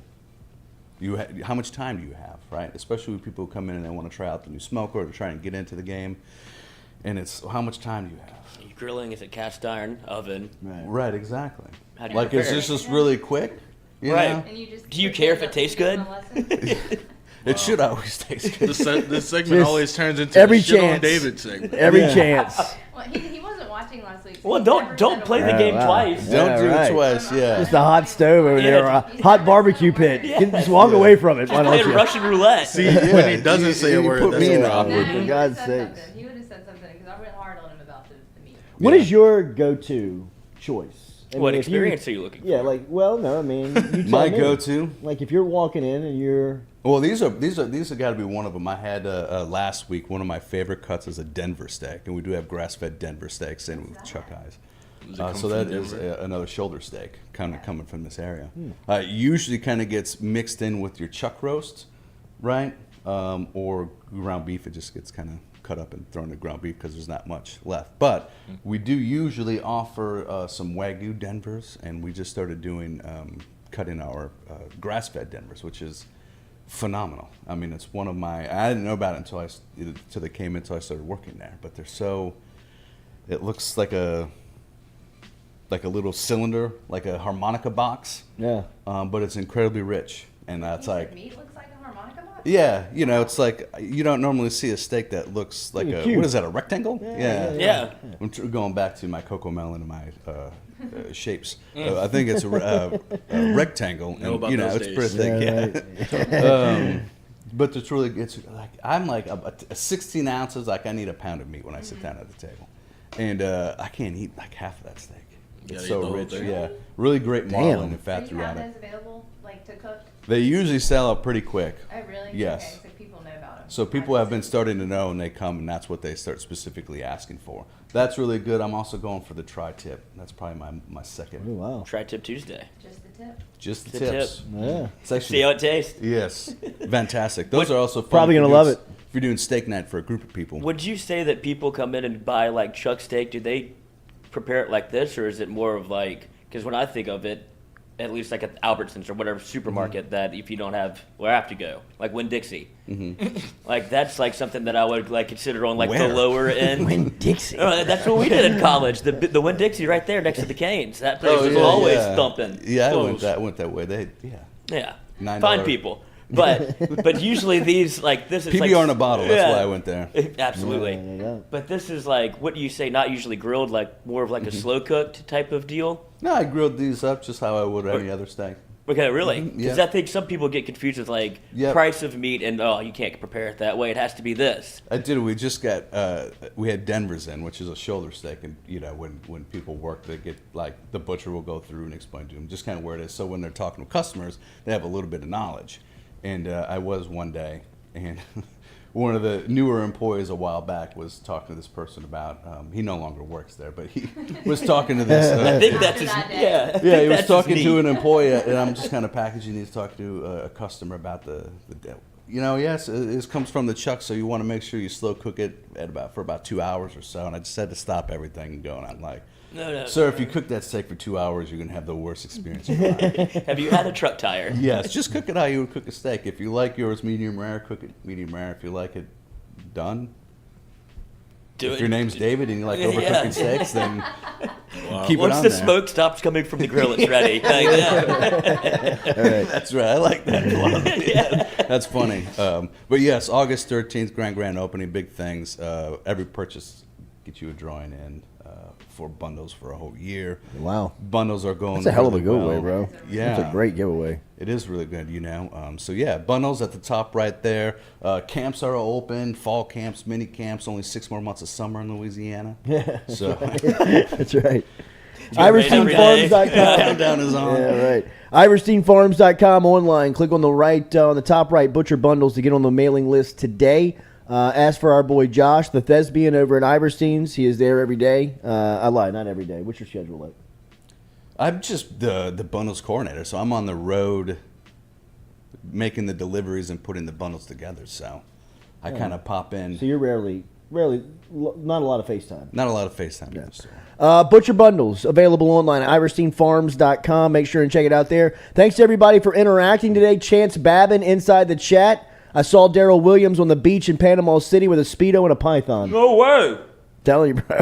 How much time do you have, right? Especially with people who come in and they want to try out the new smoker or they're trying to get into the game. And it's how much time do you have? Are you grilling? Is it cast iron, oven? Right, exactly. How do you Like, prepare is it? this just really quick? You Right. know? And you just Do you care if it tastes good? It should always taste good. This segment Just always turns into every a shit chance. on David segment. Every chance. Well, he wasn't watching last week. So Well, he don't never don't said a play the word. game wow. twice. Don't do right. it twice, yeah. Just a hot stove over there, or a hot barbecue pit. Just walk away from it. Why don't Playing you? Russian roulette. See, when he doesn't say a word, put that's me in a the problem. For God's sakes. He would have said something because I went hard on him about the meat. What is your go-to choice? I What mean, if experience are you looking Yeah, for? like, well, no, I mean, you tell My me. go-to? Like, if you're walking in and you're Well, these have got to be one of them. I had last week, one of my favorite cuts is a Denver steak, and we do have grass-fed Denver steaks in with chuck eyes. So that is another shoulder steak, kind of coming from this area. Usually kind of gets mixed in with your chuck roast, right? Or ground beef. It just gets kind of cut up and thrown in ground beef because there's not much left. But we do usually offer some Wagyu Denvers, and we just started doing cutting our grass-fed Denvers, which is phenomenal. I mean, it's one of my. I didn't know about it until they came in, until I started working there. But they're so. It looks like a little cylinder, like a harmonica box. Yeah. But it's incredibly rich, and that's like. Meat looks like a harmonica box. Yeah, you know, it's like you don't normally see a steak that looks like a cube. what is that, a rectangle? Yeah. I'm going back to my cocoa melon and my shapes. I think it's a rectangle, Know and about you know those it's pretty days. thick. Yeah. But it's really I'm like a 16 ounces. Like I need a pound of meat when I sit down at the table, and I can't eat like half of that steak. It's so rich. Yeah, really great marlin and fat Do you have throughout it. those available, like to cook? They usually sell out pretty quick. Oh, really? Yes. Okay, so people know about them. So people have been starting to know, and they come, and that's what they start specifically asking for. That's really good. I'm also going for the tri-tip. That's probably my second. Oh, wow. Tri-tip Tuesday. Just the tip. Just the The tips. tip. Yeah. It's actually, See how it tastes. Yes. Fantastic. Those are also fun. Probably if gonna you're love doing- it. If you're doing steak night for a group of people. Would you say that people come in and buy like chuck steak? Do they prepare it like this, or is it more of like? Because when I think of it, at least like at Albertsons or whatever supermarket, that if you don't have where I have to go, like Winn-Dixie, like that's like something that I would like consider on like Where? the lower end. Winn-Dixie. That's what we did in college. The Winn-Dixie right there next to the Canes. That place was always thumping. Yeah, I Close. went that way. Yeah, $9. fine people. But usually these like this is PBR like, in a bottle. That's why I went there. Absolutely. Yeah. But this is like what do you say? Not usually grilled, like more of like a slow cooked type of deal. No, I grilled these up just how I would any other steak. Okay, really? Because Yeah. I think some people get confused with like Yep. price of meat and you can't prepare it that way. It has to be this. I did. We just got. We had Denver's in, which is a shoulder steak, and you know when people work, they get like the butcher will go through and explain to them just kind of where it is. So when they're talking to customers, they have a little bit of knowledge. And I was one day, and one of the newer employees a while back was talking to this person about. He no longer works there, but he was talking to this. I think that's his, Yeah, he was talking to an employee, and I'm just kind of packaging. He's talking to a customer about the you know, yes, it comes from the chuck, so you want to make sure you slow cook it for about 2 hours or so. And I just had to stop everything and go, and I'm like, No. sir, if you cook that steak for 2 hours, you're gonna have the worst experience of your life. Have you had a truck tire? Yes, just cook it how you would cook a steak. If you like yours medium rare, cook it medium rare. If you like it done. Do if it. your name's David and you like overcooking Yeah. steaks, then keep it Once on the there. smoke stops coming from the grill, it's ready. Like that. That's right. I like that. Yeah. That's funny. But yes, August 13th, grand opening, big things. Every purchase gets you a drawing in for bundles for a whole year. Wow. Bundles are going. That's a hell of a really giveaway, well. bro. Yeah. That's a great giveaway. It is really good, you know. So yeah, bundles at the top right there. Camps are open, fall camps, mini camps. Only 6 more months of summer in Louisiana. Yeah. So That's right. IversteinFarms.com. IversteinFarms.com. Countdown is on. Yeah, right. IversteinFarms.com online. Click on the right, on the top right, Butcher Bundles to get on the mailing list today. Ask for our boy Josh, the thespian over at Iverstein's. He is there every day. I lied, not every day. What's your schedule like? I'm just the bundles coordinator, so I'm on the road making the deliveries and putting the bundles together. So I kind of pop in. So you're rarely not a lot of FaceTime. Not a lot of FaceTime in the store. Butcher Bundles, available online at iversteinfarms.com. Make sure and check it out there. Thanks to everybody for interacting today. Chance Babin inside the chat. I saw Darrell Williams on the beach in Panama City with a Speedo and a python. No way. Telling you, bro.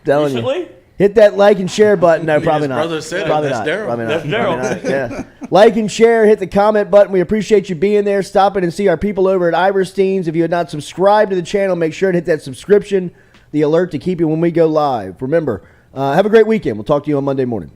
Telling Recently? you. Hit that like and share button. No, probably not. brother said it. Probably That's not. Darrell. Probably That's not. Darrell. Probably not. Yeah. Like and share. Hit the comment button. We appreciate you being there. Stop in and see our people over at Iverstein's. If you had not subscribed to the channel, make sure to hit that subscription, the alert to keep you when we go live. Remember, have a great weekend. We'll talk to you on Monday morning.